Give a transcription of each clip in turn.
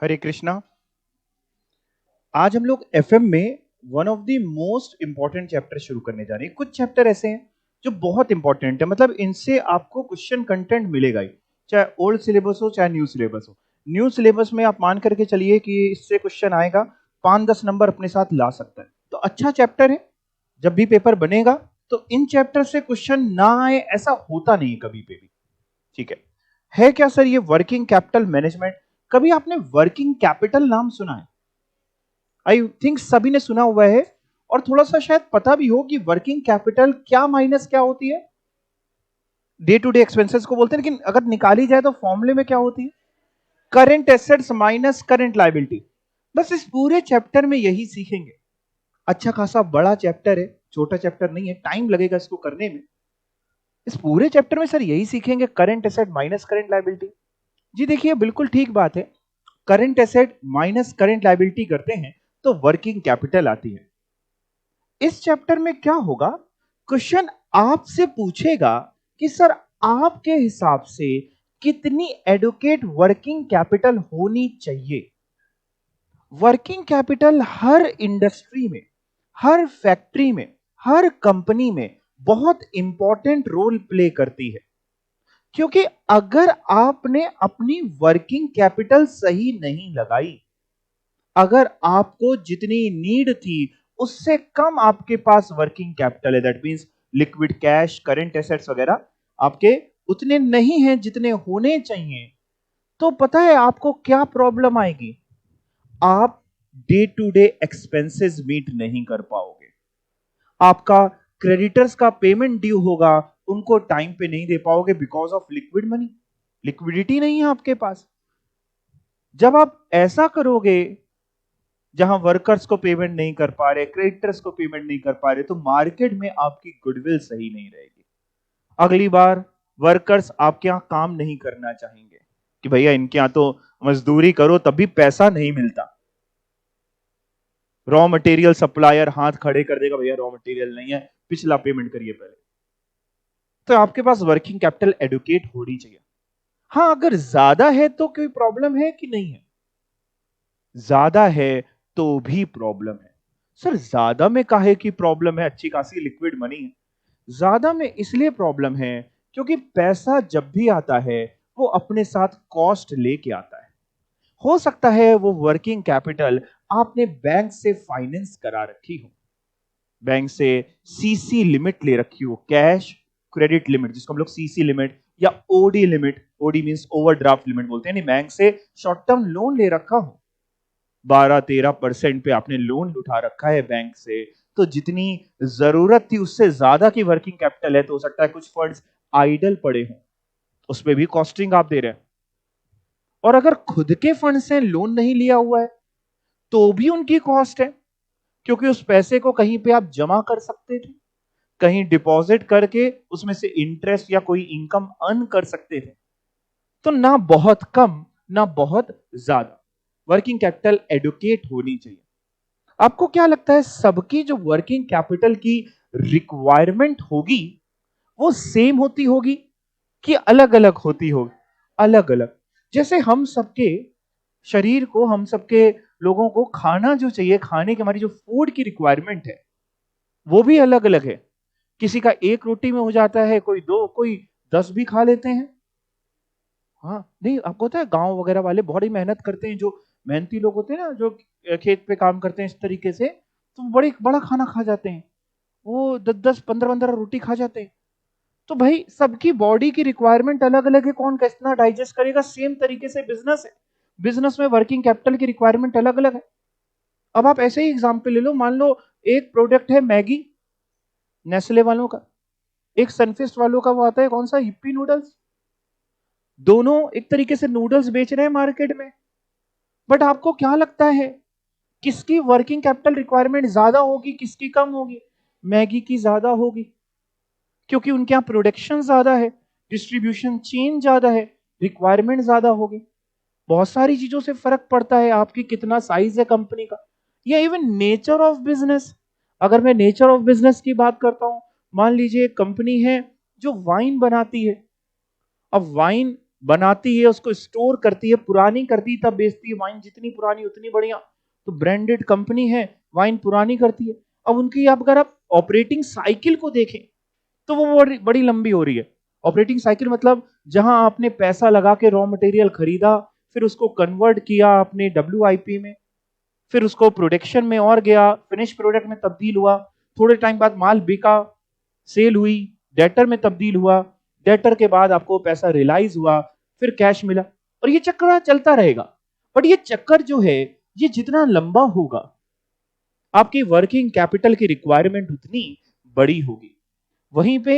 हरे कृष्णा। आज हम लोग एफएम में one of the most important chapter शुरू करने जा रहे हैं। कुछ चैप्टर ऐसे हैं जो बहुत इंपॉर्टेंट है, मतलब इनसे आपको क्वेश्चन कंटेंट मिलेगा ही, चाहे ओल्ड सिलेबस हो चाहे न्यू सिलेबस हो। न्यू सिलेबस में आप मान करके चलिए कि इससे क्वेश्चन आएगा, 5-10 नंबर अपने साथ ला सकता है, तो अच्छा चैप्टर है। जब भी पेपर बनेगा तो इन चैप्टर से क्वेश्चन ना आए ऐसा होता नहीं कभी पे भी। ठीक है क्या सर ये वर्किंग कैपिटल मैनेजमेंट? कभी आपने वर्किंग कैपिटल नाम सुना है? आई थिंक सभी ने सुना हुआ है, और थोड़ा सा शायद पता भी हो कि वर्किंग कैपिटल क्या माइनस क्या होती है। डे टू डे एक्सपेंसेस को बोलते हैं, लेकिन अगर निकाली जाए तो फॉर्मूले में क्या होती है? Current assets minus current liability. बस इस पूरे चैप्टर में यही सीखेंगे। अच्छा खासा बड़ा चैप्टर है, छोटा चैप्टर नहीं है, टाइम लगेगा इसको करने में। इस पूरे चैप्टर में सर यही सीखेंगे, current asset minus current liability. जी देखिए, बिल्कुल ठीक बात है। Current asset minus current liability करते हैं तो वर्किंग कैपिटल आती है। इस चैप्टर में क्या होगा, क्वेश्चन आपसे पूछेगा कि सर आपके हिसाब से कितनी एडुकेट वर्किंग कैपिटल होनी चाहिए। वर्किंग कैपिटल हर इंडस्ट्री में, हर फैक्ट्री में, हर कंपनी में बहुत इंपॉर्टेंट रोल प्ले करती है। क्योंकि अगर आपने अपनी वर्किंग कैपिटल सही नहीं लगाई, अगर आपको जितनी नीड थी उससे कम आपके पास वर्किंग कैपिटल है, that means liquid cash, current assets वगैरह आपके उतने नहीं हैं जितने होने चाहिए, तो पता है आपको क्या प्रॉब्लम आएगी? आप day to day expenses meet नहीं कर पाओगे। आपका क्रेडिटर्स का पेमेंट ड्यू होगा, उनको टाइम पे नहीं दे पाओगे because of liquid money, liquidity नहीं है आपके पास। जब आप ऐसा करोगे, जहां वर्कर्स को पेमेंट नहीं कर पा रहे, क्रेडिटर्स को पेमेंट नहीं कर पा रहे, तो मार्केट में आपकी गुडविल सही नहीं रहेगी। अगली बार वर्कर्स आपके यहां काम नहीं करना चाहेंगे कि भैया इनके यहां तो मजदूरी करो तब भी पैसा नहीं मिलता। रॉ मटेरियल सप्लायर हाथ खड़े कर देगा, भैया रॉ मटेरियल नहीं है, पिछला पेमेंट करिए पहले। तो आपके पास वर्किंग कैपिटल एडुकेट होनी चाहिए। हाँ, अगर ज्यादा है तो कोई प्रॉब्लम है कि नहीं है? ज्यादा है तो भी प्रॉब्लम है। सर ज्यादा में काहे की प्रॉब्लम है? अच्छी खासी लिक्विड मनी है। ज्यादा में इसलिए प्रॉब्लम है क्योंकि पैसा जब भी आता है वो अपने साथ कॉस्ट लेके आता है। हो सकता है वो वर्किंग कैपिटल आपने बैंक से फाइनेंस करा रखी हो, बैंक से सीसी लिमिट ले रखी हो, कैश क्रेडिट लिमिट, जिसको हम लोग सीसी लिमिट या OD limit, OD means overdraft limit बोलते हैं, बैंक से शॉर्ट टर्म लोन ले रखा हो, 12-13% पे आपने लोन उठा रखा है बैंक से, तो जितनी जरूरत थी उससे ज्यादा की वर्किंग कैपिटल है, तो हो सकता है कुछ फंड्स आइडल पड़े हों, उसमें भी कॉस्टिंग आप दे रहे हैं। और अगर खुद के फंड से लोन नहीं लिया हुआ है तो भी उनकी कॉस्ट है, क्योंकि उस पैसे को कहीं पे आप जमा कर सकते थे, कहीं डिपॉजिट करके उसमें से इंटरेस्ट या कोई इनकम अर्न कर सकते थे। तो ना बहुत कम ना बहुत ज्यादा, वर्किंग कैपिटल एडुकेट होनी चाहिए। आपको क्या लगता है, सबकी जो वर्किंग कैपिटल की रिक्वायरमेंट होगी वो सेम होती होगी कि अलग अलग होती होगी? अलग अलग। जैसे हम सबके शरीर को, हम सबके लोगों को खाना जो चाहिए, खाने की हमारी जो फूड की रिक्वायरमेंट है वो भी अलग अलग है। किसी का एक रोटी में हो जाता है, कोई दो, कोई 10 भी खा लेते हैं। हाँ, नहीं आपको पता है गांव वगैरह वाले बहुत ही मेहनत करते हैं, जो मेहनती लोग होते हैं ना, जो खेत पे काम करते हैं इस तरीके से, तो बड़े बड़ा खाना खा जाते हैं, वो 10-10 15-15 रोटी खा जाते हैं। तो भाई सबकी बॉडी की रिक्वायरमेंट अलग अलग है, कौन कितना डाइजेस्ट करेगा। सेम तरीके से बिजनेस है, बिजनेस में वर्किंग कैपिटल की रिक्वायरमेंट अलग अलग है। अब आप ऐसे ही एग्जाम्पल ले लो, मान लो एक प्रोडक्ट है मैगी, नेस्ले वालों का, एक सनफिस्ट वालों का, वो आता है कौन सा, हिप्पी नूडल्स। दोनों एक तरीके से नूडल्स बेच रहे हैं मार्केट में, बट आपको क्या लगता है किसकी वर्किंग कैपिटल रिक्वायरमेंट ज्यादा होगी, किसकी कम होगी? मैगी की ज्यादा होगी, क्योंकि उनके यहाँ प्रोडक्शन ज्यादा है, डिस्ट्रीब्यूशन चेन ज्यादा है, रिक्वायरमेंट ज्यादा होगी। बहुत सारी चीजों से फर्क पड़ता है, आपकी कितना साइज है कंपनी का, या इवन नेचर ऑफ बिजनेस। अगर मैं नेचर ऑफ बिजनेस की बात करता हूं, मान लीजिए एक कंपनी है जो वाइन बनाती है। अब वाइन बनाती है, उसको स्टोर करती है, पुरानी करती तब बेचती है। वाइन जितनी पुरानी उतनी बढ़िया। तो ब्रांडेड कंपनी है, वाइन पुरानी करती है। अब उनकी अगर आप ऑपरेटिंग साइकिल को देखें तो वो बड़ी लंबी हो रही है। ऑपरेटिंग साइकिल मतलब जहां आपने पैसा लगा के रॉ मटेरियल खरीदा, फिर उसको कन्वर्ट किया अपने WIP में, फिर उसको प्रोडक्शन में और गया, फिनिश प्रोडक्ट में तब्दील हुआ, थोड़े टाइम बाद माल बिका, सेल हुई, डेटर में तब्दील हुआ, डेटर के बाद आपको पैसा रियलाइज हुआ, फिर कैश मिला, और ये चक्कर चलता रहेगा। बट ये चक्कर जो है, ये जितना लंबा होगा, आपकी वर्किंग कैपिटल की रिक्वायरमेंट उतनी बड़ी होगी। वहीं पे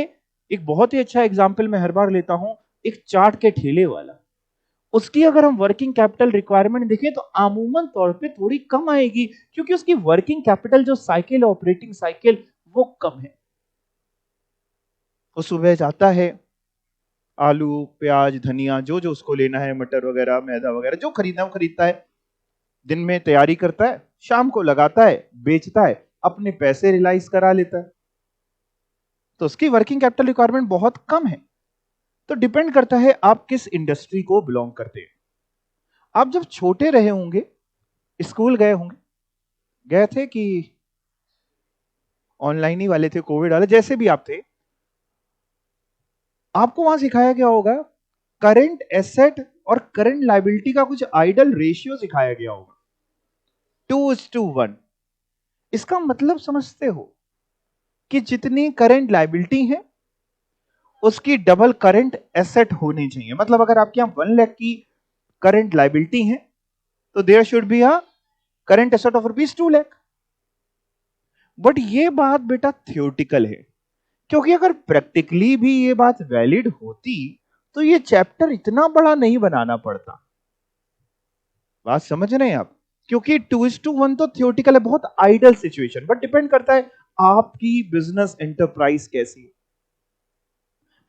एक बहुत ही अच्छा एग्जाम्पल मैं हर बार लेता हूं, एक चाट के ठेले वाला। उसकी अगर हम वर्किंग कैपिटल रिक्वायरमेंट देखें तो अमूमन तौर पे थोड़ी कम आएगी, क्योंकि उसकी वर्किंग कैपिटल जो साइकिल, ऑपरेटिंग साइकिल, वो कम है। वो सुबह जाता है, आलू, प्याज, धनिया, जो जो उसको लेना है, मटर वगैरह, मैदा वगैरह, जो खरीदना है वो खरीदता है, दिन में तैयारी करता है, शाम को लगाता है, बेचता है, अपने पैसे रियलाइज करा लेता है। तो उसकी वर्किंग कैपिटल रिक्वायरमेंट बहुत कम है। तो डिपेंड करता है आप किस इंडस्ट्री को बिलोंग करते हैं। आप जब छोटे रहे होंगे, स्कूल गए होंगे, गए थे कि ऑनलाइन ही वाले थे, कोविड वाले, जैसे भी आप थे, आपको वहां सिखाया गया होगा करंट एसेट और करंट लाइबिलिटी का कुछ आइडल रेशियो सिखाया गया होगा, 2:1। इसका मतलब समझते हो कि जितनी करंट लाइबिलिटी है उसकी डबल करंट एसेट होनी चाहिए। मतलब अगर आपके यहां 1 लाख की करंट लाइबिलिटी है तो there should be a current asset of ₹2 lakh. But ये बात बेटा थियोटिकल है, क्योंकि अगर प्रैक्टिकली भी ये बात वैलिड होती तो ये चैप्टर इतना बड़ा नहीं बनाना पड़ता। बात समझ रहे हैं आप? क्योंकि 2:1 तो थियोटिकल है, बहुत आइडल सिचुएशन। बट डिपेंड करता है आपकी बिजनेस एंटरप्राइज कैसी है।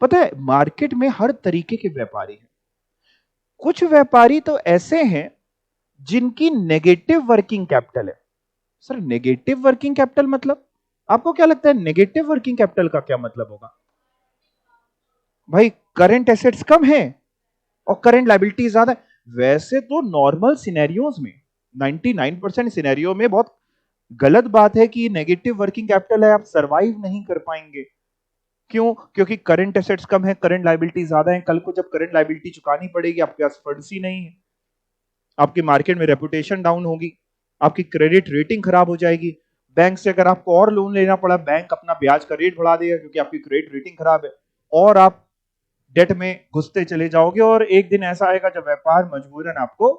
पता है, मार्केट में हर तरीके के व्यापारी हैं। कुछ व्यापारी तो ऐसे हैं जिनकी नेगेटिव वर्किंग कैपिटल है। सर, नेगेटिव वर्किंग कैपिटल मतलब? आपको क्या लगता है नेगेटिव वर्किंग कैपिटल का क्या मतलब होगा? भाई, करंट एसेट्स कम है और करंट लायबिलिटी ज्यादा है। वैसे तो नॉर्मल सिनेरियोज में, 99% सिनेरियो में बहुत गलत बात है कि नेगेटिव वर्किंग कैपिटल है, आप सरवाइव नहीं कर पाएंगे। क्यों? क्योंकि करंट एसेट्स कम है, करंट लायबिलिटी ज्यादा है। कल को जब करंट लायबिलिटी चुकानी पड़ेगी, आपके पास फंड्स ही नहीं है, आपकी मार्केट में रेपुटेशन डाउन होगी, आपकी क्रेडिट रेटिंग खराब हो जाएगी। बैंक से अगर आपको और लोन लेना पड़ा, बैंक अपना ब्याज का रेट बढ़ा देगा क्योंकि आपकी क्रेडिट रेटिंग खराब है, और आप डेट में घुसते चले जाओगे। और एक दिन ऐसा आएगा जब व्यापार मजबूरन आपको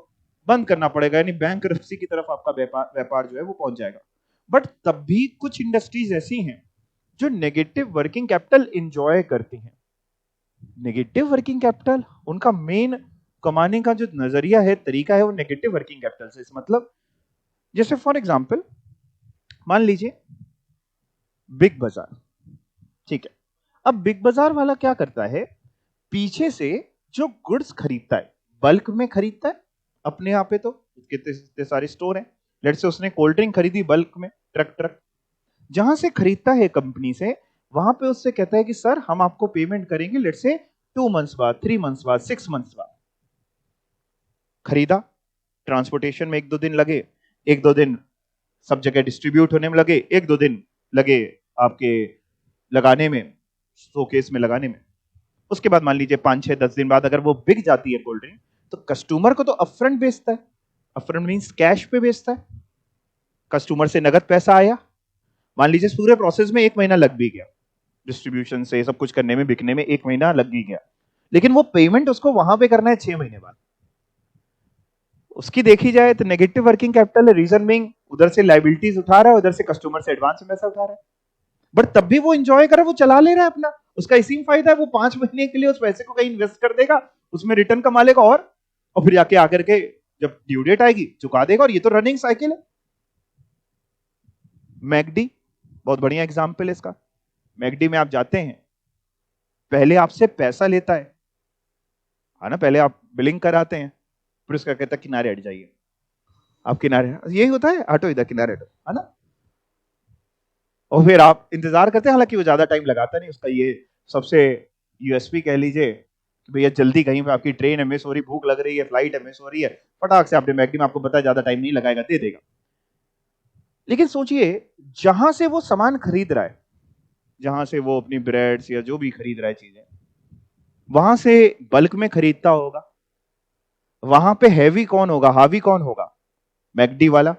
बंद करना पड़ेगा, यानी बैंक की तरफ आपका व्यापार जो है वो पहुंच जाएगा। बट तब भी कुछ इंडस्ट्रीज ऐसी हैं जो नेगेटिव वर्किंग कैपिटल इंजॉय करती हैं। नेगेटिव वर्किंग कैपिटल उनका मेन कमाने का जो नजरिया है, तरीका है, वो नेगेटिव वर्किंग कैपिटल से। मतलब जैसे फॉर एग्जांपल मान लीजिए बिग बाजार, ठीक है। अब बिग बाजार वाला क्या करता है, पीछे से जो गुड्स खरीदता है, बल्क में खरीदता है। अपने यहाँ पे तो कितने सारे स्टोर हैं। लेट से उसने कोल्ड ड्रिंक खरीदी बल्क में, ट्रक ट्रक, जहां से खरीदता है कंपनी से, वहां पे उससे कहता है कि सर हम आपको पेमेंट करेंगे लेट से 2 मंथ्स बाद, 3 मंथ्स बाद, 6 मंथ्स बाद। खरीदा, ट्रांसपोर्टेशन में 1-2 दिन लगे, 1-2 दिन सब जगह डिस्ट्रीब्यूट होने में लगे, 1-2 दिन लगे आपके लगाने में, शोकेस में लगाने में। उसके बाद मान लीजिए 5-6-10 दिन बाद अगर वो बिक जाती है कोल्ड ड्रिंक, तो कस्टमर को तो अपफ्रंट बेचता है। अपफ्रंट मींस कैश पे बेचता है, कस्टमर से नगद पैसा आया। मान लीजिए पूरे प्रोसेस में 1 महीना लग भी गया, डिस्ट्रीब्यूशन से सब कुछ करने में, बिकने में 1 महीना लग भी गया, लेकिन वो पेमेंट उसको वहां पे करना है 6 महीने बाद। उसकी देखी जाए तो नेगेटिव वर्किंग कैपिटल है। रीजन बीइंग उधर से लायबिलिटीज उठा रहा है, उधर से कस्टमर से एडवांस में पैसा उठा रहा है। बट तब भी वो एंजॉय कर रहा है, वो चला ले रहा है अपना, उसका इसी में फायदा है। वो 5 महीने के लिए उस पैसे को कहीं इन्वेस्ट कर देगा, उसमें रिटर्न कमा लेगा, और फिर जाके आकर के जब ड्यू डेट आएगी चुका देगा। और ये तो रनिंग साइकिल है। मैकडी बहुत बढ़िया एग्जाम्पल है इसका। मैकडी में आप जाते हैं, पहले आपसे पैसा लेता है ना, पहले आप बिलिंग कराते हैं, फिर उसका कहता है किनारे हट जाइए। आप किनारे, यही होता है, हटो इधर, किनारे हटो, है ना। और फिर आप इंतजार करते हैं, हालांकि वो ज्यादा टाइम लगाता नहीं। उसका ये सबसे यूएसपी कह लीजिए कि भैया जल्दी कहीं पे आपकी ट्रेन मिस हो रही, भूख लग रही है, फ्लाइट मिस हो रही है, फटाक से आपने मैकडी में, आपको पता है ज्यादा टाइम नहीं लगाएगा, दे देगा। लेकिन सोचिए, जहां से वो सामान खरीद रहा है, जहां से वो अपनी ब्रेड्स या जो भी खरीद रहा है चीजें, वहां से बल्क में खरीदता होगा, वहां पे हैवी कौन होगा, हावी कौन होगा? मैकडी वाला।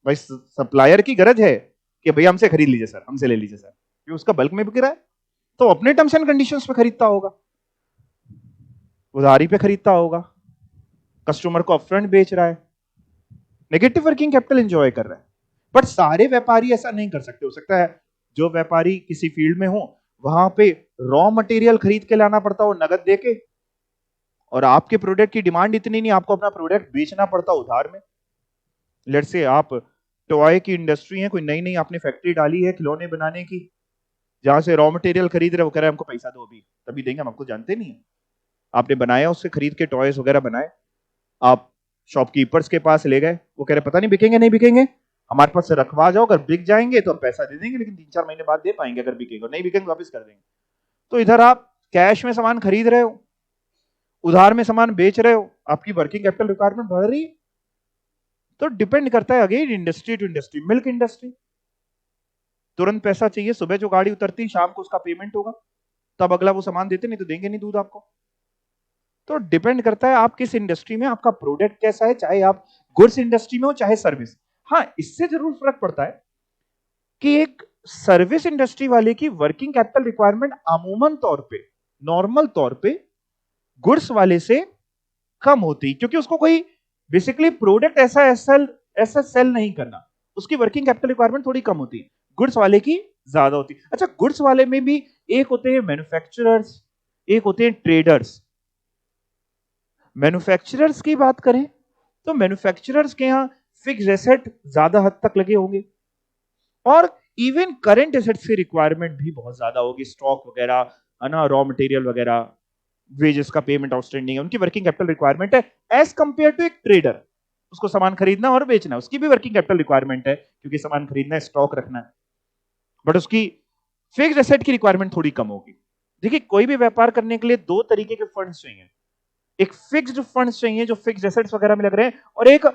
भाई सप्लायर की गरज है कि भैया हमसे खरीद लीजिए सर, हमसे ले लीजिए सर, क्योंकि उसका बल्क में बिक रहा है, तो अपने टर्म्स एंड कंडीशंस पे खरीदता होगा, उधारी पे खरीदता होगा, कस्टमर को अपफ्रंट बेच रहा है, नेगेटिव वर्किंग कैपिटल एंजॉय कर रहा है। बट सारे व्यापारी ऐसा नहीं कर सकते। हो सकता है जो व्यापारी किसी फील्ड में हो, वहां पे रॉ मटेरियल खरीद के लाना पड़ता हो नगद देके, और आपके प्रोडक्ट की डिमांड इतनी नहीं, आपको अपना प्रोडक्ट बेचना पड़ता उधार में। लेट्स से आप टॉय की इंडस्ट्री है, कोई नई नई आपने फैक्ट्री डाली है खिलौने बनाने की, जहां से रॉ मटेरियल खरीद रहे, वो कह रहे हैं हमको पैसा दो, अभी तभी देंगे, हम आपको जानते नहीं है, आपने बनाया, उससे खरीद के टॉयज वगैरह बनाए, आप शॉपकीपर्स के पास ले गए, वो कह रहे पता नहीं बिकेंगे नहीं बिकेंगे, हमारे पास से रखवा जाओ, अगर बिक जाएंगे तो हम पैसा दे देंगे, लेकिन 3-4 महीने बाद दे पाएंगे, अगर बिकेंगे, नहीं बिकेंगे वापस कर देंगे। तो इधर आप कैश में सामान खरीद रहे हो, उधार में सामान बेच रहे हो, आपकी वर्किंग कैपिटल रिक्वायरमेंट बढ़ रही है। तो डिपेंड करता है again industry to industry. Milk industry, तुरंत पैसा चाहिए, सुबह जो गाड़ी उतरती शाम को उसका पेमेंट होगा, तब अगला वो सामान देते, नहीं तो देंगे नहीं दूध आपको। तो डिपेंड करता है आप किस इंडस्ट्री में, आपका प्रोडक्ट कैसा है, चाहे आप गुड्स इंडस्ट्री में हो चाहे सर्विस। हाँ, इससे जरूर फर्क पड़ता है कि एक सर्विस इंडस्ट्री वाले की वर्किंग कैपिटल रिक्वायरमेंट अमूमन तौर पे, नॉर्मल तौर पे गुड्स वाले से कम होती, क्योंकि उसको कोई बेसिकली प्रोडक्ट ऐसा सेल नहीं करना, उसकी वर्किंग कैपिटल रिक्वायरमेंट थोड़ी कम होती, गुड्स वाले की ज्यादा होती। अच्छा, गुड्स वाले में भी एक होते हैं मैन्युफैक्चरर्स, एक होते हैं ट्रेडर्स। मैन्युफैक्चरर्स की बात करें तो मैन्युफैक्चरर्स के यहां फिक्स एसेट ज्यादा हद तक लगे होंगे, और इवन करंट एसेट्स की रिक्वायरमेंट भी बहुत ज्यादा होगी, स्टॉक वगैरह है ना, रॉ मटेरियल वगैरह, वेजेस का पेमेंट आउटस्टैंडिंग है, उनकी वर्किंग कैपिटल रिक्वायरमेंट है एज कंपेयर टू एक ट्रेडर। उसको सामान खरीदना और बेचना, उसकी भी वर्किंग कैपिटल रिक्वायरमेंट है, क्योंकि सामान खरीदना है, स्टॉक रखना है, बट उसकी फिक्स्ड एसेट की रिक्वायरमेंट थोड़ी कम होगी। देखिए, कोई भी व्यापार करने के लिए दो तरीके के फंड्स चाहिए, एक फिक्स्ड फंड्स चाहिए जो फिक्स्ड एसेट्स वगैरह में लग रहे हैं, और एक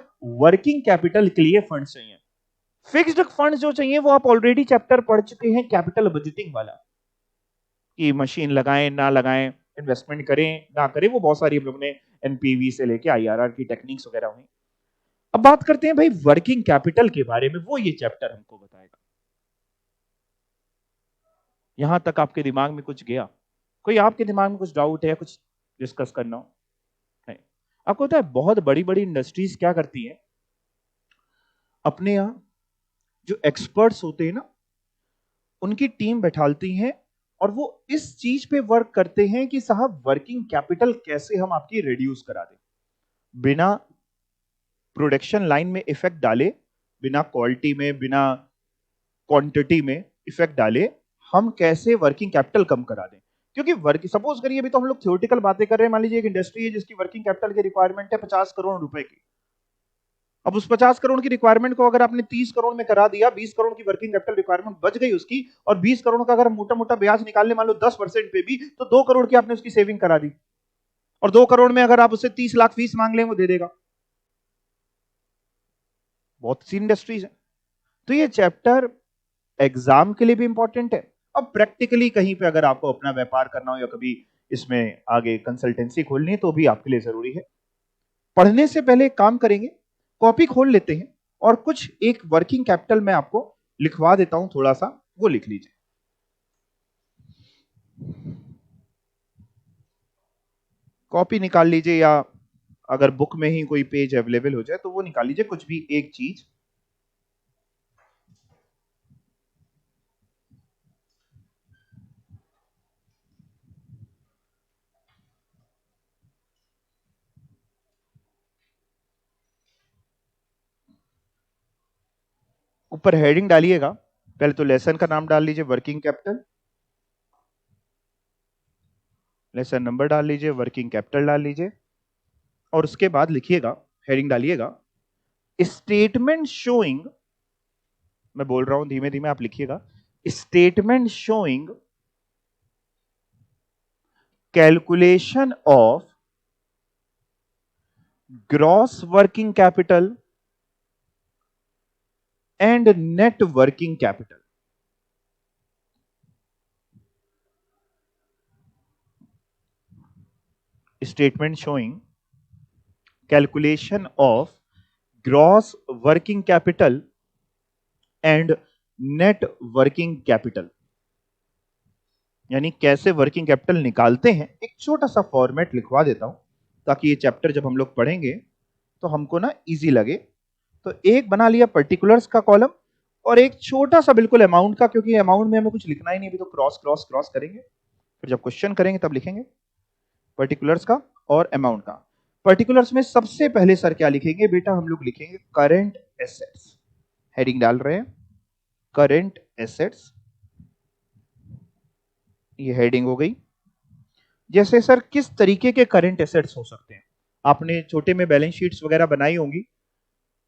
वर्किंग कैपिटल के लिए फंड्स चाहिए। फिक्स्ड फंड्स जो चाहिए वो आप ऑलरेडी चैप्टर पढ़ चुके हैं, कैपिटल बजटिंग वाला, कि मशीन लगाएं ना लगाएं, इन्वेस्टमेंट करें ना करें, वो बहुत सारी हम लोग ने एनपीवी से लेके आईआरआर की टेक्निक्स वगैरह हुई। अब बात करते हैं भाई वर्किंग कैपिटल के बारे में, वो ये चैप्टर हमको बताएगा। यहां तक आपके दिमाग में कुछ गया? कोई आपके दिमाग में कुछ डाउट है, कुछ डिस्कस करना हो? नहीं। आपको पता है बहुत बड़ी बड़ी इंडस्ट्रीज क्या करती है, अपने यहां जो एक्सपर्ट्स होते हैं ना, उनकी टीम बैठालती हैं, और वो इस चीज पे वर्क करते हैं कि साहब वर्किंग कैपिटल कैसे हम आपकी रिड्यूस करा दें, बिना प्रोडक्शन लाइन में इफेक्ट डाले, बिना क्वालिटी में, बिना क्वांटिटी में इफेक्ट डाले, हम कैसे वर्किंग कैपिटल कम करा दें। क्योंकि वर्क सपोज करिए, अभी तो हम लोग थ्योरेटिकल बातें कर रहे हैं, मान लीजिए एक इंडस्ट्री है जिसकी वर्किंग कैपिटल की रिक्वायरमेंट है 50 करोड़ रुपए की। अब उस 50 करोड़ की रिक्वायरमेंट को अगर आपने 30 करोड़ में करा दिया, 20 करोड़ की वर्किंग कैपिटल रिक्वायरमेंट बच गई उसकी, और 20 करोड़ का अगर मोटा मोटा ब्याज निकालने मान लो 10% पे भी, तो 2 करोड़ की आपने उसकी सेविंग करा दी, और 2 करोड़ में अगर आप उससे 30 लाख फीस मांग लें वो दे देगा। बहुत सी इंडस्ट्रीज है। तो ये चैप्टर एग्जाम के लिए भी इंपॉर्टेंट है, अब प्रैक्टिकली कहीं पे अगर आपको अपना व्यापार करना हो या कभी इसमें आगे कंसल्टेंसी खोलनी है तो भी आपके लिए जरूरी है। पढ़ने से पहले एक काम करेंगे, कॉपी खोल लेते हैं, और कुछ एक वर्किंग कैपिटल मैं आपको लिखवा देता हूं, थोड़ा सा वो लिख लीजिए। कॉपी निकाल लीजिए, या अगर बुक में ही कोई पेज अवेलेबल हो जाए तो वो निकाल लीजिए, कुछ भी एक चीज। ऊपर हेडिंग डालिएगा, पहले तो लेसन का नाम डाल लीजिए वर्किंग कैपिटल, लेसन नंबर डाल लीजिए, वर्किंग कैपिटल डाल लीजिए, और उसके बाद लिखिएगा, हेडिंग डालिएगा, स्टेटमेंट शोइंग, मैं बोल रहा हूं धीमे धीमे आप लिखिएगा, statement showing calculation of gross working capital and net working capital. Statement showing calculation of gross working capital and net working capital, यानी कैसे वर्किंग कैपिटल निकालते हैं। एक छोटा सा फॉर्मेट लिखवा देता हूं ताकि ये चैप्टर जब हम लोग पढ़ेंगे तो हमको ना इजी लगे। तो एक बना लिया पर्टिकुलर्स का कॉलम और एक छोटा सा बिल्कुल अमाउंट का, क्योंकि अमाउंट में हमें कुछ लिखना ही नहीं, अभी तो क्रॉस क्रॉस क्रॉस करेंगे, फिर जब क्वेश्चन करेंगे तब लिखेंगे पर्टिकुलर्स का और अमाउंट का। पर्टिकुलर्स में सबसे पहले सर क्या लिखेंगे बेटा, हम लोग लिखेंगे करंट एसेट्स। हेडिंग डाल रहे हैं करंट एसेट्स, ये हेडिंग हो गई। जैसे सर किस तरीके के करंट एसेट्स हो सकते हैं, आपने छोटे में बैलेंस शीट्स वगैरह बनाई होंगी।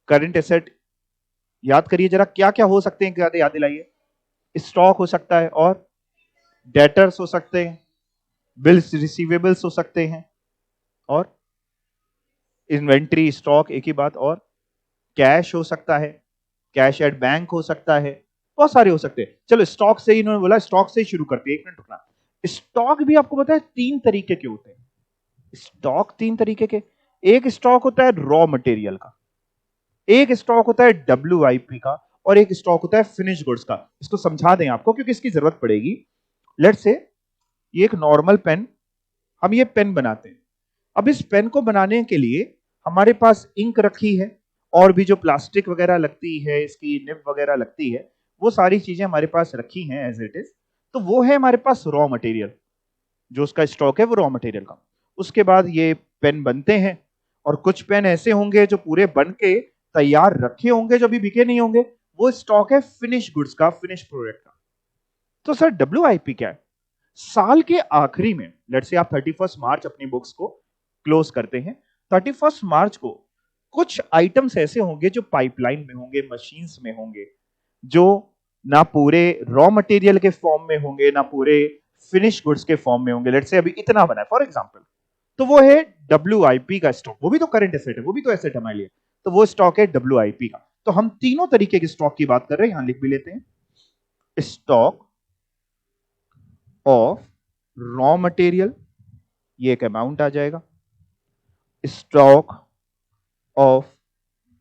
करंट एसेट याद करिए जरा क्या क्या हो सकते हैं, क्या याद दिलाइए। स्टॉक हो सकता है, और डेटर्स हो सकते हैं, बिल्स रिसीवेबल्स हो सकते हैं, और इन्वेंट्री स्टॉक एक ही बात, और कैश हो सकता है, कैश एट बैंक हो सकता है, बहुत सारे हो सकते हैं। चलो स्टॉक से ही इन्होंने बोला, स्टॉक से ही शुरू करते हैं। एक मिनट रुकना। स्टॉक भी आपको पता है तीन तरीके के होते हैं। स्टॉक तीन तरीके के, एक स्टॉक होता है रॉ मटेरियल का, एक स्टॉक होता है WIP का, और एक स्टॉक होता है फिनिश गुड्स का। इसको समझा दें आपको क्योंकि इसकी जरूरत पड़ेगी। लेट्स से ये एक नॉर्मल पेन, हम ये पेन बनाते हैं। अब इस पेन को बनाने के लिए हमारे पास इंक रखी है, और भी जो प्लास्टिक वगैरह लगती है, इसकी निब वगैरह लगती है, वो सारी चीजें हमारे पास रखी हैं एज इट इज। तो वो है हमारे पास रॉ मटेरियल, जो उसका स्टॉक है वो रॉ मटेरियल का। उसके बाद ये पेन बनते हैं, और कुछ पेन ऐसे होंगे जो पूरे बन के तैयार रखे होंगे, जो अभी बिके नहीं होंगे, वो स्टॉक है फिनिश गुड्स का, फिनिश प्रोडक्ट का। तो सर WIP क्या है? साल के आखिरी में, लेट्स से आप 31 मार्च अपनी बुक्स को क्लोज करते हैं, 31 मार्च को कुछ आइटम्स ऐसे होंगे जो पाइपलाइन में होंगे, मशीन्स में होंगे, जो ना पूरे रॉ मटेरियल के फॉर्म में होंगे, ना पूरे फिनिश गुड्स के फॉर्म में होंगे। लेट्स से अभी इतना बना है फॉर एग्जांपल, तो वो है WIP का स्टॉक। वो भी तो करंट एसेट है, वो भी तो एसेट हमारे लिए, तो वो स्टॉक है WIP का। तो हम तीनों तरीके के स्टॉक की बात कर रहे हैं, यहां लिख भी लेते हैं। स्टॉक ऑफ रॉ मटेरियल, ये एक अमाउंट आ जाएगा। स्टॉक ऑफ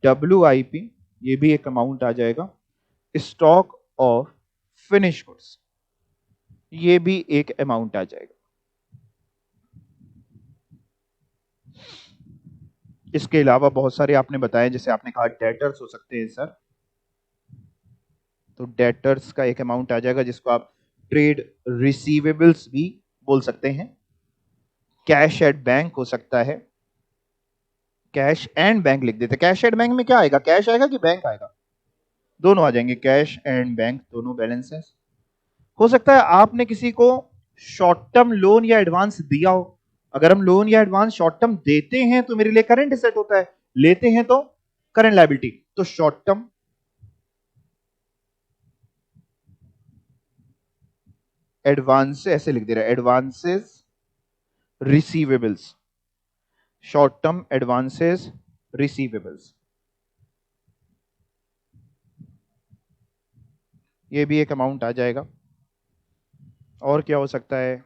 WIP, ये भी एक अमाउंट आ जाएगा। स्टॉक ऑफ फिनिश गुड्स, ये भी एक अमाउंट आ जाएगा। इसके अलावा बहुत सारे आपने बताए, जैसे आपने कहा डेटर्स हो सकते हैं सर, तो डेटर्स का एक अमाउंट आ जाएगा, जिसको आप ट्रेड रिसीवेबल्स भी बोल सकते हैं। कैश एट बैंक हो सकता है, कैश एंड बैंक लिख देते। कैश एट बैंक में क्या आएगा, कैश आएगा कि बैंक आएगा? दोनों आ जाएंगे, कैश एंड बैंक दोनों बैलेंसेस। हो सकता है आपने किसी को शॉर्ट टर्म लोन या एडवांस दिया हो। अगर हम लोन या एडवांस शॉर्ट टर्म देते हैं तो मेरे लिए करंट एसेट होता है, लेते हैं तो करंट लायबिलिटी। तो शॉर्ट टर्म एडवांस, ऐसे लिख दे रहा है, advances receivables, short term advances receivables, ये भी एक अमाउंट आ जाएगा। और क्या हो सकता है,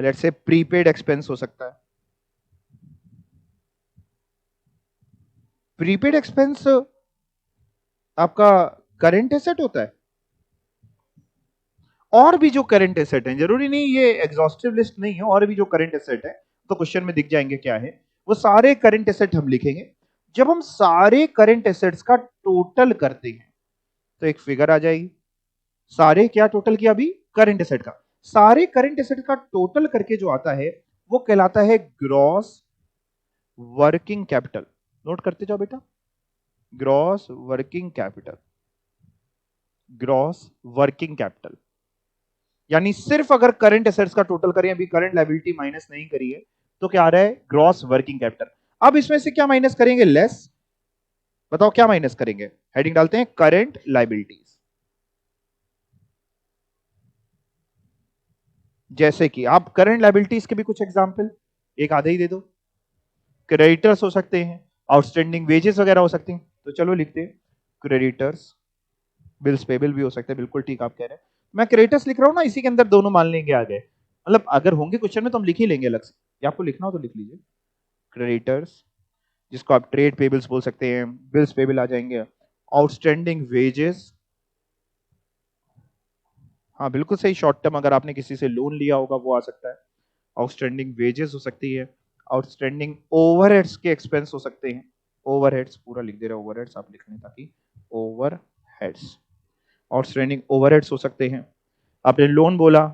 लेट्स से प्रीपेड एक्सपेंस हो सकता है। प्रीपेड एक्सपेंस आपका करंट एसेट होता है। और भी जो करंट एसेट है, जरूरी नहीं ये एग्जॉस्टिव लिस्ट नहीं है, और भी जो करंट एसेट है तो क्वेश्चन में दिख जाएंगे क्या है, वो सारे करंट एसेट हम लिखेंगे। जब हम सारे करंट एसेट्स का टोटल करते हैं तो एक फिगर आ जाएगी। सारे क्या टोटल किया अभी, करंट एसेट का। सारे करंट एसेट का टोटल करके जो आता है वो कहलाता है ग्रॉस वर्किंग कैपिटल। नोट करते जाओ बेटा, gross working capital, gross working capital. यानी सिर्फ अगर करंट एसेट्स का टोटल करें, अभी करंट लायबिलिटी माइनस नहीं करी है, तो क्या आ रहा है, ग्रॉस वर्किंग कैपिटल। अब इसमें से क्या माइनस करेंगे, लेस। बताओ क्या माइनस करेंगे, हेडिंग डालते हैं करंट लायबिलिटीज। जैसे कि आप करंट लायबिलिटीज के भी कुछ एग्जांपल एक आधे ही दे दो। क्रेडिटर्स हो सकते हैं, आउटस्टैंडिंग वेजेस वगैरह हो सकती हैं, तो चलो लिखते हैं क्रेडिटर्स। बिल्स पेबल भी हो सकते हैं, बिल्कुल ठीक आप कह रहे हैं। मैं क्रेडिटर्स लिख रहा हूं ना, इसी के अंदर दोनों मान लेंगे आ गए, मतलब अगर होंगे क्वेश्चन में तो हम लिख ही लेंगे अलग से, या आपको लिखना हो तो लिख लीजिए क्रेडिटर्स, जिसको आप ट्रेड पेबल्स बोल सकते हैं, बिल्स पेबल आ जाएंगे। आउटस्टैंडिंग वेजेस, हाँ बिल्कुल सही, शॉर्ट टर्म अगर आपने किसी से लोन लिया होगा वो आ सकता है। आउटस्टैंडिंग वेजेस हो सकती है। आउटस्टैंडिंग ओवरहेड्स के एक्सपेंस हो सकते हैं। ओवरहेड्स पूरा लिख दे रहे हैं, ओवरहेड्स आप लिख लें ताकि ओवरहेड्स, आउटस्टैंडिंग ओवरहेड्स हो सकते हैं। आपने लोन बोला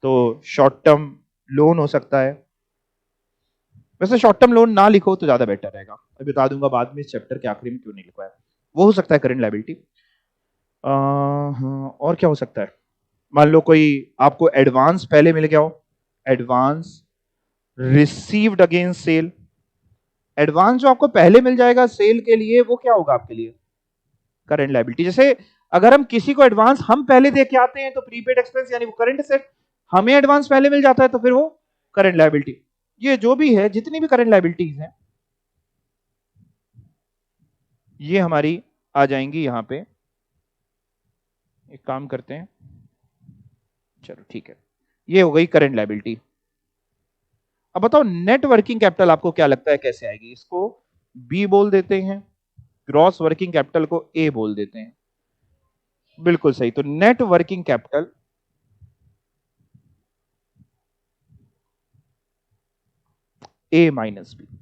तो शॉर्ट टर्म लोन हो सकता है। वैसे शॉर्ट टर्म लोन ना लिखो तो ज्यादा बेटर रहेगा, मैं बता दूंगा बाद में इस चैप्टर के आखिरी में क्यों नहीं लिखवाया। वो हो सकता है करंट लायबिलिटी। हाँ, और क्या हो सकता है? मान लो कोई आपको एडवांस पहले मिल गया हो, advance received against sale. Advance जो आपको पहले मिल जाएगा सेल के लिए वो क्या होगा आपके लिए? Current liability. जैसे अगर हम किसी को एडवांस हम पहले दे के आते हैं तो प्रीपेड एक्सपेंस यानी वो करंट एसेट, हमें एडवांस पहले मिल जाता है तो फिर वो करंट लायबिलिटी। ये जो भी है जितनी भी करंट लायबिलिटीज हैं ये हमारी आ जाएंगी यहां पे। एक काम करते हैं, चलो ठीक है, ये हो गई करंट लायबिलिटी। अब बताओ नेट वर्किंग कैपिटल आपको क्या लगता है कैसे आएगी? इसको बी बोल देते हैं, ग्रॉस वर्किंग कैपिटल को ए बोल देते हैं। बिल्कुल सही, तो net working capital A minus B.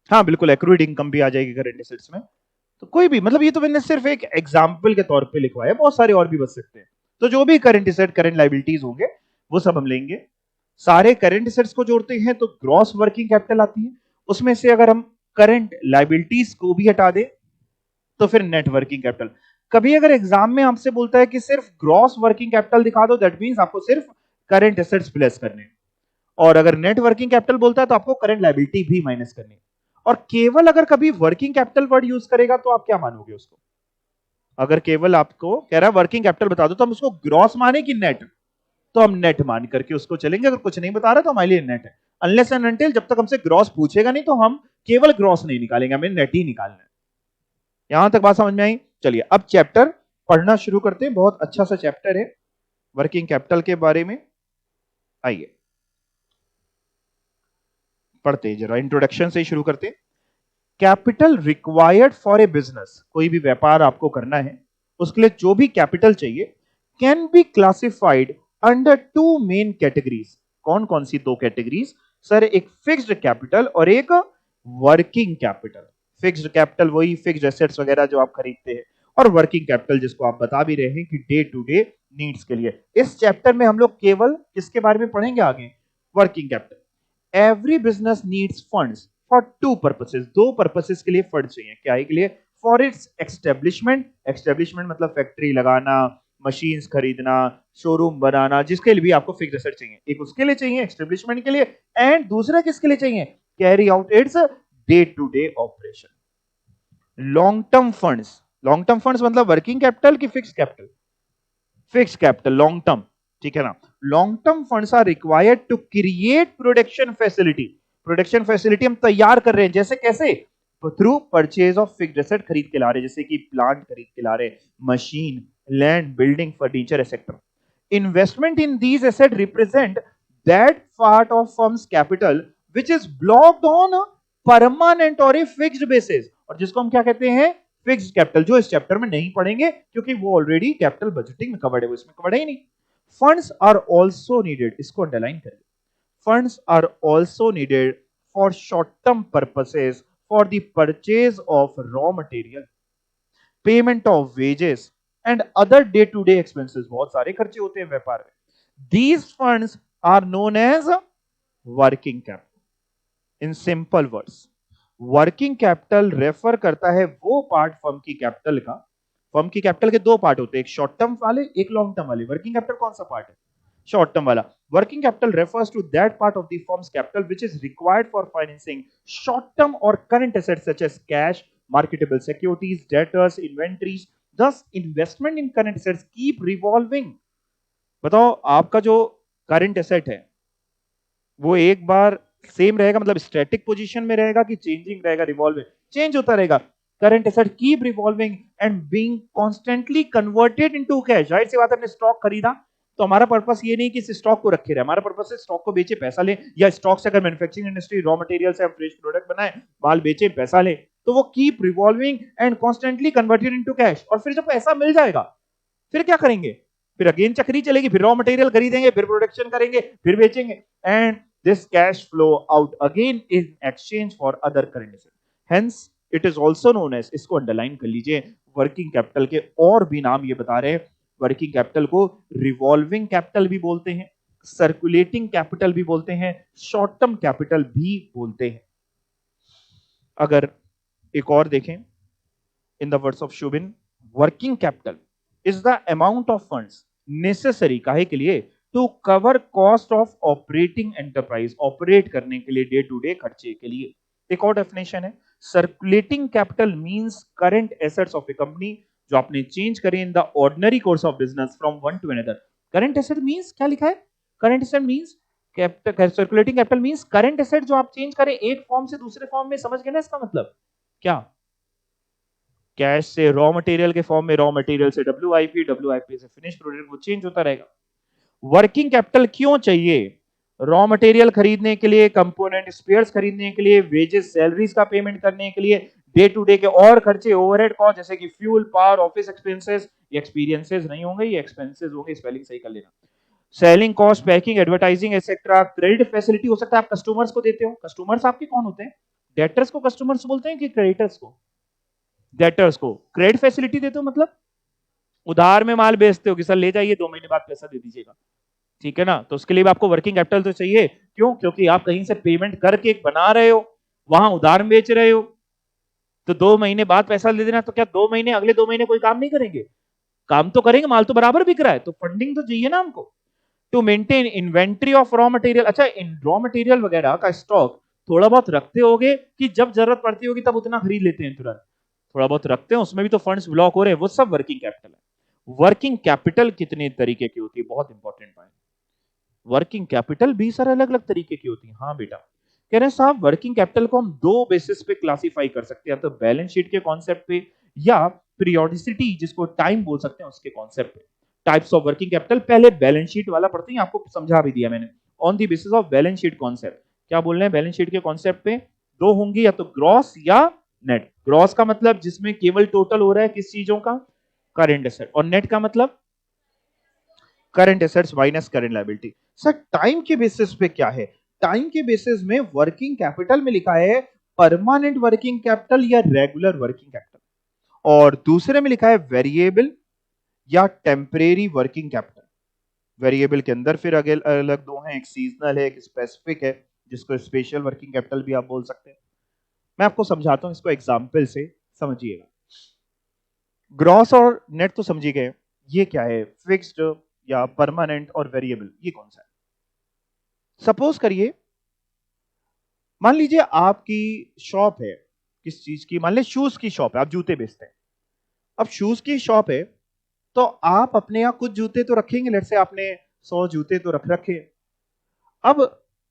हाँ बिल्कुल, एक्रूड इनकम भी आ जाएगी करंट एसेट्स में। तो कोई भी, मतलब ये तो मैंने सिर्फ एक एग्जाम्पल के तौर पे लिखवाया, बहुत सारे और भी बच सकते हैं। तो जो भी करंट एसेट करंट लायबिलिटीज होंगे वो सब हम लेंगे। सारे करंट एसेट्स को जोड़ते हैं तो ग्रॉस वर्किंग कैपिटल आती है। उसमें से अगर हम करंट लायबिलिटीज को भी हटा दें तो फिर नेट वर्किंग कैपिटल। कभी अगर एग्जाम में आपसे बोलता है कि सिर्फ ग्रॉस वर्किंग कैपिटल दिखा दो, दैट मींस आपको सिर्फ करंट एसेट्स प्लस करने। और अगर नेट वर्किंग कैपिटल बोलता है तो आपको करंट लायबिलिटी भी माइनस करनी। और केवल अगर कभी वर्किंग कैपिटल वर्ड यूज करेगा तो आप क्या मानोगे उसको? अगर केवल आपको कह रहा है वर्किंग कैपिटल बता दो तो हम उसको ग्रॉस माने कि नेट? तो हम नेट मान करके उसको चलेंगे। अगर कुछ नहीं बता रहा तो हमारे लिए नेट है। अनलेस एंड अनटिल, जब तक हमसे ग्रॉस पूछेगा नहीं तो हम केवल ग्रॉस नहीं निकालेंगे, हमें नेट ही निकालना है। यहां तक बात समझ में आई? चलिए अब चैप्टर पढ़ना शुरू करते हैं, बहुत अच्छा सा चैप्टर है वर्किंग कैपिटल के बारे में। आइए पढ़ते हैं, जरा इंट्रोडक्शन से ही शुरू करते हैं। Capital required for a business, कोई भी व्यापार आपको करना है उसके लिए जो भी कैपिटल चाहिए, can be classified under to main categories. कौन कौन सी दो कैटेगरीज सर? एक फिक्स्ड कैपिटल और एक वर्किंग कैपिटल। फिक्स्ड कैपिटल वही फिक्स्ड एसेट्स वगैरह जो आप खरीदते हैं, और वर्किंग कैपिटल जिसको आप बता भी रहे हैं कि डे टू डे नीड्स के लिए। इस चैप्टर में हम लोग केवल किसके बारे में पढ़ेंगे आगे? Working capital. Every business needs funds for to purposes, दो पर्पसेस के लिए फंड चाहिए। क्या के लिए? फॉर इट्स एस्टेब्लिशमेंट, एस्टेब्लिशमेंट मतलब फैक्ट्री लगाना, मशीन्स खरीदना, शोरूम बनाना, जिसके लिए भी आपको फिक्स्ड एसेट चाहिए, एक उसके लिए चाहिए एस्टेब्लिशमेंट के लिए, एंड दूसरा किसके लिए चाहिए? Carry out its day to day operation. Long term funds, long term funds मतलब वर्किंग कैपिटल की fixed capital? Fixed capital, long term, ठीक है ना। Long term funds are required to create production facility. Production facility हम तैयार कर रहे हैं, जैसे कैसे? Through purchase of fixed asset, खरीद के ला रहे, जैसे कि प्लांट खरीद के ला रहे, machine, land, building, furniture etcetera. Investment in these asset represent that part of firms capital which is blocked on permanent और ए फिक्स्ड बेसिस, और जिसको हम क्या कहते हैं? फिक्स्ड कैपिटल, जो इस चैप्टर में नहीं पढ़ेंगे क्योंकि वो ऑलरेडी कैपिटल बजटिंग में कवर्ड है, वो इसमें कवर्ड है ही नहीं। फंड्स आर आल्सो नीडेड, इसको अंडरलाइन करिए। Funds are also needed for short term purposes, for the purchase of raw material, payment of wages and other day to day expenses. बहुत सारे खर्चे होते हैं व्यापार में। These funds are known as working capital. In simple words, working capital refer करता है वो पार्ट फर्म की कैपिटल का। फर्म की कैपिटल के दो पार्ट होते हैं, एक शॉर्ट टर्म वाले, एक लॉन्ग टर्म वाले। वर्किंग कैपिटल कौन सा पार्ट है? शॉर्ट टर्म वाला। Working capital refers to that part of the firm's capital which is required for financing short term or current assets such as cash, marketable securities, debtors, inventories. Thus investment in current assets keep revolving. बताओ आपका जो current asset है वो एक बार same रहेगा, मतलब static position में रहेगा कि चेंजिंग रहेगा, रिवॉल्विंग, चेंज होता रहेगा। Current asset keep revolving and being constantly converted into cash. जाहिर सी बात है, हमने स्टॉक खरीदा तो हमारा पर्पस ये नहीं कि इस स्टॉक को रखे रहे, हमारा पर्पस है स्टॉक को बेचे पैसा ले, या स्टॉक से अगर मैन्युफैक्चरिंग इंडस्ट्री रॉ मटेरियल से हम फ्रेश प्रोडक्ट बनाए, माल बेचे पैसा ले, तो वो keep revolving and constantly converted into cash. और फिर जब पैसा मिल जाएगा फिर क्या करेंगे, फिर अगेन चक्री चलेगी, फिर रॉ मटेरियल खरीदेंगे, फिर प्रोडक्शन करेंगे, फिर बेचेंगे, and this cash flow out again in exchange for other current assets. Hence it is also known as, इसको अंडरलाइन कर लीजिए, वर्किंग कैपिटल के और भी नाम ये बता रहे हैं। वर्किंग कैपिटल को रिवॉल्विंग कैपिटल भी बोलते हैं, सर्कुलेटिंग कैपिटल भी बोलते हैं, शॉर्ट टर्म कैपिटल भी बोलते हैं। अगर एक और देखें, in the words of Shubin, working capital is the amount of funds necessary काहे के लिए, to cover cost of operating enterprise, operate करने के लिए, डे टू डे खर्चे के लिए। एक और डेफिनेशन है, circulating capital means current assets of A company जो आपने चेंज करे in the ordinary course of business from one two another. Current asset means क्या लिखा है, current asset means capital, circulating capital means current asset जो आप change करें एक फॉर्म से दूसरे फॉर्म में। समझ गए ना इसका मतलब क्या, कैश से रॉ मटेरियल के फॉर्म में, रॉ मटेरियल से डब्ल्यूआईपी, डब्ल्यूआईपी से फिनिश प्रोडक्ट, वो चेंज होता रहेगा। वर्किंग कैपिटल क्यों चाहिए, रॉ मटेरियल खरीदने के लिए, कंपोनेंट स्पेयर्स खरीदने के लिए, वेजेस सैलरीज का पेमेंट करने के लिए, डे टू डे के और खर्चे, ओवरहेड कॉस्ट जैसे कि फ्यूल, पावर, ऑफिस एक्सपेंसेस, ये एक्सपीरियंसेस नहीं होंगे, ये एक्सपेंसेस होंगे, स्पेलिंग सही कर लेना। Selling cost, packing, advertising etcetera. Credit facility हो सकता है आप कस्टमर्स को देते हो। कस्टमर्स आपके कौन होते हैं, डेटर्स को कस्टमर्स बोलते हैं कि क्रेडिटर्स को, डेटर्स को क्रेडिट फैसिलिटी देते हो, मतलब उधार में माल बेचते हो कि सर ले जाइए 2 महीने बाद पैसा दे दीजिएगा, ठीक है ना, तो उसके लिए भी आपको वर्किंग कैपिटल तो चाहिए। क्यों, क्योंकि आप कहीं से पेमेंट करके एक बना रहे हो, वहां उधार में बेच रहे हो, तो 2 महीने बाद पैसा दे देना, तो क्या 2 महीने, अगले 2 महीने कोई काम नहीं करेंगे, काम तो करेंगे, माल तो बराबर बिक रहा है, तो फंडिंग तो चाहिए ना हमको। To maintain inventory of raw material, अच्छा इन रॉ मटेरियल वगैरह का स्टॉक थोड़ा बहुत रखते होगे कि जब जरूरत पड़ती होगी तब उतना खरीद लेते हैं तुरंत, थोड़ा बहुत रखते हैं, उसमें भी तो फंड्स ब्लॉक हो रहे हैं, वो सब वर्किंग कैपिटल है। वर्किंग कैपिटल कितने तरीके की होती है, बहुत इंपॉर्टेंट पॉइंट, वर्किंग कैपिटल भी सर अलग अलग तरीके की होती है। हाँ बेटा, कह रहे हैं साहब वर्किंग कैपिटल को हम 2 बेसिस पे क्लासिफाई कर सकते हैं, तो बैलेंस शीट के कॉन्सेप्ट पे या पीरियोडिसिटी जिसको टाइम बोल सकते हैं उसके कॉन्सेप्ट पे। टाइप्स ऑफ वर्किंग कैपिटल, पहले बैलेंस शीट वाला पढ़ते हैं, आपको समझा भी दिया मैंने, on the basis of balance sheet concept. क्या बोल रहे हैं, बैलेंस शीट के कॉन्सेप्ट पे 2 होंगी, या तो ग्रॉस या नेट। ग्रॉस का मतलब जिसमें केवल टोटल हो रहा है किस चीजों का, करंट एसेट, और नेट का मतलब current assets minus current liability. Sir time के बेसिस पे क्या है, टाइम के बेसिस में वर्किंग कैपिटल में लिखा है परमानेंट वर्किंग कैपिटल या रेगुलर वर्किंग कैपिटल, और दूसरे में लिखा है वेरिएबल या टेम्परेरी वर्किंग कैपिटल। वेरिएबल के अंदर फिर अलग अलग 2 हैं, एक सीजनल है, एक स्पेसिफिक है, जिसको स्पेशल वर्किंग कैपिटल भी आप बोल सकते हैं। मैं आपको समझाता हूं इसको एग्जाम्पल से, समझिएगा। ग्रॉस और नेट तो समझिए गए, ये क्या है, फिक्स्ड या परमानेंट और वेरिएबल, ये कौन सा है। सपोज करिए, मान लीजिए आपकी शॉप है, किस चीज की, मान लीजिए शूज की शॉप है, आप जूते बेचते हैं। अब शूज की शॉप है तो आप अपने यहां कुछ जूते तो रखेंगे, लेट से आपने 100 जूते तो रख रखे। अब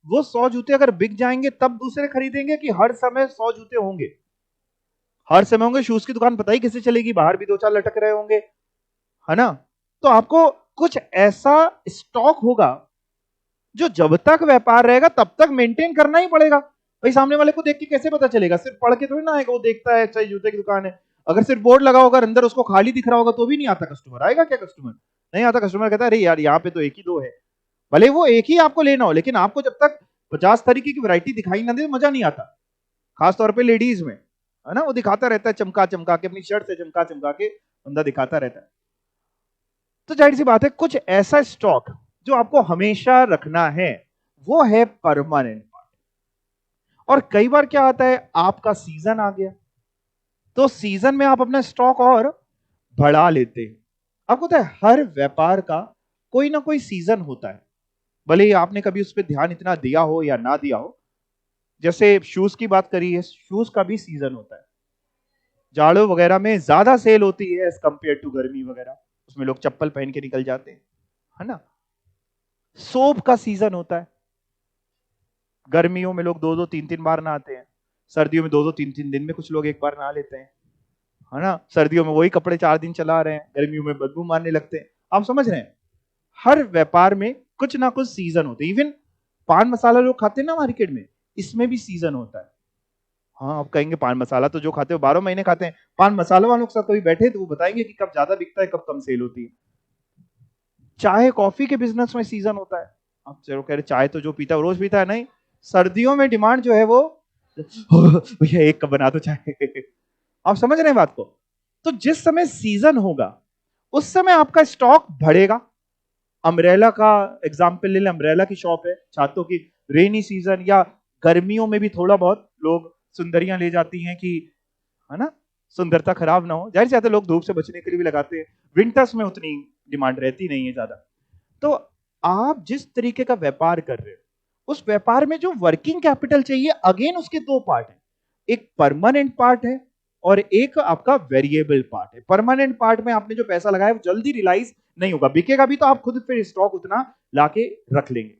वो 100 जूते अगर बिक जाएंगे तब दूसरे खरीदेंगे कि हर समय 100 जूते होंगे, हर समय होंगे। शूज की दुकान पता ही कैसे चलेगी, बाहर भी 2-4 लटक रहे होंगे, है ना। तो आपको कुछ ऐसा स्टॉक होगा जो जब तक व्यापार रहेगा तब तक मेंटेन करना ही पड़ेगा। भाई सामने वाले को देख के कैसे पता चलेगा, सिर्फ पढ़ के थोड़ी ना आएगा, वो देखता है अच्छा जूते की दुकान है, अगर सिर्फ बोर्ड लगा होगा अंदर उसको खाली दिख रहा होगा तो भी नहीं आता कस्टमर। आएगा क्या कस्टमर, नहीं आता। कस्टमर कहता है अरे यार यहाँ पे तो एक ही 2 है, भले वो एक ही आपको लेना हो, लेकिन आपको जब तक 50 तरीके की वैरायटी दिखाई ना दे मजा नहीं आता। खासतौर पर लेडीज में, है ना, वो दिखाता रहता है चमका चमका के, अपनी शर्ट से चमका चमका के बंदा दिखाता रहता है। तो जाहिर सी बात है कुछ ऐसा स्टॉक जो आपको हमेशा रखना है, वो है परमानेंट पार्ट। और कई बार क्या आता है, आपका सीजन आ गया तो सीजन में आप अपना स्टॉक और बढ़ा लेते हैं। आपको पता है हर व्यापार का कोई ना कोई सीजन होता है, भले ही आपने कभी उस पर ध्यान इतना दिया हो या ना दिया हो। जैसे शूज की बात करी है, शूज का भी सीजन होता है। जाड़ों वगैरह में ज्यादा सेल होती है एज कंपेयर टू गर्मी वगैरह, उसमें लोग चप्पल पहन के निकल जाते हैं, है ना। सोप का सीजन होता है, गर्मियों में लोग 2-2 3-3 बार नहाते हैं, सर्दियों में 2-2 3-3 दिन में कुछ लोग एक बार नहा लेते हैं, है ना। सर्दियों में वही कपड़े 4 दिन चला रहे हैं, गर्मियों में बदबू मारने लगते हैं। आप समझ रहे हैं, हर व्यापार में कुछ ना कुछ सीजन होते हैं। इवन पान मसाला लोग खाते हैं ना मार्केट में, इसमें भी सीजन होता है। हाँ, आप कहेंगे पान मसाला तो जो खाते हो 12 महीने खाते हैं, पान मसाला वालों के साथ कभी बैठे तो वो बताएंगे कि कब ज्यादा बिकता है कब कम सेल होती है। चाय कॉफी के बिजनेस में सीजन होता है। आप चलो कह रहे चाय तो जो पीता है रोज पीता है, नहीं, सर्दियों में डिमांड जो है वो भैया एक कप बना दो चाय। आप समझ रहे हैं बात को। तो जिस समय सीजन होगा उस समय आपका स्टॉक बढ़ेगा। अम्ब्रेला का एग्जाम्पल ले लें, अम्ब्रेला की शॉप है, छातों की, रेनी सीजन या गर्मियों में भी थोड़ा बहुत लोग सुंदरियां ले जाती हैं कि, है ना, सुंदरता खराब ना हो, जाहिर सी बात है लोग धूप से बचने के लिए भी लगाते हैं। विंटर्स में उतनी डिमांड रहती नहीं है ज्यादा। तो आप जिस तरीके का व्यापार कर रहे हो उस व्यापार में जो वर्किंग कैपिटल चाहिए, अगेन उसके दो पार्ट हैं, एक परमानेंट पार्ट है और एक आपका वेरिएबल पार्ट है। परमानेंट पार्ट में आपने जो पैसा लगाया वो जल्दी रियलाइज नहीं होगा, बिकेगा भी तो आप खुद फिर स्टॉक उतना लाके रख लेंगे।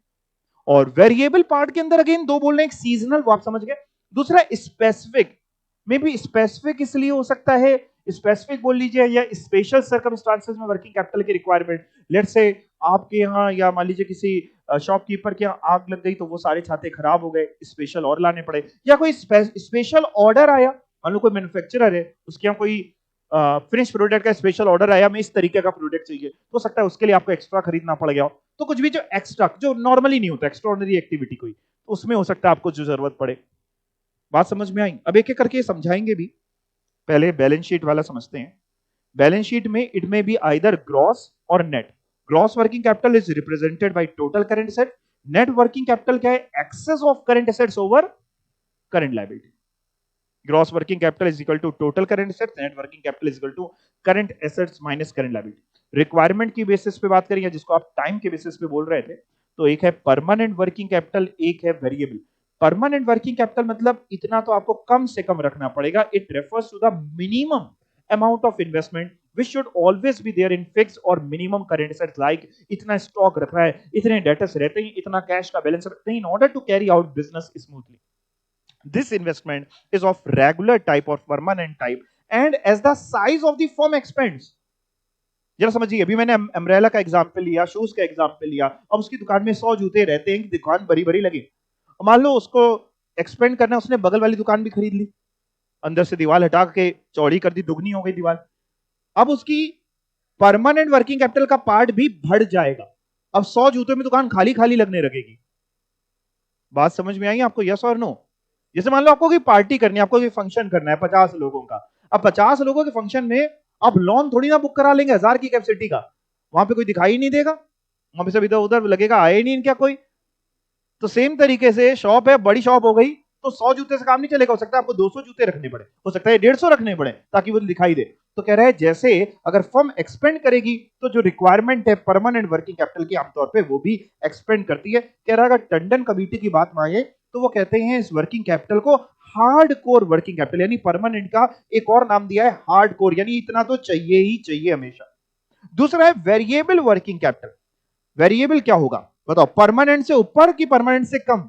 और वेरिएबल पार्ट के अंदर अगेन दो बोल रहे हैं, एक सीजनल, वो आप समझ गए, दूसरा स्पेसिफिक। मे बी स्पेसिफिक इसलिए हो सकता है, स्पेसिफिक बोल लीजिए, या स्पेशल सर्कमस्टांसेस में वर्किंग कैपिटल की रिक्वायरमेंट। लेट्स से आपके यहाँ या मान लीजिए किसी शॉपकीपर के यहाँ आग लग गई तो वो सारे छाते खराब हो गए, स्पेशल और लाने पड़े, या कोई स्पेशल ऑर्डर आया, मान लो कोई मैन्युफैक्चरर है उसके यहाँ कोई फिनिश प्रोडक्ट का स्पेशल ऑर्डर आया, हमें इस तरीके का प्रोडक्ट चाहिए, तो हो सकता है उसके लिए आपको एक्स्ट्रा खरीदना पड़ गया हो। तो कुछ भी जो एक्स्ट्रा, जो नॉर्मली नहीं होता, एक्स्ट्राऑर्डिनरी एक्टिविटी कोई, तो उसमें हो सकता है आपको जो जरूरत पड़े। बात समझ में आई? अब एक एक करके समझाएंगे भी। पहले बैलेंस शीट वाला समझते हैं। बैलेंस शीट में it may be either gross और net. Gross working capital is represented by total current asset. Net working capital क्या है? Excess of current assets over current liability. Gross working capital is equal to total current assets, net working capital is equal to current assets minus current liability. Requirement की basis पे बात करें, जिसको आप time के basis पे बोल रहे थे, तो एक है परमानेंट वर्किंग कैपिटल, एक है वेरिएबल। परमानेंट वर्किंग कैपिटल मतलब इतना तो आपको कम से कम रखना पड़ेगा। It refers to the minimum amount of investment which should always be there in fixed or minimum current assets, like इतना स्टॉक रख रहा है, इतने डेटर्स रहते हैं, इतना कैश का बैलेंस रखते हैं, in order to carry out business smoothly. This investment is of regular type or permanent type, and as the size of the firm expands, जरा समझिए, अभी मैंने अम्ब्रेला का एग्जांपल लिया, शूज का एग्जांपल लिया, अब उसकी दुकान में 100 जूते रहते हैं, दुकान बड़ी बड़ी लगी, मान लो उसको एक्सपेंड करना, उसने बगल वाली दुकान भी खरीद ली, अंदर से दीवार हटा के चौड़ी कर दी, दुगनी हो गई दीवार। अब उसकी परमानेंट वर्किंग कैपिटल का पार्ट भी बढ़ जाएगा। अब 100 जूतों में दुकान खाली खाली लगने लगेगी। बात समझ में आई आपको? यस और नो? जैसे मान लो आपको कोई पार्टी करनी है, आपको कोई फंक्शन करना है 50 लोगों का। अब 50 लोगों के फंक्शन में आप लॉन थोड़ी ना बुक करा लेंगे 1000 की कैपेसिटी का, वहां पे कोई दिखाई नहीं देगा, वहां पे सब इधर उधर लगेगा, आए नहीं इनका कोई। तो सेम तरीके से शॉप है, बड़ी शॉप हो गई, तो 100 जूते से काम नहीं चलेगा, हो सकता है आपको 200 जूते रखने पड़े, हो सकता है 150 रखने पड़े ताकि वो दिखाई दे। तो कह रहा है जैसे अगर फर्म एक्सपेंड करेगी तो जो रिक्वायरमेंट है परमानेंट वर्किंग कैपिटल की, आमतौर पे वो भी एक्सपेंड करती है। कह रहा है अगर टंडन कमेटी की बात मांगे तो वो कहते हैं इस वर्किंग कैपिटल को हार्ड कोर वर्किंग कैपिटल, यानी परमानेंट का एक और नाम दिया है हार्ड कोर, यानी इतना तो चाहिए ही चाहिए हमेशा। दूसरा है वेरिएबल वर्किंग कैपिटल। वेरिएबल क्या होगा बताओ? परमानेंट से ऊपर की परमानेंट से कम?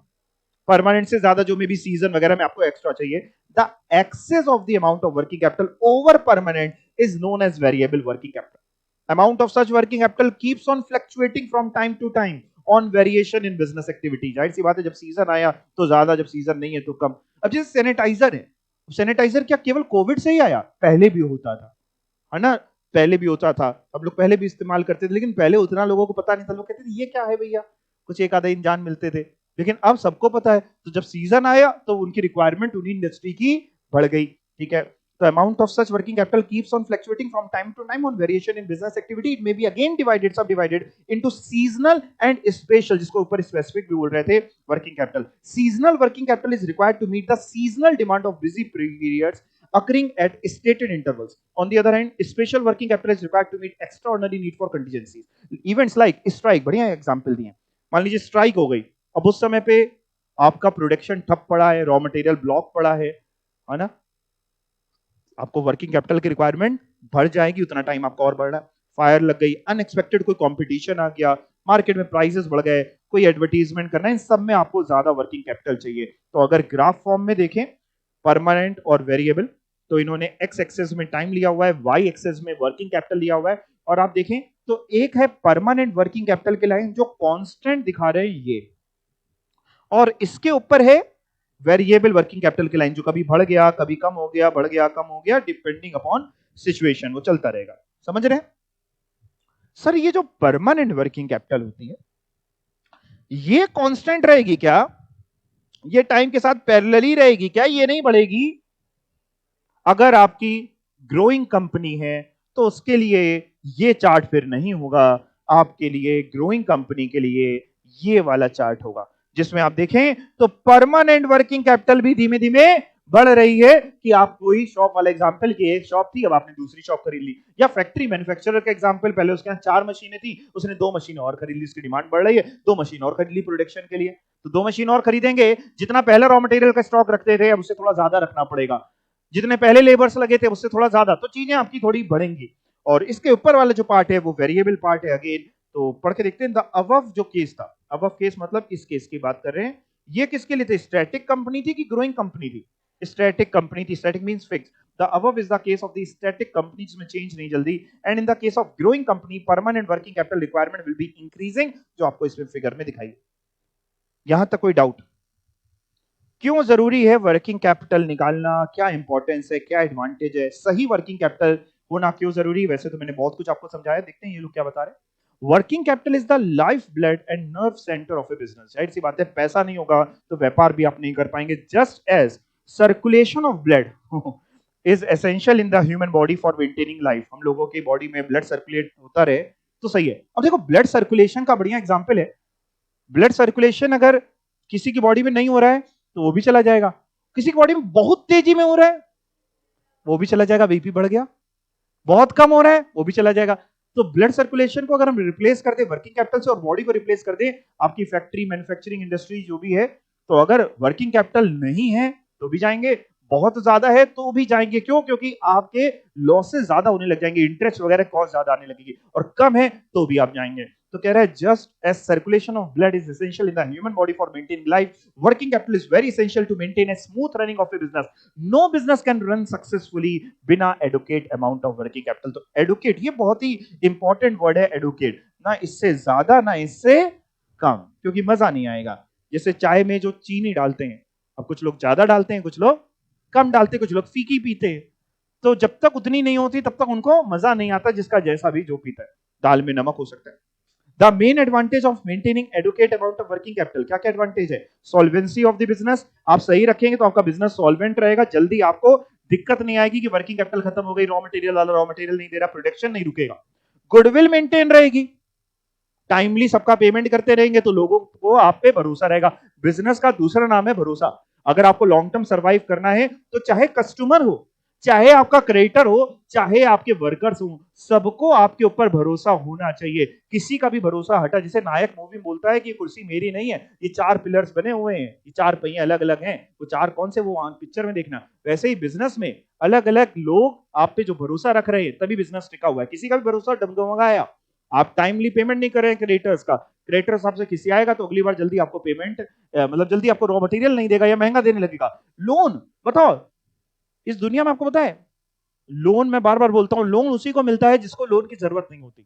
परमानेंट से ज्यादा, जो मे बी सीजन वगैरह में आपको एक्स्ट्रा चाहिए। The excess of the amount of working capital over permanent is known as variable working capital. Amount of such working capital keeps on fluctuating from time to time on variation in business activity. जाहिर सी बात है, जब season आया तो ज्यादा, जब season नहीं है तो कम। अब जैसे सैनिटाइजर है, सैनिटाइजर क्या केवल कोविड से ही आया? पहले भी होता था, है ना, पहले भी होता था, हम लोग पहले भी इस्तेमाल करते थे, लेकिन पहले उतना लोगों को पता नहीं था, लोग कहते थे ये क्या है भैया, कुछ एक आधा इंसान मिलते थे। लेकिन अब सबको पता है, तो जब सीजन आया तो उनकी रिक्वायरमेंट उन्हीं इंडस्ट्री की बढ़ गई। ठीक है, तो amount of such working capital keeps on fluctuating from time to time on variation in business activity. It may be again divided, sub divided into seasonal and special, जिसको ऊपर स्पेसिफिक भी बोल रहे थे working capital. Seasonal working capital is required to meet the seasonal demand of busy periods occurring at stated intervals. On the other hand, special working capital is required to meet extraordinary need for contingencies. Events like strike, बढ़िया example दिए. मान लीजिए strike हो गई, अब उस समय पे आपका प्रोडक्शन ठप पड़ा है, रॉ मटेरियल ब्लॉक पड़ा है ना, आपको वर्किंग कैपिटल की रिक्वायरमेंट बढ़ जाएगी, उतना टाइम आपका और बढ़ रहा है. फायर लग गई, अनएक्सपेक्टेड कोई कंपटीशन आ गया, मार्केट में प्राइसेस बढ़ गए, कोई एडवर्टीजमेंट करना है, इन सब में आपको ज्यादा वर्किंग कैपिटल चाहिए. तो अगर ग्राफ फॉर्म में देखें परमानेंट और वेरिएबल, तो इन्होंने एक्स एक्सेस में टाइम लिया हुआ है, वाई एक्सेस में वर्किंग कैपिटल लिया हुआ है. और आप देखें तो एक है परमानेंट वर्किंग कैपिटल की लाइन जो कांस्टेंट दिखा रहे हैं ये, और इसके ऊपर है वेरिएबल वर्किंग कैपिटल की लाइन जो कभी बढ़ गया, कभी कम हो गया, बढ़ गया, कम हो गया, डिपेंडिंग अपॉन सिचुएशन, वो चलता रहेगा. समझ रहे हैं सर? ये जो परमानेंट वर्किंग कैपिटल होती है ये कांस्टेंट रहेगी क्या? ये टाइम के साथ पैरेलली रहेगी क्या? ये नहीं बढ़ेगी. अगर आपकी ग्रोइंग कंपनी है तो उसके लिए ये चार्ट फिर नहीं होगा, आपके लिए ग्रोइंग कंपनी के लिए ये वाला चार्ट होगा, जिसमें आप देखें तो परमानेंट वर्किंग कैपिटल भी धीमे धीमे बढ़ रही है. कि आप कोई शॉप वाला एग्जांपल की, एक शॉप थी, अब आपने दूसरी शॉप खरीद ली. या फैक्ट्री मैन्युफैक्चरर का एग्जांपल, पहले उसके यहाँ 4 मशीनें थी, उसने 2 मशीनें और खरीद ली, उसकी डिमांड बढ़ रही है, 2 मशीन और खरीद ली प्रोडक्शन के लिए. तो 2 मशीन और खरीदेंगे, जितना पहले रॉ मटेरियल का स्टॉक रखते थे अब उससे थोड़ा ज्यादा रखना पड़ेगा, जितने पहले लेबर्स लगे थे उससे थोड़ा ज्यादा, तो चीजें आपकी थोड़ी बढ़ेंगी. और इसके ऊपर वाला जो पार्ट है वो वेरिएबल पार्ट है. अगेन तो पढ़ के देखते हैं. द अबव जो केस था, अबव केस मतलब इस केस की बात कर रहे हैं, ये किसके लिए थे? स्टैटिक कंपनी थी कि ग्रोइंग कंपनी थी? स्टैटिक कंपनी थी. Static means fix. The above is the case of the static company जिसमें चेंज नहीं जल्दी. And in the case of growing company permanent working capital requirement will be increasing, जो आपको इसमें figure में दिखाई. यहां तक कोई डाउट? क्यों जरूरी है वर्किंग कैपिटल निकालना? क्या इंपॉर्टेंस है, क्या एडवांटेज है, सही वर्किंग कैपिटल होना क्यों जरूरी? वैसे तो मैंने बहुत कुछ आपको समझाया, देखते हैं ये लोग क्या बता रहे हैं. Working capital is the life blood and nerve centre of a business. जाहिर सी बात है, पैसा नहीं होगा तो व्यापार भी आप नहीं कर पाएंगे. Just as circulation of blood is essential in the human body for maintaining life. हम लोगों की बॉडी में ब्लड सर्कुलेट होता रहे तो सही है. अब देखो, ब्लड सर्कुलेशन का बढ़िया एग्जाम्पल है. ब्लड सर्कुलेशन अगर किसी की बॉडी में नहीं हो रहा है तो वो भी चला जाएगा. किसी की बॉडी में बहुत तेजी में हो रहा है वो भी चला जाएगा, बीपी बढ़ गया. बहुत कम हो रहा है वो भी चला जाएगा. तो ब्लड सर्कुलेशन को अगर हम रिप्लेस कर दे वर्किंग कैपिटल से और बॉडी को रिप्लेस कर दे आपकी फैक्ट्री, मैन्युफैक्चरिंग इंडस्ट्री जो भी है, तो अगर वर्किंग कैपिटल नहीं है तो भी जाएंगे, बहुत ज्यादा है तो भी जाएंगे. क्यों? क्योंकि आपके लॉसेस ज्यादा होने लग जाएंगे, इंटरेस्ट वगैरह कॉस्ट ज्यादा आने लगेगी. और कम है तो भी आप जाएंगे. तो कह रहा है just as circulation of blood is essential in the human body for maintaining life, working capital is very essential to maintain a smooth running of a business. No business can run successfully बिना adequate amount of working capital. तो adequate ये बहुत ही important word है. Adequate, ना इससे ज्यादा ना इससे कम, क्योंकि मजा नहीं आएगा. जैसे चाय में जो चीनी डालते हैं, अब कुछ लोग ज्यादा डालते हैं, कुछ लोग कम डालते, कुछ लोग फीकी पीते हैं. तो जब तक उतनी नहीं होती तब तक उनको मजा नहीं आता, जिसका जैसा भी जो पीता है. दाल में नमक हो सकता है. The main advantage of maintaining adequate amount of working capital, क्या क्या एडवांटेज है? Solvency of the business, आप सही रखेंगे तो आपका बिजनेस सॉल्वेंट रहेगा, जल्दी आपको दिक्कत नहीं आएगी कि वर्किंग कैपिटल खत्म हो गई, रॉ मटेरियल वाला रॉ मटेरियल नहीं दे रहा, प्रोडक्शन नहीं रुकेगा. गुडविल मेंटेन रहेगी, टाइमली सबका पेमेंट करते रहेंगे तो लोगों को आप पे भरोसा रहेगा. बिजनेस का दूसरा नाम है भरोसा. अगर आपको लॉन्ग टर्म सर्वाइव करना है तो चाहे कस्टमर हो, चाहे आपका क्रेडिटर हो, चाहे आपके वर्कर्स हो, सबको आपके ऊपर भरोसा होना चाहिए. किसी का भी भरोसा हटा, जैसे नायक मूवी बोलता है कि ये कुर्सी मेरी नहीं है, ये 4 पिलर्स बने हुए हैं, ये 4 पहिए अलग अलग हैं, वो 4 कौन से वो पिक्चर में देखना. वैसे ही बिजनेस में अलग अलग लोग आप पे जो भरोसा रख रहे हैं तभी बिजनेस टिका हुआ है. किसी का भी भरोसा डगमगाया, आप टाइमली पेमेंट नहीं कर रहे हैं क्रेडिटर्स का, क्रेडिटर्स आपसे किसी आएगा तो अगली बार जल्दी आपको पेमेंट, मतलब जल्दी आपको रॉ मटेरियल नहीं देगा या महंगा देने लगेगा. लोन बताओ, इस दुनिया में आपको पता है, लोन, मैं बार बार बोलता हूं, लोन उसी को मिलता है जिसको लोन की जरूरत नहीं होती.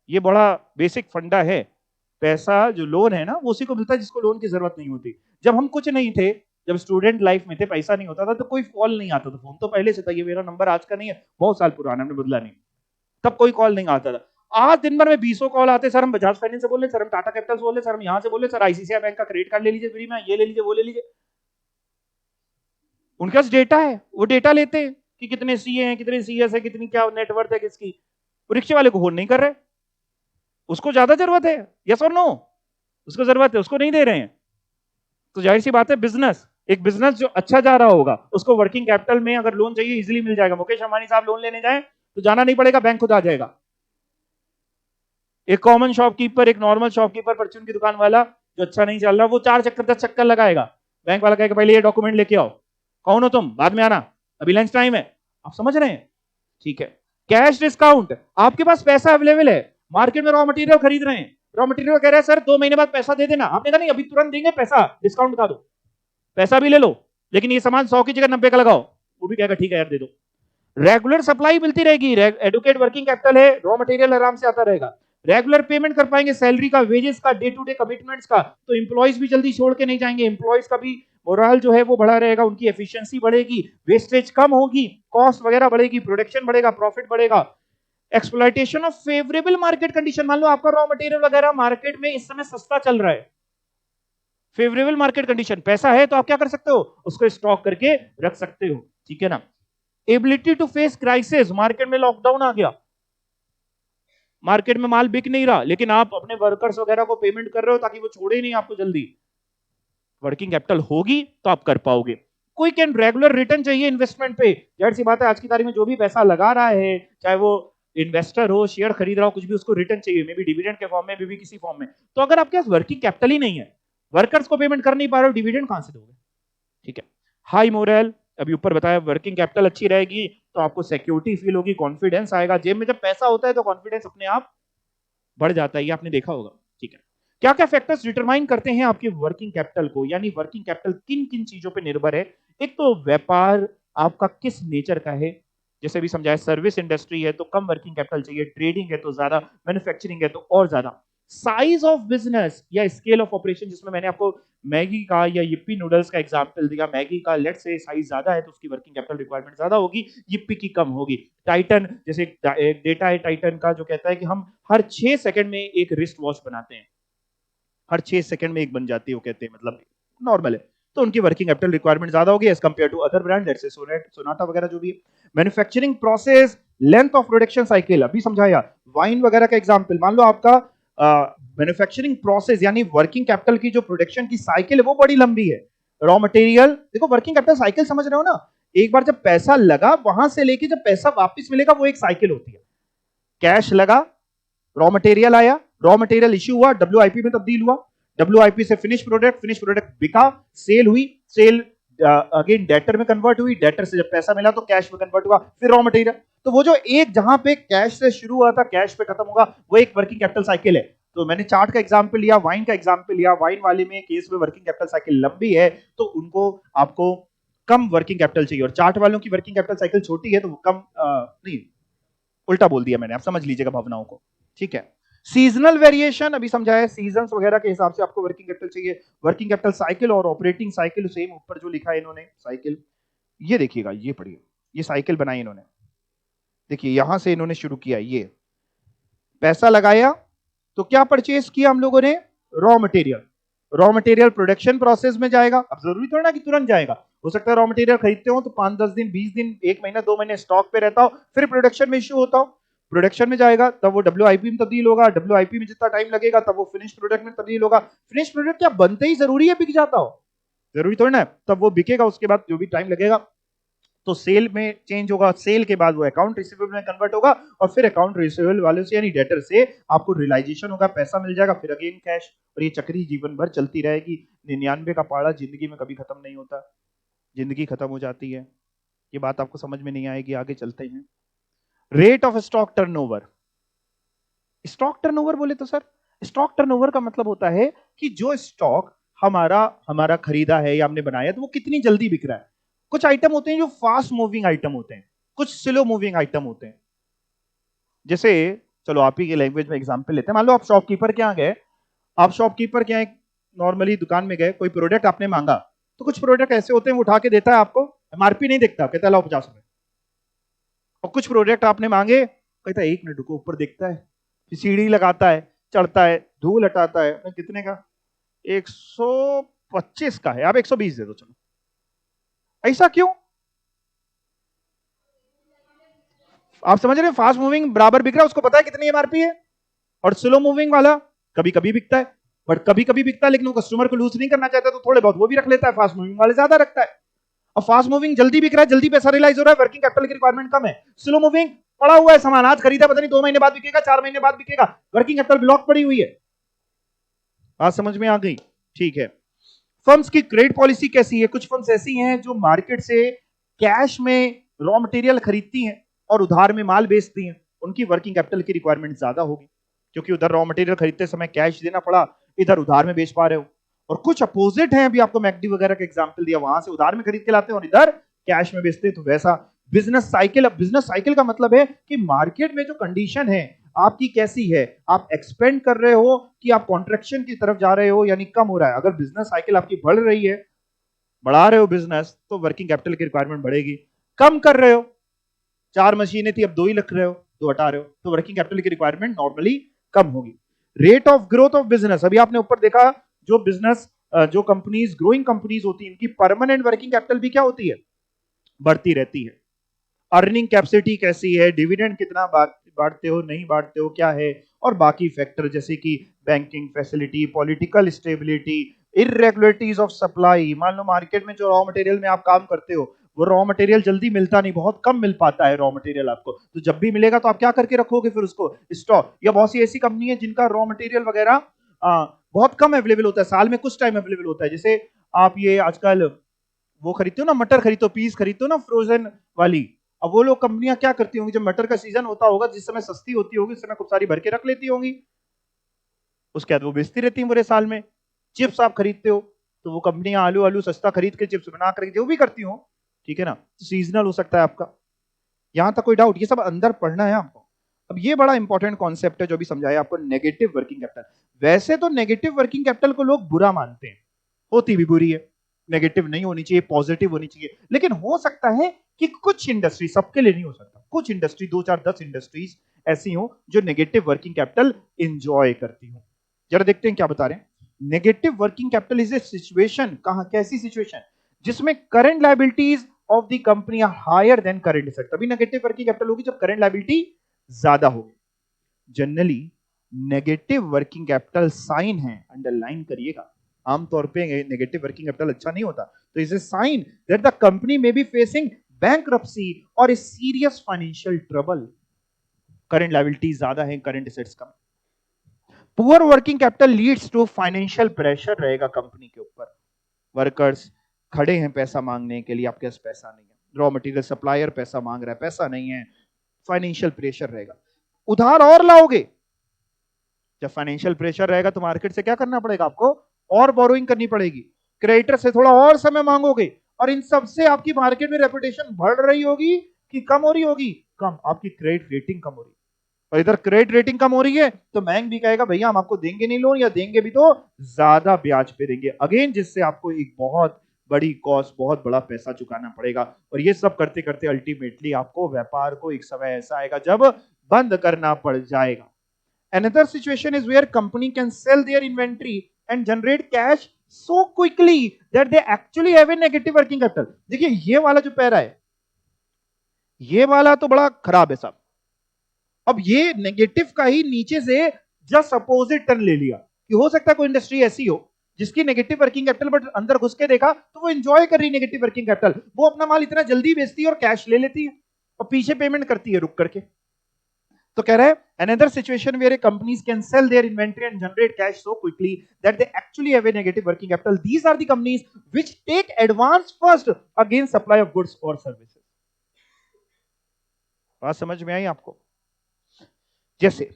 ये बड़ा बेसिक फंडा है. पैसा जो लोन है ना, वो उसी को मिलता है जिसको लोन की जरूरत नहीं होती. जब हम कुछ नहीं थे, जब स्टूडेंट लाइफ में थे, पैसा नहीं होता था तो कोई कॉल नहीं आता था. फोन तो पहले से था, ये मेरा नंबर आज का नहीं है, बहुत साल पुराना, हमने बदला नहीं. तब कोई कॉल नहीं आता था. आज दिन भर में 20 कॉल आते. सर हम बजाज फाइनेंस से बोल रहे, सर हम टाटा कैपिटल से बोल रहे, सर हम यहां से बोल रहे, सर आईसीआईसीआई बैंक का क्रेडिट कार्ड ले लीजिए फ्री में, ये ले लीजिए, वो ले लीजिए. उनके पास डेटा है, वो डेटा लेते हैं कि कितने सीए हैं, कितने सीएस है, कितनी क्या नेटवर्थ है किसकी. रिक्शे वाले को फोन नहीं कर रहे, उसको ज्यादा जरूरत है, यस और नो, उसको जरूरत है, उसको नहीं दे रहे हैं. तो जाहिर सी बात है बिजनेस एक बिजनेस जो अच्छा जा रहा होगा उसको वर्किंग कैपिटल में अगर लोन चाहिए इजीली मिल जाएगा। मुकेश अंबानी साहब लोन लेने जाए तो जाना नहीं पड़ेगा, बैंक खुद आ जाएगा। एक कॉमन शॉपकीपर, एक नॉर्मल शॉपकीपर, परचून की दुकान वाला जो अच्छा नहीं चल रहा, वो 4 चक्कर 10 चक्कर लगाएगा, बैंक वाला कहेगा पहले ये डॉक्यूमेंट लेके आओ, कौन हो तुम, बाद में आना, अभी लंच टाइम है। आप समझ रहे हैं? ठीक है। कैश डिस्काउंट, आपके पास पैसा अवेलेबल है, मार्केट में रॉ मटेरियल खरीद रहे हैं, रॉ मटेरियल कह रहा है सर 2 महीने बाद पैसा दे देना, आपने कहा नहीं अभी तुरंत देंगे पैसा, डिस्काउंट बता दो, पैसा भी ले लो, लेकिन ये सामान 100 की जगह 90 का लगाओ, वो भी कहेगा ठीक है यार दे दो। रेगुलर सप्लाई मिलती रहेगी, एडुकेट वर्किंग कैपिटल है, रॉ मटेरियल आराम से आता रहेगा, रेगुलर पेमेंट कर पाएंगे सैलरी का, वेजेस का, डे टू डे कमिटमेंट्स का, तो इंप्लॉइज भी जल्दी छोड़ के नहीं जाएंगे, इंप्लॉइज का भी मोरल जो है वो बढ़ा रहेगा, उनकी एफिशिएंसी बढ़ेगी, वेस्टेज कम होगी, कॉस्ट वगैरह बढ़ेगी, प्रोडक्शन बढ़ेगा, प्रॉफिट बढ़ेगा। Exploitation of favourable market condition, मान लो आपका रॉ मटेरियल वगैरह मार्केट में इस समय सस्ता चल रहा है, फेवरेबल मार्केट कंडीशन, पैसा है तो आप क्या कर सकते हो, उसको स्टॉक करके रख सकते हो, ठीक है ना। Ability to face crisis, market में लॉकडाउन आ गया, मार्केट में माल बिक नहीं रहा, लेकिन आप अपने वर्कर्स वगैरह को पेमेंट कर रहे हो ताकि वो छोड़े नहीं आपको जल्दी, वर्किंग कैपिटल होगी तो आप कर पाओगे। क्विक एंड रेगुलर रिटर्न चाहिए इन्वेस्टमेंट पे, जाहिर सी बात है आज की तारीख में जो भी पैसा लगा रहा है, चाहे वो इन्वेस्टर हो, शेयर खरीद रहा हो, कुछ भी, उसको रिटर्न चाहिए, मे बी डिविडेंड के फॉर्म में, मे बी किसी फॉर्म में। तो अगर आपके पास वर्किंग कैपिटल ही नहीं है, वर्कर्स को पेमेंट कर नहीं पा रहे हो, डिविडेंड कहां से दोगे? ठीक है। हाई मोरल, अभी ऊपर बताया, वर्किंग कैपिटल अच्छी रहेगी तो आपको सिक्योरिटी फील होगी, कॉन्फिडेंस आएगा, जेब में जब पैसा होता है तो कॉन्फिडेंस अपने आप बढ़ जाता है, ये आपने देखा होगा, ठीक है। क्या क्या फैक्टर्स डिटरमाइन करते हैं आपके वर्किंग कैपिटल को, यानी वर्किंग कैपिटल किन किन चीजों पे निर्भर है? एक तो व्यापार आपका किस नेचर का है, जैसे भी समझाया, सर्विस इंडस्ट्री है तो कम वर्किंग कैपिटल चाहिए, ट्रेडिंग है तो ज्यादा, मैन्युफैक्चरिंग है तो और ज्यादा। साइज ऑफ बिजनेस या स्केल ऑफ ऑपरेशन, जिसमें मैंने आपको मैगी का या yippee नूडल्स का एग्जांपल दिया, मैगी का लेट्स से साइज ज्यादा है तो उसकी वर्किंग कैपिटल रिक्वायरमेंट ज्यादा होगी, yippee की कम होगी। टाइटन, जैसे एक डेटा है टाइटन का जो कहता है कि हम हर 6 सेकंड में एक रिस्ट वॉच बनाते हैं, हर 6 सेकंड में एक बन जाती है, वो कहते हैं, मतलब नॉर्मल है, तो उनकी वर्किंग कैपिटल रिक्वायरमेंट ज्यादा होगी as compare to other brand, जैसे सोनाटा वगैरह जो भी है। Manufacturing process, length of production cycle, अभी समझाया, वाइन वगैरह का एग्जांपल, मान लो आपका मैन्युफैक्चरिंग प्रोसेस यानी वर्किंग कैपिटल की जो प्रोडक्शन की साइकिल है वो बड़ी लंबी है। रॉ मटेरियल, देखो वर्किंग कैपिटल साइकिल समझ रहे हो ना, एक बार जब पैसा लगा वहां से लेके जब पैसा वापस मिलेगा वो एक साइकिल होती है। कैश लगा, रॉ मटेरियल आया, रॉ मटेरियल इश्यू हुआ, डब्ल्यूआईपी में तब्दील हुआ, डब्ल्यूआईपी से फिनिश प्रोडक्ट बिका, सेल हुई, सेल अगेन डेटर में कन्वर्ट हुई, डेटर से जब पैसा मिला तो कैश में कन्वर्ट हुआ, फिर रॉ मटेरियल। तो वो जो एक जहां पे कैश से शुरू हुआ था कैश पे खत्म होगा, वो एक वर्किंग कैपिटल साइकिल है। तो मैंने चार्ट का एग्जांपल लिया, वाइन का एग्जांपल लिया, वाइन वाले में केस में वर्किंग कैपिटल साइकिल लंबी है तो उनको आपको कम वर्किंग कैपिटल चाहिए, और चार्ट वालों की वर्किंग कैपिटल साइकिल छोटी है तो वो कम नहीं, उल्टा बोल दिया मैंने, आप समझ लीजिएगा भावनाओं को, ठीक है। सीजनल वेरिएशन, अभी समझाया, सीजन्स वगैरह के हिसाब से आपको वर्किंग कैपिटल चाहिए। वर्किंग कैपिटल साइकिल और ऑपरेटिंग साइकिल, सेम ऊपर जो लिखा है इन्होंने साइकिल, ये देखिएगा, ये पढ़िए, ये साइकिल बनाई इन्होंने, देखिए यहां से इन्होंने शुरू किया, ये पैसा लगाया तो क्या परचेज किया हम लोगों ने, raw material, raw material production process में जाएगा, अब जरूरी थोड़ा ना कि तुरंत जाएगा, हो सकता है रॉ मटेरियल खरीदते हो तो 5-10 दिन, 20 दिन, 1 महीना, 2 महीने स्टॉक पे रहता हो, फिर प्रोडक्शन में इश्यू होता हो, प्रोडक्शन में जाएगा तब वो डब्ल्यूआईपी में तब्दील होगा, डब्ल्यूआईपी में जितना टाइम लगेगा तब वो फिनिश प्रोडक्ट में तब्दील होगा, फिनिश प्रोडक्ट क्या बनते ही जरूरी है बिक जाता हो, जरूरी थोड़ा ना, तब वो बिकेगा, उसके बाद जो भी टाइम लगेगा तो सेल में चेंज होगा, सेल के बाद वो अकाउंट रिसीवेबल में कन्वर्ट होगा, और फिर अकाउंट रिसीवेबल वाले से यानी डेटर से आपको रियलाइजेशन होगा, पैसा मिल जाएगा, फिर अगेन कैश, और ये चक्री जीवन भर चलती रहेगी। 99 का पाड़ा जिंदगी में कभी खत्म नहीं होता, जिंदगी खत्म हो जाती है, ये बात आपको समझ में नहीं आएगी, आगे चलते हैं। Rate of stock turnover, stock turnover बोले तो सर, स्टॉक टर्नओवर का मतलब होता है कि जो स्टॉक हमारा हमारा खरीदा है या हमने बनाया तो वो कितनी जल्दी बिक रहा है। कुछ आइटम होते हैं जो फास्ट मूविंग आइटम होते हैं, कुछ स्लो मूविंग आइटम होते हैं। जैसे चलो आप ही के लैंग्वेज में एग्जांपल लेते हैं, मान लो आप शॉपकीपर के यहाँ गए, आप शॉपकीपर के यहाँ एक नॉर्मली दुकान में गए, कोई प्रोडक्ट आपने मांगा, तो कुछ प्रोडक्ट ऐसे होते हैं वो उठा के देता है आपको, एमआरपी नहीं देखता, कहता है लाओ 50 रुपए, और कुछ प्रोडक्ट आपने मांगे, कहता है 1 मिनट रुको, ऊपर देखता है, फिर सीढ़ी लगाता है, चढ़ता है, धूल हटाता है, कितने का, 125 का है, आप 120 दे दो चलो। ऐसा क्यों? आप समझ रहे हैं, फास्ट मूविंग बराबर बिक रहा है, उसको पता है कितनी एमआरपी है, और स्लो मूविंग वाला कभी कभी बिकता है, बट कभी कभी बिकता है, लेकिन वो कस्टमर को लूज नहीं करना चाहता तो थोड़े बहुत वो भी रख लेता है, फास्ट मूविंग वाले ज्यादा रखता है। अब फास्ट मूविंग जल्दी बिक रहा है, जल्दी पैसा रियलाइज हो रहा है, वर्किंग कैपिटल की रिक्वायरमेंट कम है। स्लो मूविंग पड़ा हुआ है सामान, आज खरीदा पता नहीं 2 महीने बाद बिकेगा, 4 महीने बाद बिकेगा, वर्किंग कैपिटल ब्लॉक पड़ी हुई है। बात समझ में आ गई? ठीक है। फर्म्स की क्रेडिट पॉलिसी कैसी है? कुछ फर्म्स ऐसी हैं जो मार्केट से कैश में रॉ मटेरियल खरीदती हैं और उधार में माल बेचती हैं, उनकी वर्किंग कैपिटल की रिक्वायरमेंट ज्यादा होगी, क्योंकि उधर रॉ मटेरियल खरीदते समय कैश देना पड़ा, इधर उधार में बेच पा रहे हो। और कुछ अपोजिट है, अभी आपको मैकडी वगैरह का एग्जांपल दिया, वहां से उधार में खरीद के लाते हैं और इधर कैश में बेचते हैं। तो वैसा बिजनेस साइकिल। अब बिजनेस साइकिल का मतलब है कि मार्केट में जो कंडीशन है आपकी कैसी है, आप एक्सपेंड कर रहे हो कि आप कॉन्ट्रैक्शन की तरफ जा रहे हो, यानी कम हो रहा है। अगर बिजनेस साइकिल आपकी बढ़ रही है, बढ़ा रहे हो बिजनेस, तो वर्किंग कैपिटल की रिक्वायरमेंट बढ़ेगी। कम कर रहे हो, 4 मशीनें थी अब 2 ही रख रहे हो, 2 हटा रहे हो, तो वर्किंग कैपिटल की रिक्वायरमेंट नॉर्मली कम होगी। Rate of growth of business, अभी आपने ऊपर देखा, जो बिजनेस जो कंपनीज ग्रोइंग कंपनीज होती है, इनकी परमानेंट वर्किंग कैपिटल भी क्या होती है? बढ़ती रहती है। अर्निंग कैपेसिटी कैसी है, डिविडेंड कितना बांटते हो, नहीं बांटते हो, क्या है, और बाकी फैक्टर जैसे कि banking facility, political stability, irregularities of supply. मान लो मार्केट में जो रॉ मटेरियल में आप काम करते हो, वो रॉ मटेरियल जल्दी मिलता नहीं, बहुत कम मिल पाता है रॉ मटेरियल आपको, तो जब भी मिलेगा तो आप क्या करके रखोगे फिर उसको? स्टॉक। या बहुत सी ऐसी कंपनी है जिनका रॉ मटेरियल वगैरह बहुत कम अवेलेबल होता है, साल में कुछ टाइम अवेलेबल होता है। जैसे आप ये आजकल वो खरीदते हो ना, मटर खरीदते हो, पीस खरीदते हो ना फ्रोजन वाली, अब वो लोग कंपनियां क्या करती होंगी, जब मटर का सीजन होता होगा, जिस समय सस्ती होती होगी उस समय खूब सारी भर के रख लेती होंगी, उसके बाद वो बेचती रहती हैं पूरे साल में। चिप्स आप खरीदते हो तो वो कंपनियां आलू आलू सस्ता खरीद के चिप्स बना कर वो भी करती हो, ठीक है ना, सीजनल हो सकता है आपका। यहां तक कोई डाउट? ये सब अंदर पढ़ना है आपको। अब ये बड़ा इंपॉर्टेंट कॉन्सेप्ट है जो भी समझाया आपको, नेगेटिव वर्किंग कैपिटल। वैसे तो नेगेटिव वर्किंग कैपिटल को लोग बुरा मानते हैं, होती भी बुरी है, नेगेटिव नहीं होनी चाहिए, पॉजिटिव होनी चाहिए। लेकिन हो सकता है कि कुछ इंडस्ट्री, सबके लिए नहीं हो सकता, कुछ इंडस्ट्री 2 4 10 इंडस्ट्रीज ऐसी हो जो नेगेटिव वर्किंग कैपिटल एंजॉय करती हो। जरा देखते हैं क्या बता रहे हैं। Negative working capital is a situation, कहां, कैसी सिचुएशन? जिसमें current liabilities of the company are higher than current asset, तभी नेगेटिव वर्किंग कैपिटल होगी जब करंट लायबिलिटी ज्यादा होगी। Generally negative working capital sign है, अंडरलाइन करिएगा, आमतौर पे नेगेटिव वर्किंग कैपिटल अच्छा नहीं होता, तो is a sign that the company may be facing bankruptcy और a serious financial trouble. Current liability ज्यादा है, करंट एसेट्स कम। Poor working capital leads to financial pressure रहेगा कंपनी के ऊपर, वर्कर्स खड़े हैं पैसा मांगने के लिए, आपके पास पैसा नहीं है, रॉ मटेरियल सप्लायर पैसा मांग रहा है, पैसा नहीं है, फाइनेंशियल प्रेशर रहेगा। उधार और लाओगे, जब फाइनेंशियल प्रेशर रहेगा तो मार्केट से क्या करना पड़ेगा आपको? और बोरोइंग करनी पड़ेगी, क्रेडिटर से थोड़ा और समय मांगोगे, और इन सब से आपकी मार्केट में रेपुटेशन बढ़ रही होगी कि कम हो रही होगी? कम, आपकी क्रेडिट रेटिंग कम हो रही है। और इधर क्रेडिट रेटिंग कम हो रही है तो बैंक भी कहेगा भैया हम आपको देंगे नहीं लोन, या देंगे भी तो ज्यादा ब्याज पे देंगे, अगेन जिससे आपको एक बहुत बड़ी कॉस्ट, बहुत बड़ा पैसा चुकाना पड़ेगा। और ये सब करते करते अल्टीमेटली आपको व्यापार को एक समय ऐसा आएगा जब बंद करना पड़ जाएगा। Another situation is where company can sell their inventory and generate cash so quickly that they actually have a negative working capital. देखिए ये वाला जो पैरा है, ये वाला तो बड़ा खराब है साहब। अब ये नेगेटिव का ही नीचे से जस्ट अपोजिट टर्न ले लिया कि हो सकता है कोई इंडस्ट्री ऐसी हो जिसकी नेगेटिव वर्किंग कैपिटल, बट अंदर घुस के देखा तो वो एंजॉय कर रही नेगेटिव वर्किंग कैपिटल, वो अपना माल इतना जल्दी बेचती है और कैश ले लेती है और पीछे पेमेंट करती है रुक करके। तो कह रहा है another situation where companies can sell their inventory and generate cash so quickly that they actually have a negative working capital. These are the companies which take advance first against supply of goods or services. बात समझ में आई आपको? जैसे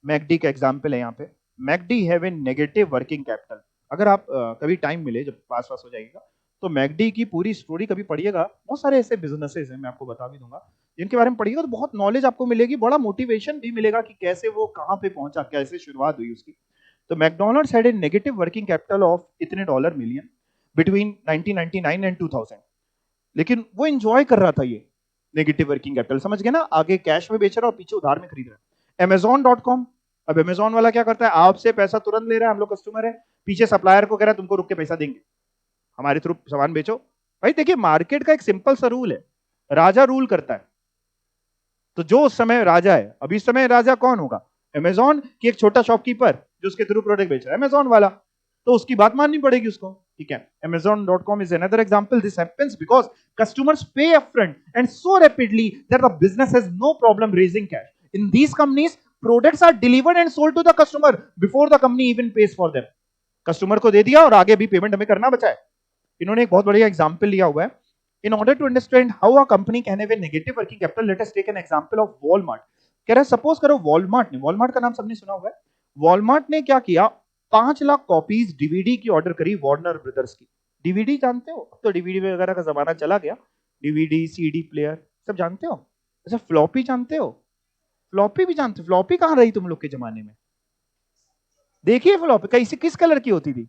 McD का example है यहाँ पे, McD have a negative working capital. अगर आप कभी टाइम मिले, जब पास हो जाएगा, तो मैकडी की पूरी स्टोरी कभी पढ़िएगा, बहुत सारे ऐसे बिजनेसेस हैं, मैं आपको बता भी दूंगा, जिनके बारे में पढ़िएगा तो बहुत नॉलेज आपको मिलेगी, बड़ा मोटिवेशन भी मिलेगा कि कैसे वो कहां पे पहुंचा, कैसे शुरुआत हुई उसकी। तो McDonald's had a negative working capital of इतने डॉलर मिलियन बिटवीन 1999 एंड 2000, लेकिन वो एंजॉय कर रहा था ये नेगेटिव वर्किंग कैपिटल, समझ गए ना, आगे कैश में बेच रहा और पीछे उधार में खरीद रहा है। Amazon.com, अब Amazon वाला क्या करता है, आपसे पैसा तुरंत ले रहा है, हम लोग कस्टमर है, पीछे सप्लायर को कह रहा है तुमको रुक के पैसा देंगे, हमारे थ्रू सामान बेचो। भाई देखिए मार्केट का एक सिंपल सा रूल है, राजा रूल करता है, तो जो उस समय राजा है, अभी इस समय राजा कौन होगा? अमेजॉन की एक छोटा शॉपकीपर जो उसके थ्रू प्रोडक्ट बेच रहा है, अमेजोन वाला, तो उसकी बात माननी पड़ेगी उसको, ठीक है। Amazon.com is another example. This happens because customers pay upfront and so rapidly that the business has no problem raising cash. In these companies, products are delivered and sold to the customer before the company even pays for them. Customer को दे दिया और आगे भी payment हमें करना बचा है। इन्होंने एक बहुत बढ़िया एग्जांपल लिया हुआ है। In order to understand how a company can have a negative working capital, let us take an example of Walmart. कह रहा है सपोज करो वॉलमार्ट का नाम सबने सुना हुआ है। वॉलमार्ट ने क्या किया, 5 लाख कॉपीज डीवीडी की ऑर्डर करी वार्नर ब्रदर्स की। डीवीडी जानते हो, अब तो डीवीडी वगैरह का जमाना चला गया, डीवीडी सीडी प्लेयर सब जानते हो। अच्छा फ्लॉपी जानते हो, फ्लॉपी भी जानते हो, फ्लॉपी कहां रही तुम लोग के जमाने में? देखिए फ्लॉपी कैसी किस कलर की होती थी,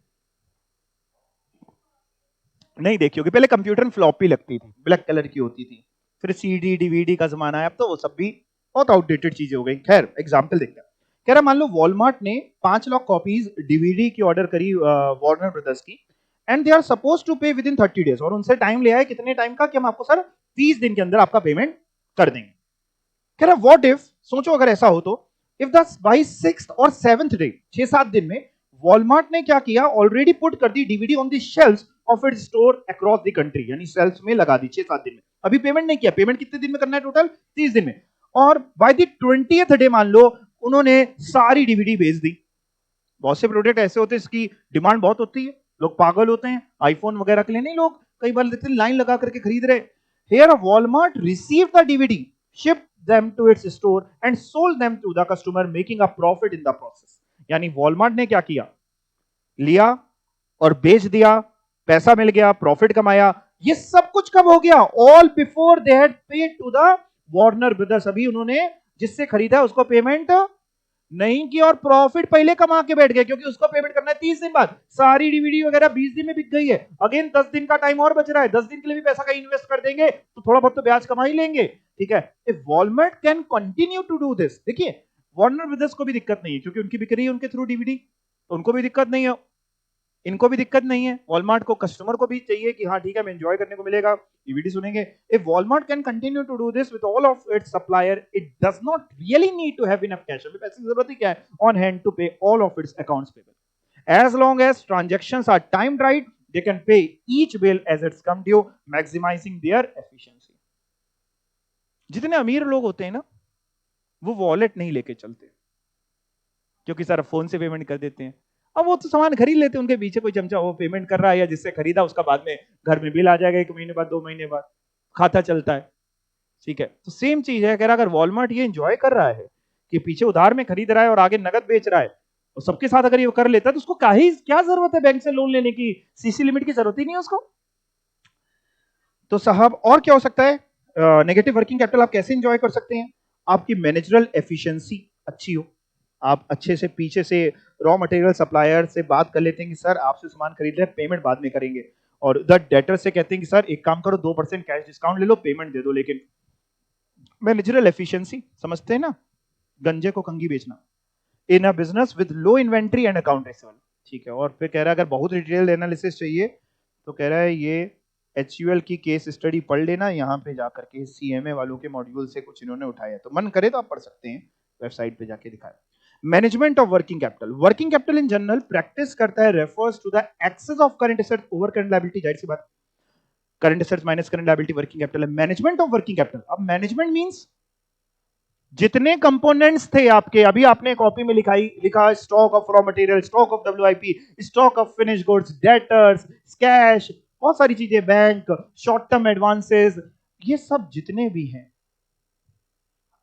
नहीं देखी होगी, पहले कंप्यूटर में फ्लॉपी लगती थी, ब्लैक कलर की होती थी, फिर सीडी डीवीडी का जमाना है, अब तो वो सब भी बहुत आउटडेटेड चीजें हो गई। खैर एग्जांपल देखते हैं। कह रहा मान लो वॉलमार्ट ने 5 लाख कॉपीज डीवीडी की ऑर्डर करी वार्नर ब्रदर्स की, and they are suppose to pay within 30 days, और उनसे टाइम लिया है कितने टाइम का, कि हम आपको सर 30 दिन के अंदर आपका पेमेंट कर देंगे। कह रहा व्हाट इफ, सोचो अगर ऐसा हो तो, इफ द बाई 6th और 7th डे, 6-7 दिन में वॉलमार्ट ने क्या किया, ऑलरेडी पुट कर दी DVD on the shelves of its store across the country, यानी सेल्स में लगा दी 6-7 दिन में, अभी पेमेंट नहीं किया, पेमेंट कितने दिन में करना है टोटल, 30 दिन में, और बाय द 20th डे मान लो उन्होंने सारी डीवीडी भेज दी। बहुत से प्रोडक्ट ऐसे होते हैं इसकी डिमांड बहुत होती है, लोग पागल होते हैं, आईफोन वगैरह के लिए नहीं, लोग कई बार देखते हैं लाइन लगा करके खरीद रहे। Here Walmart receive the DVD, ship them to its store and sold them to the customer, making a profit in the process. यानी वॉलमार्ट ने क्या किया, लिया और बेच दिया, पैसा मिल गया, प्रॉफिट कमाया। ये सब कुछ कब हो गया, all before they had paid to the Warner Brothers, अभी उन्होंने जिससे खरीदा उसको पेमेंट नहीं की, और प्रॉफिट पहले कमा के बैठ गए, क्योंकि उसको पेमेंट करना है 30 दिन बाद, सारी डीवीडी वगैरह 20 दिन में बिक गई है, अगेन 10 दिन का टाइम और बच रहा है, 10 दिन के लिए भी पैसा कहीं इन्वेस्ट कर देंगे तो थोड़ा बहुत तो ब्याज कमा ही लेंगे, ठीक है। If Walmart can continue to do this, देखिए वार्नर ब्रदर्स को भी दिक्कत नहीं है क्योंकि उनकी बिक रही है उनके थ्रू डीवीडी, तो उनको भी दिक्कत नहीं है, इनको भी दिक्कत नहीं है, वॉलमार्ट को, कस्टमर को भी चाहिए कि हाँ ठीक है, मैं एंजॉय करने को मिलेगा, डीवीडी सुनेंगे। If Walmart can continue to do this with all of its supplier, it does not really need to have enough cash, अभी पैसे की जरूरत ही क्या है, on hand to pay all of its accounts payable, as long as transactions are timed right, they can pay each bill as its come due, maximising their efficiency. जितने अमीर लोग होते हैं ना, वो वॉलेट नहीं लेके चलते, क्योंकि सर फोन से पेमेंट कर देते हैं, अब वो तो सामान खरीद लेते हैं, उनके पीछे कोई चमचा वो पेमेंट कर रहा है, या जिससे खरीदा उसका बाद में घर में बिल आ जाएगा 1 महीने बाद, 2 महीने बाद, खाता चलता है, ठीक है। तो सेम चीज है, कह रहा अगर वॉलमार्ट ये एंजॉय कर रहा है कि पीछे उधार में खरीद रहा है और आगे नगद बेच रहा है, और सबके साथ अगर ये कर लेता है तो उसको क्या जरूरत है बैंक से लोन लेने की, सीसी लिमिट की जरूरत ही नहीं है उसको। तो साहब और क्या हो सकता है, नेगेटिव वर्किंग कैपिटल आप कैसे एंजॉय कर सकते हैं, आपकी मैनेजरल एफिशिएंसी अच्छी हो, आप अच्छे से पीछे से रॉ मटेरियल सप्लायर से बात कर लेते हैं कि सर आपसे सामान खरीद रहे हैं, पेमेंट बाद में करेंगे, और द डेटर से कहते हैं कि सर एक काम करो 2% कैश डिस्काउंट ले लो, पेमेंट दे दो, लेकिन मैनेजरल एफिशिएंसी समझते हैं ना, गंजे को कंगी बेचना, in a business with low inventory and account receivable, ठीक है। और फिर कह रहा है अगर बहुत डिटेल एनालिसिस चाहिए तो कह रहा है ये HUL की केस स्टडी पढ़ लेना, यहाँ पे जाकर के CMA वालों के मॉड्यूल से कुछ इन्होंने उठाया, तो मन करे तो आप पढ़ सकते हैं, वेबसाइट पे जाके दिखाया। Management of working capital, working capital in general practice करता है refers to the excess of current assets over current liability, जाहिर सी बात, current assets minus current liability working capital है। मैनेजमेंट ऑफ वर्किंग कैपिटल, अब मैनेजमेंट मींस जितने components थे आपके, अभी आपने कॉपी में लिखा stock of raw material, stock of WIP, stock of finish goods, debtors, cash, बहुत सारी चीजें, बैंक, शॉर्ट टर्म एडवांसेस, ये सब जितने भी हैं,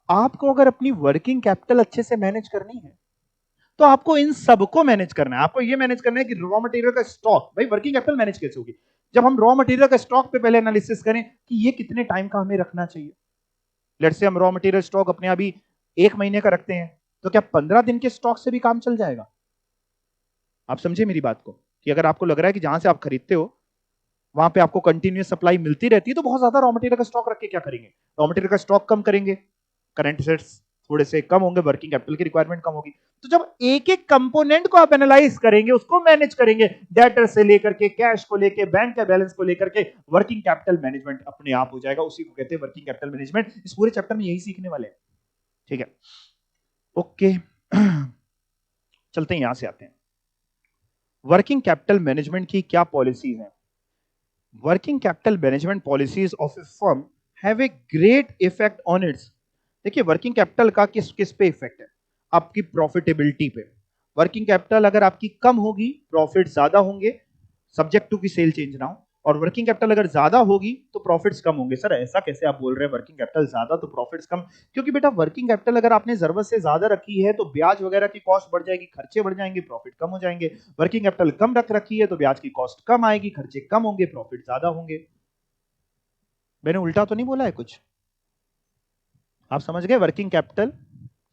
आपको अगर अपनी वर्किंग कैपिटल अच्छे से मैनेज करनी है तो आपको इन सबको मैनेज करना है। आपको ये मैनेज करना है कि रॉ मटेरियल का स्टॉक, भाई वर्किंग कैपिटल मैनेज कैसे होगी, जब हम रॉ मटेरियल का स्टॉक पे पहले एनालिसिस करें कि ये कितने टाइम का हमें रखना चाहिए। लेट्स से हम रॉ मटेरियल स्टॉक अपने अभी 1 महीने का रखते हैं, तो क्या 15 दिन के स्टॉक से भी काम चल जाएगा? आप समझे मेरी बात को, कि अगर आपको लग रहा है कि जहां से आप खरीदते हो वहां पे आपको कंटिन्यूअस सप्लाई मिलती रहती है, तो बहुत ज्यादा रॉ मटेरियल का स्टॉक रख के क्या करेंगे, रॉ मटेरियल का स्टॉक कम करेंगे, करंट एसेट्स थोड़े से कम होंगे, वर्किंग कैपिटल की रिक्वायरमेंट कम होगी। तो जब एक एक कंपोनेंट को आप एनालाइज करेंगे, उसको मैनेज करेंगे, डेटर से लेकर के कैश को लेकर बैंक के बैलेंस को लेकर के, वर्किंग कैपिटल मैनेजमेंट अपने आप हो जाएगा, उसी को कहते हैं वर्किंग कैपिटल मैनेजमेंट। इस पूरे चैप्टर में यही सीखने वाले हैं, ठीक है, ओके। चलते हैं, यहां से आते हैं। वर्किंग कैपिटल मैनेजमेंट की क्या पॉलिसीज हैं? Working capital management policies of A firm have a great effect on it's. देखिए वर्किंग कैपिटल का किस किस पे इफेक्ट है? आपकी प्रॉफिटेबिलिटी पे। वर्किंग कैपिटल अगर आपकी कम होगी, प्रॉफिट ज्यादा होंगे, सब्जेक्ट टू की सेल चेंज ना हो। और वर्किंग कैपिटल अगर ज्यादा होगी तो प्रॉफिट्स कम होंगे। सर ऐसा कैसे आप बोल रहे हैं, वर्किंग कैपिटल ज्यादा तो प्रॉफिट्स कम? क्योंकि बेटा वर्किंग कैपिटल अगर आपने जरूरत से ज्यादा रखी है तो ब्याज वगैरह की कॉस्ट बढ़ जाएगी, खर्चे बढ़ जाएंगे, प्रॉफिट कम हो जाएंगे। वर्किंग कैपिटल कम रख रखी है तो ब्याज की कॉस्ट कम आएगी, खर्चे कम होंगे, प्रॉफिट ज्यादा होंगे। मैंने उल्टा तो नहीं बोला है कुछ? आप समझ गए? वर्किंग कैपिटल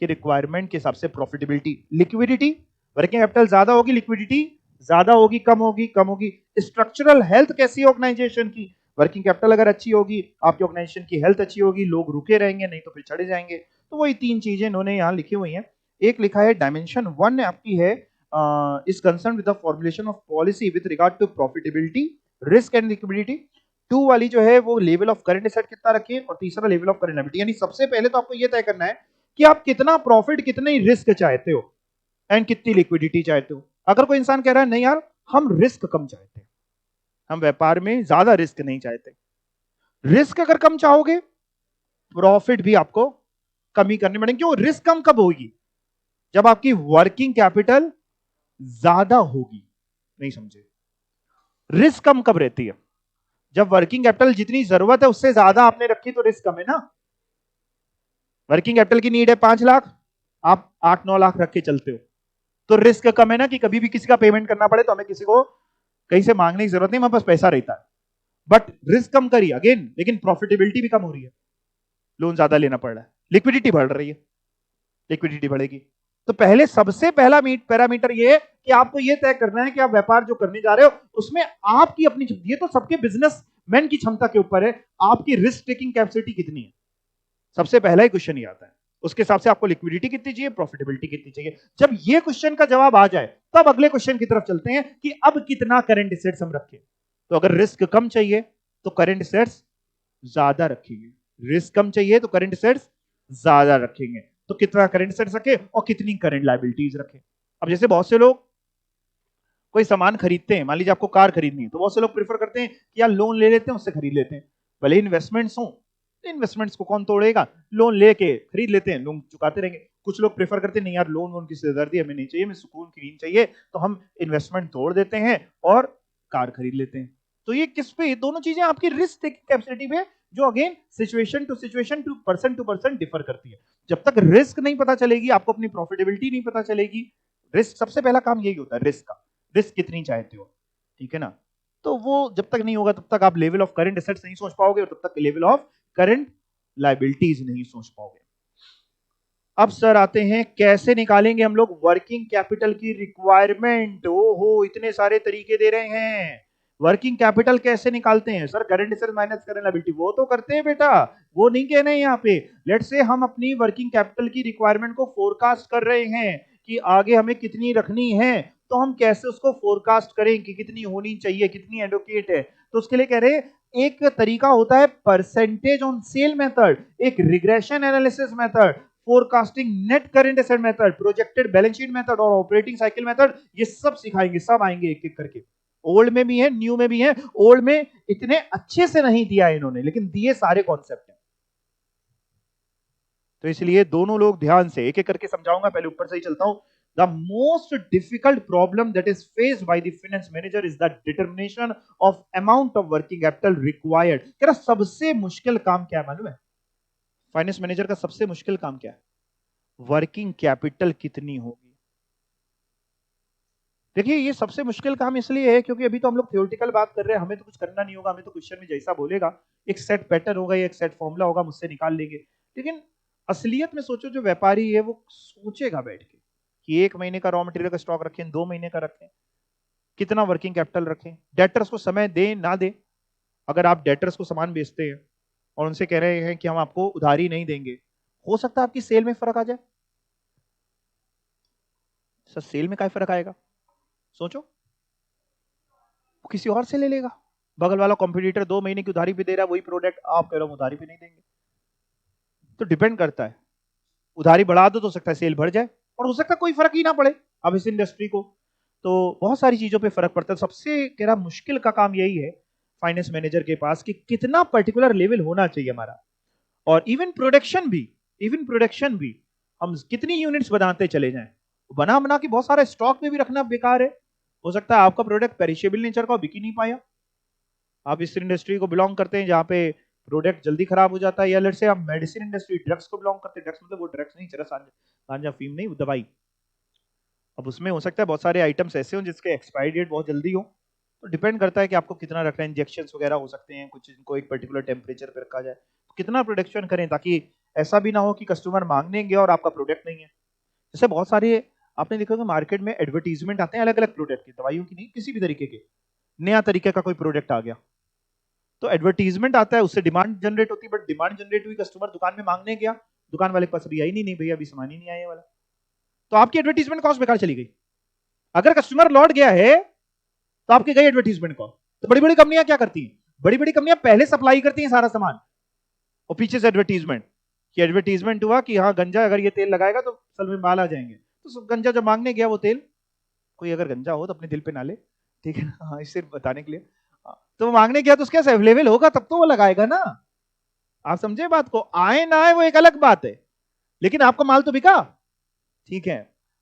की रिक्वायरमेंट के हिसाब से प्रॉफिटेबिलिटी, लिक्विडिटी, वर्किंग कैपिटल ज्यादा होगी, लिक्विडिटी ज्यादा होगी, कम होगी, कम होगी। स्ट्रक्चरल हेल्थ कैसी है ऑर्गेनाइजेशन की? वर्किंग कैपिटल अगर अच्छी होगी, आपकी ऑर्गेनाइजेशन की हेल्थ अच्छी होगी, लोग रुके रहेंगे, नहीं तो फिर चढ़े जाएंगे। तो वही तीन चीजें इन्होंने यहां लिखी हुई हैं। एक लिखा है डायमेंशन वन आपकी है is concern with the formulation of policy with regard to profitability, risk and liquidity. Two वाली जो है वो लेवल ऑफ करंट एसेट कितना रखें, और तीसरा लेवल ऑफ करंट लायबिलिटी। यानी सबसे पहले तो आपको ये तय करना है कि आप कितना प्रॉफिट, कितने रिस्क चाहते हो एंड कितनी लिक्विडिटी चाहते हो। अगर कोई इंसान कह रहा है नहीं यार हम रिस्क कम चाहते हैं, हम व्यापार में ज्यादा रिस्क नहीं चाहते, रिस्क अगर कम चाहोगे प्रॉफिट भी आपको कमी करनी पड़ेगी। क्यों? रिस्क कम कब होगी? जब आपकी वर्किंग कैपिटल ज्यादा होगी। नहीं समझे? रिस्क कम कब रहती है? जब वर्किंग कैपिटल जितनी जरूरत है उससे ज्यादा आपने रखी तो रिस्क कम है ना। वर्किंग कैपिटल की नीड है 5 लाख, आप 8-9 लाख रख के चलते हो तो रिस्क कम है ना, कि कभी भी किसी का पेमेंट करना पड़े तो हमें किसी को कहीं से मांगने की जरूरत नहीं, हमारे पास पैसा रहता है। बट रिस्क कम करी अगेन, लेकिन प्रॉफिटेबिलिटी भी कम हो रही है, लोन ज्यादा लेना पड़ रहा है, लिक्विडिटी बढ़ रही है, लिक्विडिटी बढ़ेगी। तो पहले सबसे पहला पैरामीटर ये है कि आपको ये तय करना है कि आप व्यापार जो करने जा रहे हो उसमें आपकी अपनी, ये तो सबके बिजनेसमैन की क्षमता के ऊपर है, आपकी रिस्क टेकिंग कैपेसिटी कितनी है। सबसे पहला ही क्वेश्चन ही आता है। उसके हिसाब से आपको लिक्विडिटी कितनी चाहिए, प्रॉफिटेबिलिटी कितनी चाहिए। जब ये क्वेश्चन का जवाब आ जाए तब अगले क्वेश्चन की तरफ चलते हैं कि अब कितना करंट एसेट्स हम रखें। तो अगर रिस्क कम चाहिए तो करंट एसेट्स ज्यादा रखेंगे, रिस्क कम चाहिए तो करंट एसेट्स ज्यादा रखेंगे। तो कितना करंट एसेट्स रखें और कितनी करंट लायबिलिटीज रखें। अब जैसे बहुत से लोग कोई सामान खरीदते हैं, मान लीजिए आपको कार खरीदनी है, तो बहुत से लोग प्रेफर करते हैं कि यार लोन ले लेते हैं उससे खरीद लेते हैं, भले इन्वेस्टमेंट्स हो, इन्वेस्टमेंट्स को कौन तोड़ेगा, लोन लेके खरीद लेते हैं, लोन चुकाते रहेंगे। कुछ लोग प्रेफर करते हैं नहीं यार लोन वोन की सिरदर्दी हमें नहीं चाहिए, हमें सुकून की नींद चाहिए, तो हम इन्वेस्टमेंट तोड़ देते हैं और कार खरीद लेते हैं। तो ये किस पे, दोनों चीजें आपकी रिस्क टेकिंग कैपेसिटी पे, जो again situation to person differ करती है। जब तक रिस्क नहीं पता चलेगी, आपको अपनी प्रॉफिटेबिलिटी नहीं पता चलेगी, रिस्क सबसे पहला काम यही होता है, रिस्क का, रिस्क कितनी चाहते हो, ठीक है ना। तो वो जब तक नहीं होगा तब तक आप लेवल ऑफ करंट एसेट्स नहीं सोच पाओगे, और तब तक लेवल ऑफ करंट लायबिलिटीज नहीं सोच पाओगे। अब सर आते हैं कैसे निकालेंगे हम लोग वर्किंग कैपिटल की रिक्वायरमेंट। ओहो इतने सारे तरीके दे रहे हैं, वर्किंग कैपिटल कैसे निकालते हैं sir? Current asset minus current liability, वो तो करते हैं बेटा, वो नहीं कह रहे हैं यहाँ पे। लेट्स से हम अपनी वर्किंग कैपिटल की रिक्वायरमेंट को फोरकास्ट कर रहे हैं कि आगे हमें कितनी रखनी है, तो हम कैसे उसको फोरकास्ट करें कि कितनी होनी चाहिए, कितनी एडवोकेट है। तो उसके लिए कह रहे हैं एक तरीका होता है परसेंटेज ऑन सेल मेथड, एक regression analysis method, forecasting net current asset method, projected balance sheet method और ऑपरेटिंग साइकिल मेथड। ये सब सिखाएंगे, सब आएंगे एक एक करके। ओल्ड में भी है, न्यू में भी है। ओल्ड में इतने अच्छे से नहीं दिया इन्होंने, लेकिन दिए सारे कॉन्सेप्ट हैं। तो इसलिए दोनों लोग ध्यान से एक एक करके समझाऊंगा, पहले ऊपर से ही चलता हूं। The most difficult problem that is faced by the finance manager is the determination of amount of working capital required। कह रहा सबसे मुश्किल काम क्या है मालूम है? फाइनेंस मैनेजर का सबसे मुश्किल काम क्या है? वर्किंग कैपिटल कितनी होगी। देखिए ये सबसे मुश्किल काम इसलिए है क्योंकि अभी तो हम लोग थियोरेटिकल बात कर रहे हैं, हमें तो कुछ करना नहीं होगा, हमें तो क्वेश्चन में जैसा बोलेगा एक सेट पैटर्न होगा, एक सेट फॉर्मूला होगा, मुझसे निकाल लेंगे। लेकिन असलियत में सोचो, जो व्यापारी है वो सोचेगा बैठ के कि 1 महीने का रॉ मटेरियल का स्टॉक रखें, 2 महीने का रखें, कितना वर्किंग कैपिटल रखें, डेटर्स को समय दें ना दें। अगर आप डेटर्स को सामान बेचते हैं और उनसे कह रहे हैं कि हम आपको उधारी नहीं देंगे, हो सकता है आपकी सेल में फर्क आ जाए। सर सेल में क्या फर्क आएगा? सोचो, वो किसी और से ले लेगा, बगल वाला कॉम्पिटिटर 2 महीने की उधारी पे दे रहा है वही प्रोडक्ट, आप कह रहे हो उधारी पे नहीं देंगे। तो डिपेंड करता है, उधारी बढ़ा दो तो सकता है सेल बढ़ जाए, और हो सकता है कोई फर्क ही ना पड़े। अब इस इंडस्ट्री को, तो बहुत सारी चीजों पे फर्क पड़ता है। सबसे कह रहा मुश्किल का काम यही है फाइनेंस मैनेजर के पास कि कितना पर्टिकुलर लेवल होना चाहिए हमारा। और इवन प्रोडक्शन भी हम कितनी यूनिट्स बनाते चले जाएं, बना बना के बहुत सारा स्टॉक में भी रखना बेकार है। हो सकता है आपका प्रोडक्ट पेरिशेबल नेचर का बिक ही नहीं पाया, आप इस इंडस्ट्री को बिलोंग करते हैं जहां पे प्रोडक्ट जल्दी खराब हो जाता है, या लेट्स से आप मेडिसिन इंडस्ट्री ड्रग्स को बिलोंग करते हैं, ड्रग्स मतलब वो ड्रग्स नहीं, चरस गांजा फीम नहीं, वो दवाई। अब उसमें हो सकता है बहुत सारे आइटम्स ऐसे हो जिसके एक्सपायरी डेट बहुत जल्दी हो, तो डिपेंड करता है कि आपको कितना रखना है। इंजेक्शन वगैरह हो सकते हैं कुछ, इनको एक पर्टिकुलर टेम्परेचर पे रखा जाए, तो कितना प्रोडक्शन करें ताकि ऐसा भी ना हो कि कस्टमर मांगने गया और आपका प्रोडक्ट नहीं है। जैसे बहुत सारे आपने देखा होगा मार्केट में एडवर्टीजमेंट आते हैं अलग अलग प्रोडक्ट की, दवाइयों की नहीं, किसी भी तरीके के नया तरीके का कोई प्रोडक्ट आ गया, तो एडवर्टीजमेंट आता है, उससे डिमांड जनरेट होती है, बट डिमांड जनरेट हुई, कस्टमर दुकान में मांगने गया, दुकान वाले के पास अभी आई नहीं, नहीं भैया अभी सामान ही नहीं आया वाला, तो आपकी एडवर्टीजमेंट कॉस्ट बेकार चली गई। अगर कस्टमर लौट गया है तो आपकी गई एडवर्टीजमेंट कॉस्ट। तो बड़ी बड़ी कंपनियां क्या करती हैं, बड़ी बड़ी कंपनियां पहले सप्लाई करती हैं सारा सामान और पीछे से एडवर्टीजमेंट, कि एडवर्टीजमेंट हुआ कि हाँ गंजा अगर ये तेल लगाएगा तो सल में माल आ जाएंगे, तो गंजा जब मांगने गया वो तेल, कोई अगर गंजा हो तो अपने दिल पे ना ले, ठीक है ना, हाँ सिर्फ बताने के लिए, तो वो मांगने गया तो उसके अवेलेबल होगा तब तो वो लगाएगा ना। आप समझे बात को, आए ना आए वो एक अलग बात है, लेकिन आपका माल तो बिका, ठीक है।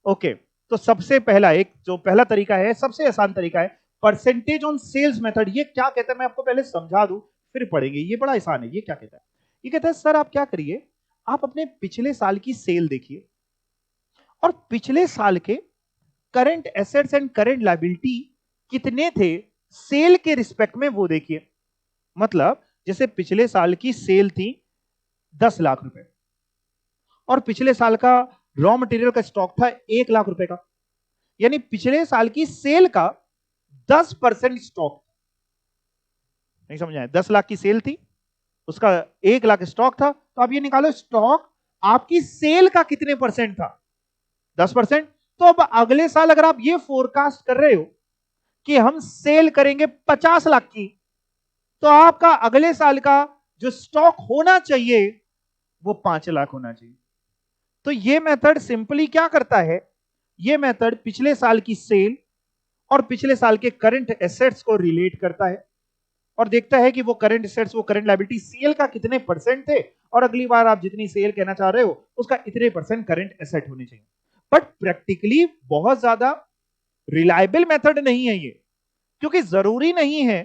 ओके, तो सबसे पहला एक जो पहला तरीका है, सबसे आसान तरीका है परसेंटेज ऑन सेल्स मेथड। ये क्या कहता है मैं आपको पहले समझा दूं फिर पढ़ेंगे, ये बड़ा आसान है। ये क्या कहता है, ये कहता है सर आप क्या करिए, आप अपने पिछले साल की सेल देखिए और पिछले साल के current assets and current liability कितने थे सेल के रिस्पेक्ट में वो देखिए। मतलब जैसे पिछले साल की सेल थी 10 लाख रुपए और पिछले साल का रॉ मटेरियल का स्टॉक था 1 लाख रुपए का, यानी पिछले साल की सेल का 10% स्टॉक। नहीं समझ आया, 10 लाख की सेल थी, उसका 1 लाख स्टॉक था, तो आप ये निकालो स्टॉक आपकी सेल का कितने परसेंट था, 10%। तो अब अगले साल अगर आप ये फोरकास्ट कर रहे हो कि हम सेल करेंगे 50 लाख की, तो आपका अगले साल का जो स्टॉक होना चाहिए वो 5 लाख होना चाहिए। तो ये मेथड सिंपली क्या करता है, ये मेथड पिछले साल की सेल और पिछले साल के करंट एसेट्स को रिलेट करता है और देखता है कि वो करंट एसेट्स, वो करंट लायबिलिटी सेल का कितने परसेंट थे, और अगली बार आप जितनी सेल कहना चाह रहे हो उसका इतने परसेंट करंट एसेट होने चाहिए। बट प्रैक्टिकली बहुत ज्यादा रिलायबल मेथड नहीं है ये, क्योंकि जरूरी नहीं है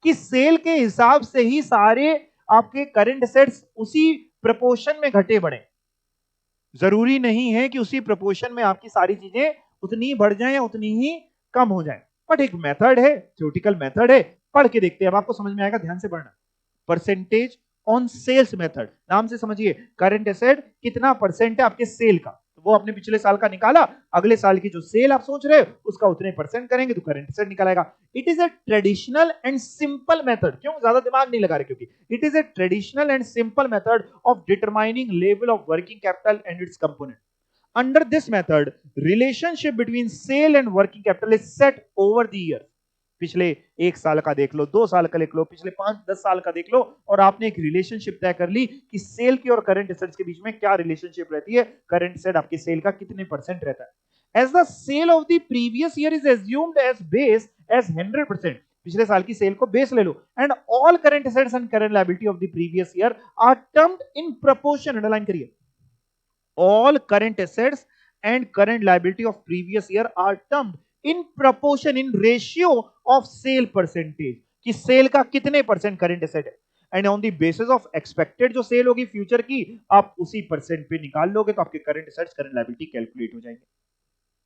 कि सेल के हिसाब से ही सारे आपके करंट एसेट्स उसी प्रपोर्शन में घटे बढ़े। जरूरी नहीं है कि उसी प्रपोर्शन में आपकी सारी चीजें उतनी बढ़ जाएं या उतनी ही कम हो जाएं। बट एक मेथड है, थ्योरेटिकल मेथड है, पढ़ के देखते हैं, अब आपको समझ में आएगा, ध्यान से पढ़ना। परसेंटेज ऑन सेल्स मेथड, नाम से समझिए करंट एसेट कितना परसेंट है आपके सेल का, तो वो आपने पिछले साल का निकाला, अगले साल की जो सेल आप सोच रहे हो उसका उतने परसेंट करेंगे तो करंट एसेट निकालेगा। It is a traditional and simple method, क्यों ज्यादा दिमाग नहीं लगा रहे, क्योंकि it is a traditional and simple method of determining level of working capital and it's component. Under this method, relationship between sale and working capital is set over the year. पिछले 1 साल का देख लो, 2 साल का देख लो, पिछले 5-10 साल का देख लो, और आपने एक रिलेशनशिप तय कर ली कि सेल की और करंट एसेट्स के बीच में क्या रिलेशनशिप रहती है, करंट एसेट आपके सेल का कितने परसेंट रहता है। As the sale of the previous year is assumed as base as 100%, पिछले साल की सेल को बेस ले लो, and all current assets and current liability of the previous year are termed in proportion, underline करिए, all current assets and current liability of previous year are termed in proportion, in ratio of sale percentage, कि cell का कितने percent current asset है, and on the basis of expected जो cell होगी future की, आप उसी परसेंट पे निकाल लोगे तो आपके current assets current liability calculate हो जाएंगे।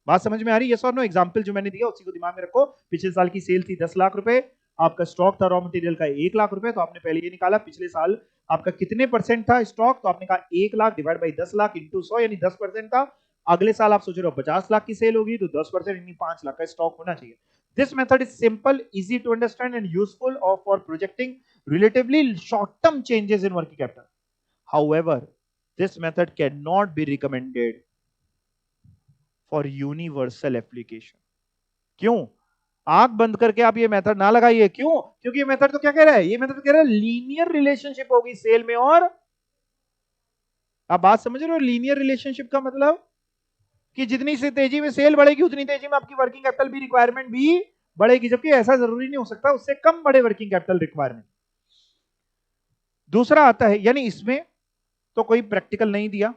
बात समझ में आ रही है? यस और नो? एग्जांपल जो मैंने दिया उसी को दिमाग में रखो। पिछले साल की सेल थी 10 लाख रुपए, आपका स्टॉक था रॉ मटेरियल का 1 लाख रुपए, तो आपने पहले ये निकाला पिछले साल आपका कितने परसेंट था स्टॉक, तो आपने कहा 1 lakh divide by 10 lakh into 100, यानी 10% था। अगले साल आप सोच रहे हो 50 लाख की सेल होगी, तो 10% यानी 5 लाख का स्टॉक होना चाहिए। This method is simple, easy to understand and useful for projecting relatively short-term changes in working capital. However, this method cannot be recommended for universal application. क्यों? आंख बंद करके आप ये मेथड ना लगाइए। क्यों? क्योंकि ये मेथड तो क्या कह रहा है, ये मेथड कह रहा है लीनियर रिलेशनशिप होगी सेल में, और आप बात समझ रहे हो लीनियर रिलेशनशिप का मतलब, कि जितनी से तेजी में सेल बढ़ेगी उतनी तेजी में आपकी वर्किंग कैपिटल भी रिक्वायरमेंट भी बढ़ेगी, जबकि ऐसा जरूरी नहीं हो सकता, उससे कम बढ़े वर्किंग कैपिटल रिक्वायरमेंट। दूसरा आता है, यानी इसमें तो कोई प्रैक्टिकल नहीं दिया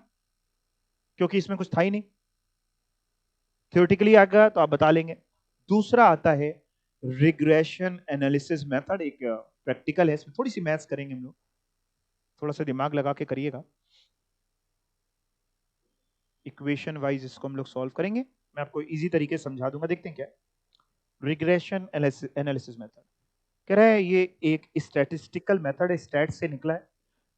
क्योंकि इसमें कुछ था ही नहीं, थ्योरेटिकली आ गया तो आप बता लेंगे। दूसरा आता है रिग्रेशन एनालिसिस मेथड, एक प्रैक्टिकल है, इसमें थोड़ी सी मैथ्स करेंगे हम लोग, थोड़ा सा दिमाग लगा के करिएगा। इक्वेशन वाइज इसको हम लोग सॉल्व करेंगे, मैं आपको इजी तरीके से समझा दूंगा। देखते हैं क्या रिग्रेशन एनालिसिस मेथड कह रहा है। ये एक स्टैटिस्टिकल मेथड है, स्टैट से निकला है,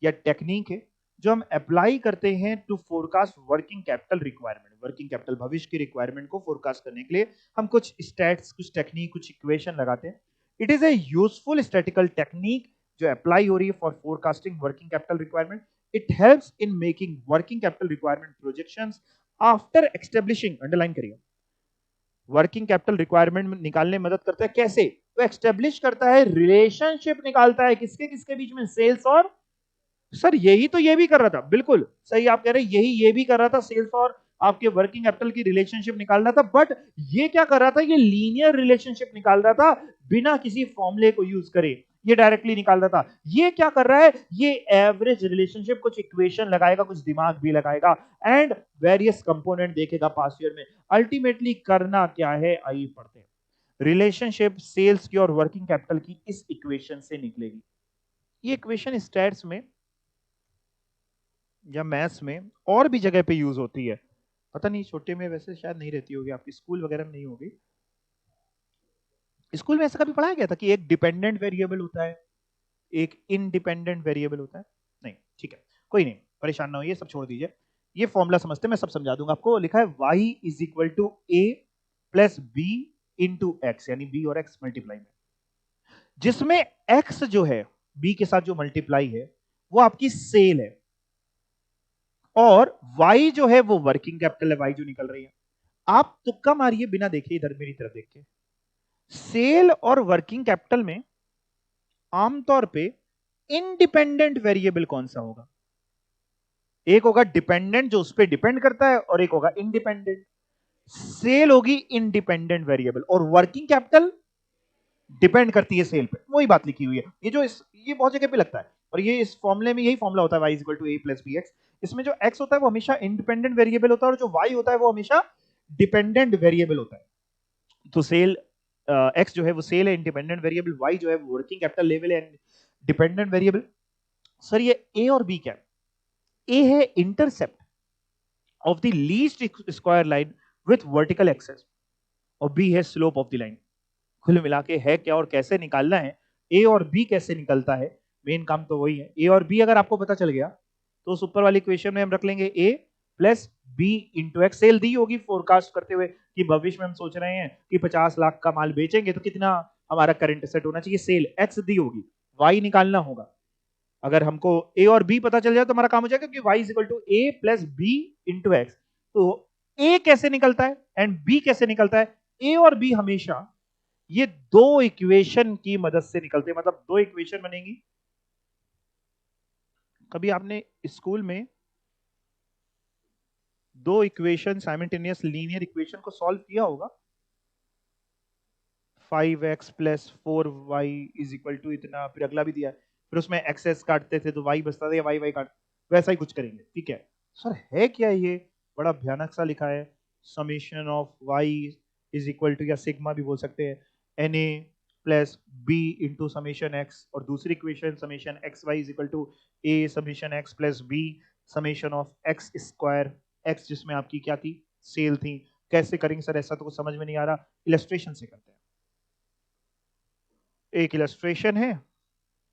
या टेक्निक है जो हम अप्लाई करते हैं to forecast working capital requirement. Working capital भविष्य की रिक्वायरमेंट को फोरकास्ट करने के लिए हम कुछ स्टैट्स, कुछ टेक्निक, कुछ इक्वेशन लगाते हैं। It is a useful statistical technique जो अप्लाई हो रही है for forecasting working capital requirement. It helps in making working capital requirement projections after establishing, underline करिए, वर्किंग कैपिटल रिक्वायरमेंट निकालने में मदद करता है। कैसे? तो एक्स्टेब्लिश करता है, रिलेशनशिप निकालता है किसके किसके बीच में, सेल्स और, सर यही तो ये भी कर रहा था, बिल्कुल सही आप कह रहे हैं, यही ये भी कर रहा था, सेल्स और आपके वर्किंग कैपिटल की रिलेशनशिप निकाल रहा था। बट ये क्या कर रहा था, ये लीनियर रिलेशनशिप निकाल रहा था बिना किसी फॉर्मूले को यूज करे, ये डायरेक्टली निकाल रहा था। ये क्या कर रहा है, ये एवरेज रिलेशनशिप, कुछ इक्वेशन लगाएगा, कुछ दिमाग भी लगाएगा एंड वेरियस कंपोनेंट देखेगा पास ईयर में। अल्टीमेटली करना क्या है, आइए पढ़ते हैं। रिलेशनशिप सेल्स की और वर्किंग कैपिटल की इस इक्वेशन से निकलेगी। ये इक्वेशन स्टैट्स में या मैथ्स में और भी जगह पे यूज होती है, पता नहीं छोटे में वैसे शायद नहीं रहती होगी, आपकी स्कूल वगैरह में नहीं होगी। स्कूल में ऐसा कभी पढ़ाया गया था कि एक डिपेंडेंट वेरिएबल होता है, एक इंडिपेंडेंट वेरिएबल होता है? नहीं, ठीक है, कोई नहीं, परेशान ना होइए, सब छोड़ दीजिए, ये फॉर्मूला समझते हैं, मैं सब समझा दूंगा आपको। लिखा है y is equal to a plus b into x, यानी बी और एक्स मल्टीप्लाई में, जिसमें x जो है b के साथ जो मल्टीप्लाई है वो आपकी सेल है, और y जो है वो वर्किंग कैपिटल है, y जो निकल रही है। आप तुक्का मारिए बिना देखे, इधर मेरी तरफ देख के, सेल और वर्किंग कैपिटल में आमतौर पे इंडिपेंडेंट वेरिएबल कौन सा होगा? एक होगा डिपेंडेंट जो उस पर डिपेंड करता है, और एक होगा इंडिपेंडेंट। सेल होगी इंडिपेंडेंट वेरिएबल और वर्किंग कैपिटल डिपेंड करती है सेल पे, वही बात लिखी हुई है। ये बहुत जगह पे लगता है, और ये इस फॉर्मूले में यही फॉर्मूला होता है, y equal to a plus b x. इसमें जो x होता है वो हमेशा इंडिपेंडेंट वेरिएबल होता है, और जो y होता है वो हमेशा डिपेंडेंट वेरिएबल होता है। तो सेल x जो है वो सेल है, इंडिपेंडेंट वेरिएबल, y जो है वो वर्किंग कैपिटल लेवल है, डिपेंडेंट वेरिएबल। सर ये a और b क्या है? a है intercept of the least square line with vertical access, और b है स्लोप ऑफ द लाइन। कुल मिला के है क्या और कैसे निकालना है, ए और बी कैसे निकलता है, मेन काम तो वही है। ए और बी अगर आपको पता चल गया तो उस ऊपर वाली इक्वेशन में हम रख लेंगे a plus b into x. Sale दी होगी फोरकास्ट करते हुए कि भविष्य में हम सोच रहे हैं कि 50 लाख का माल बेचेंगे तो कितना हमारा करंट सेट होना चाहिए, सेल एक्स दी होगी, वाई निकालना होगा। अगर हमको ए और बी पता चल जाए तो हमारा काम हो जाएगा कि y is equal to a plus b into x. तो ए कैसे निकलता है एंड बी कैसे निकलता है? ए और बी हमेशा ये दो इक्वेशन की मदद से निकलते हैं, मतलब दो इक्वेशन बनेंगी। कभी आपने स्कूल में दो इक्वेशन साइमल्टेनियस लीनियर इक्वेशन को सॉल्व किया होगा? 5x plus 4y is equal to इतना, फिर अगला भी दिया है, फिर उसमें एक्सेस काटते थे तो y बचता था, या y काट, वैसा ही कुछ करेंगे, ठीक है। सर है क्या ये, बड़ा भयानक सा लिखा है, summation of y is equal to, या सिग्मा भी बोल सकते हैं, na plus b into summation x, और दूसरी equation summation x y is equal to a summation x plus b summation of x square, x जिसमें आपकी क्या थी, सेल थी। कैसे करेंगे सर, ऐसा तो कुछ समझ में नहीं आ रहा, इलस्ट्रेशन से करते हैं। एक इलस्ट्रेशन है,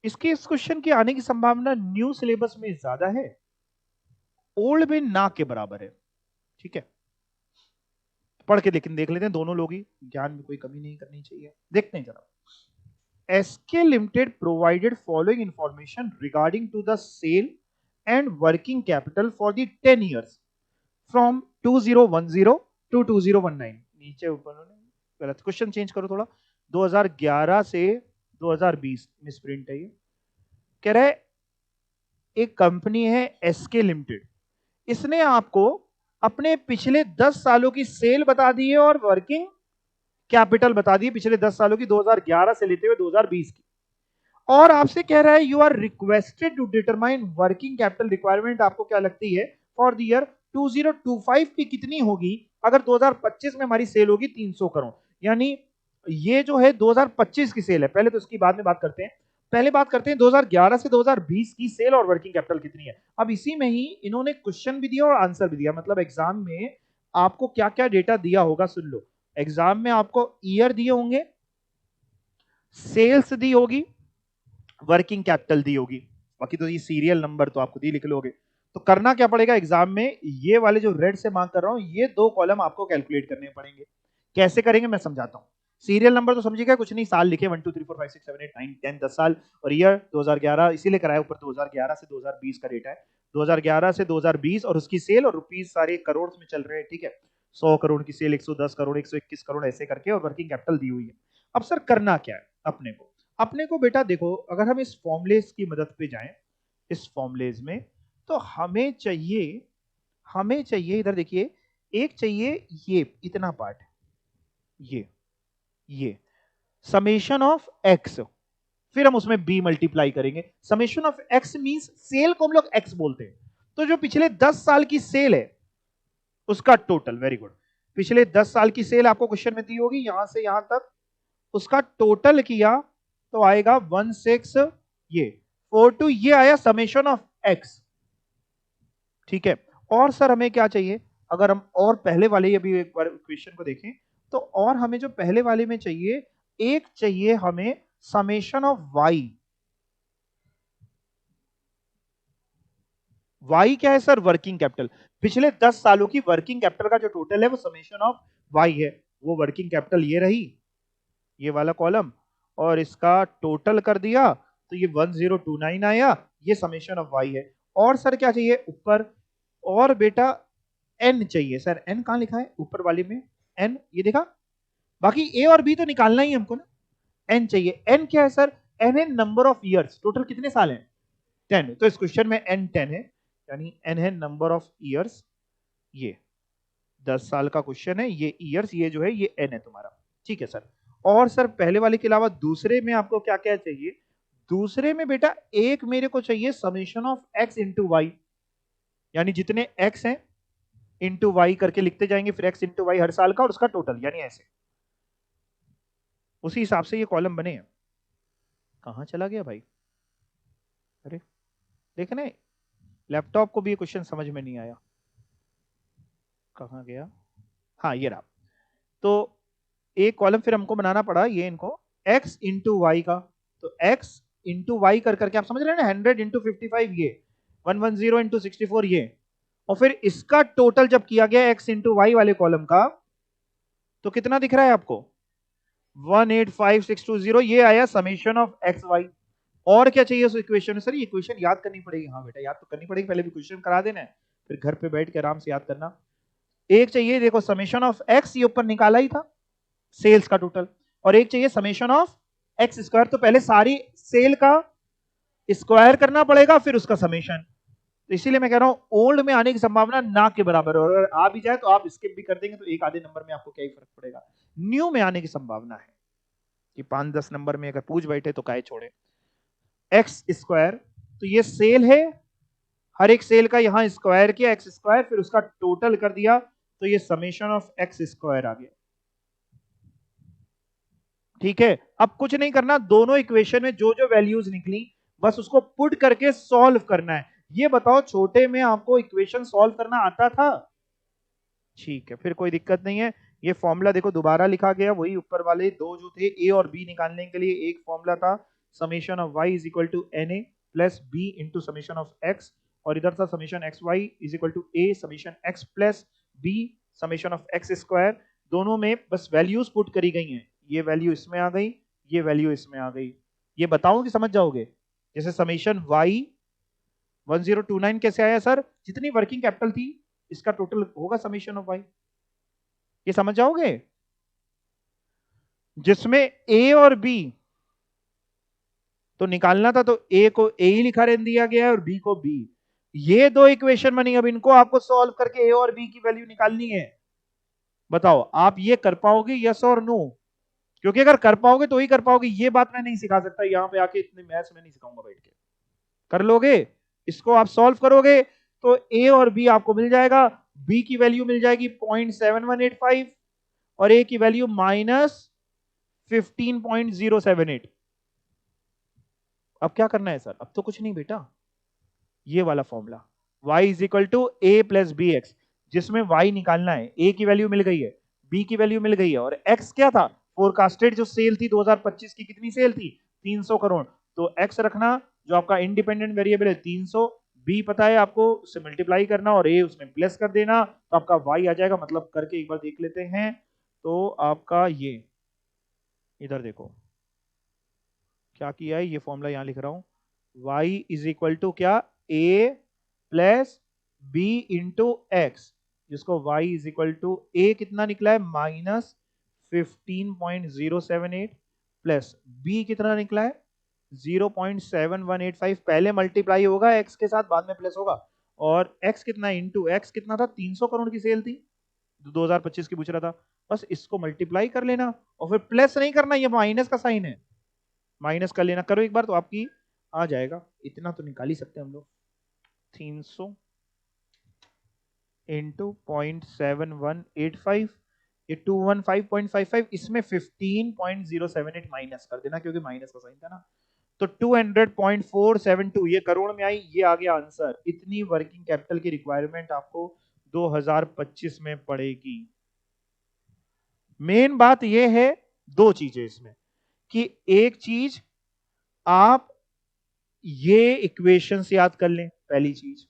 इसके इस क्वेश्चन के आने की संभावना न्यू सिलेबस में ज्यादा है, ओल्ड में ना के बराबर है, ठीक है। पढ़ के लेकिन देख लेते हैं, दोनों लोग ही, ज्ञान में कोई कमी नहीं करनी चाहिए। देखते हैं जरा। SK Limited provided following information regarding to the sale and working capital for the 10 years from 2010 to 2019। नीचे ऊपर गलत, क्वेश्चन चेंज करो थोड़ा, 2011 से 2020 मिसप्रिंट है ये। कह रहे एक कंपनी है SK लिमिटेड, इसने आपको अपने पिछले 10 सालों की सेल बता दी है और वर्किंग कैपिटल बता दी पिछले 10 सालों की, 2011 से लेते हुए 2020 की। और आपसे कह रहा है you are requested to determine working capital requirement. आपको क्या लगती है फॉर द ईयर 2025 की कितनी होगी अगर 2025 में हमारी सेल होगी 300 करोड़। यानी ये जो है 2025 की सेल है, पहले तो इसकी बाद में बात करते हैं। पहले बात करते हैं 2011 से 2020 की सेल और वर्किंग कैपिटल कितनी है। अब इसी में ही इन्होंने क्वेश्चन भी दिया और आंसर भी दिया, मतलब एग्जाम में आपको क्या क्या डेटा दिया होगा सुन लो। एग्जाम में आपको ईयर दिए होंगे, सेल्स दी होगी, वर्किंग कैपिटल दी होगी, बाकी तो ये सीरियल नंबर तो आप खुद ही लिख लोगे। तो करना क्या पड़ेगा एग्जाम में, ये वाले जो रेड से मार्क कर रहा हूं ये दो कॉलम आपको कैलकुलेट करने पड़ेंगे। कैसे करेंगे मैं समझाता हूं। सीरियल नंबर तो समझिएगा, कुछ नहीं, साल लिखे 1 2 3 4 5 6 7 8 9 10 10 साल, और ईयर 2011 इसीलिए कराया ऊपर 2011 से 2020 का डेटा है, 2011 से 2020 और उसकी सेल और रुपीज सारे करोड़ में चल रहे हैं, ठीक है। 100 करोड़ की सेल, 110 करोड़, 121 करोड़ ऐसे करके, और वर्किंग कैपिटल दी हुई है। अब सर करना क्या है अपने को बेटा देखो, अगर हम इस फॉर्मुलेस की मदद पे जाएं, इस फॉर्मुलेस में, तो हमें चाहिए इधर देखिए, एक चाहिए ये इतना पार्ट, ये समेशन ऑफ एक्स, फिर हम उसमें बी मल्टीप्लाई करेंगे। Summation of x means sale को हम लोग एक्स बोलते हैं, तो जो पिछले 10 साल की सेल है उसका टोटल, वेरी गुड, पिछले 10 साल की सेल आपको क्वेश्चन में दी होगी यहां से यहां तक, उसका टोटल किया तो आएगा 16 ये 42, ये आया समेशन ऑफ एक्स, ठीक है। और सर हमें क्या चाहिए, अगर हम और पहले वाले अभी एक बार क्वेश्चन को देखें, तो और हमें जो पहले वाले में चाहिए, एक चाहिए हमें समेशन ऑफ वाई। वाई क्या है सर, वर्किंग कैपिटल, पिछले 10 सालों की वर्किंग कैपिटल का जो टोटल है वो समेशन ऑफ वाई है। वो वर्किंग कैपिटल ये रही, ये वाला कॉलम, और इसका टोटल कर दिया तो ये 1029 आया, ये समेशन ऑफ वाई है। और सर क्या चाहिए ऊपर, और बेटा एन चाहिए सर। एन कहां लिखा है ऊपर वाले में, एन ये देखा, बाकी ए और बी तो निकालना ही हमको ना, एन चाहिए। एन क्या है सर, एन है नंबर ऑफ ईयर्स, टोटल कितने साल हैं 10, तो इस क्वेश्चन में एन 10 है, यानी एन है नंबर ऑफ ईयर्स, ये 10 साल का क्वेश्चन है, ये ईयर्स, ये जो है ये एन है तुम्हारा, ठीक है सर। और सर पहले वाले के अलावा दूसरे में आपको क्या क्या चाहिए, दूसरे में बेटा एक मेरे को चाहिए summation of x into y, यानी जितने एक्स हैं इंटू वाई करके लिखते जाएंगे, फिर एक्स इंटू वाई हर साल का और उसका टोटल, यानी ऐसे, उसी हिसाब से ये कॉलम बने हैं। कहां चला गया भाई, अरे देखने लैपटॉप को भी ये क्वेश्चन समझ में नहीं आया, कहां गया, हाँ ये रहा। तो एक कॉलम फिर हमको बनाना पड़ा, ये इनको x इंटू वाई का, तो x इंटू वाई कर करके आप समझ रहे हैं ना, 100 इंटू 55 ये, 110 इंटू 64 ये, और फिर इसका टोटल जब किया गया x इंटू वाई वाले कॉलम का, तो कितना दिख रहा है आपको 185620, ये आया समेशन ऑफ एक्स वाई। और क्या चाहिए उस इक्वेशन में, सर ये इक्वेशन याद करनी पड़ेगी, हाँ बेटा याद तो करनी पड़ेगी, पहले भी क्वेश्चन करा देना है, फिर घर पे बैठ के आराम से याद करना। एक चाहिए देखो समेशन ऑफ एक्स, ये ऊपर निकाला ही था सेल्स का टोटल, और एक चाहिए समेशन ऑफ एक्स स्क्वायर, तो पहले सारी सेल का स्क्वायर करना पड़ेगा फिर उसका समेशन, तो इसीलिए मैं कह रहा हूं ओल्ड में आने की संभावना ना के बराबर है, और अगर आ भी जाए तो आप स्किप भी कर देंगे तो एक आधे नंबर में आपको क्या ही फर्क पड़ेगा। न्यू में आने की संभावना है कि 5-10 नंबर में अगर पूछ बैठे तो काहे छोड़े। एक्स स्क्वायर, तो ये सेल है, हर एक सेल का यहां स्क्वायर किया एक्स स्क्वायर, फिर उसका टोटल कर दिया, तो ये समेशन ऑफ एक्स स्क्वायर आ गया, ठीक है। अब कुछ नहीं करना, दोनों इक्वेशन में जो जो वैल्यूज निकली बस उसको पुट करके सॉल्व करना है। ये बताओ छोटे में आपको इक्वेशन सॉल्व करना आता था, ठीक है, फिर कोई दिक्कत नहीं है। ये फॉर्मूला देखो दोबारा लिखा गया, वही ऊपर वाले दो जो थे ए और बी निकालने के लिए एक फॉर्मूला था, summation of y is equal to n a plus b into summation of x, और इधर था summation x y is equal to a summation x plus b summation of x square. दोनों में बस वैल्यूज पुट करी गई हैं, ये वैल्यू इसमें आ गई, ये वैल्यू इसमें आ गई। ये बताऊं कि समझ जाओगे, जैसे समेशन वाई 1029 कैसे आया सर, जितनी वर्किंग कैपिटल थी इसका टोटल होगा समेशन ऑफ वाई, ये समझ जाओगे, जिसमें ए और बी तो निकालना था, तो ए को ए ही लिखा रहने दिया गया है और बी को बी, ये दो इक्वेशन बनी, अब इनको आपको सॉल्व करके ए और बी की वैल्यू निकालनी है। बताओ आप ये कर पाओगे, यस और नो? क्योंकि अगर कर पाओगे तो ही कर पाओगे, ये बात मैं नहीं सिखा सकता यहां पे आके, इतने मैथ्स में नहीं सिखाऊंगा बैठ के। कर लोगे? इसको आप सॉल्व करोगे तो ए और बी आपको मिल जाएगा। बी की वैल्यू मिल जाएगी 0.7185 और ए की वैल्यू -15.078। अब क्या करना है सर? अब तो कुछ नहीं बेटा, ये वाला formula y is equal to a plus b x, जिसमें y निकालना है। a की वैल्यू मिल गई है, b की वैल्यू मिल गई है, और x क्या था? फोरकास्टेड जो सेल थी 2025 की, कितनी सेल थी? 300 करोड़। तो x रखना, जो आपका इंडिपेंडेंट वेरिएबल है 300, b पता है आपको, उससे मल्टीप्लाई करना और a उसमें प्लस कर देना, तो आपका y आ जाएगा। मतलब करके एक बार देख लेते हैं। तो आपका ये इधर देखो क्या किया है, ये फॉर्मूला यहां लिख रहा हूं, y इज इक्वल टू क्या? a plus b into x, जिसको y is equal to a कितना निकला है? -15.078 प्लस b कितना निकला है? 0.7185। पहले मल्टीप्लाई होगा x के साथ, बाद में प्लस होगा। और x कितना इंटू x कितना था? 300 करोड़ की सेल थी, 2025 की पूछ रहा था। बस इसको मल्टीप्लाई कर लेना और फिर प्लस नहीं करना, ये माइनस का साइन है, माइनस कर लेना। करो एक बार तो आपकी आ जाएगा। इतना तो निकाल ही सकते हैं हम लोग। 300 इंटू 0.7185, ये 215.55, इसमें 15.078 माइनस कर देना क्योंकि माइनस का साइन था ना। तो 200.472 ये करोड़ में आई, ये आ गया आंसर। इतनी वर्किंग कैपिटल की रिक्वायरमेंट आपको 2025 में पड़ेगी। मेन बात ये है, दो चीजें इसमें, कि एक चीज आप ये इक्वेशन से याद कर लें, पहली चीज,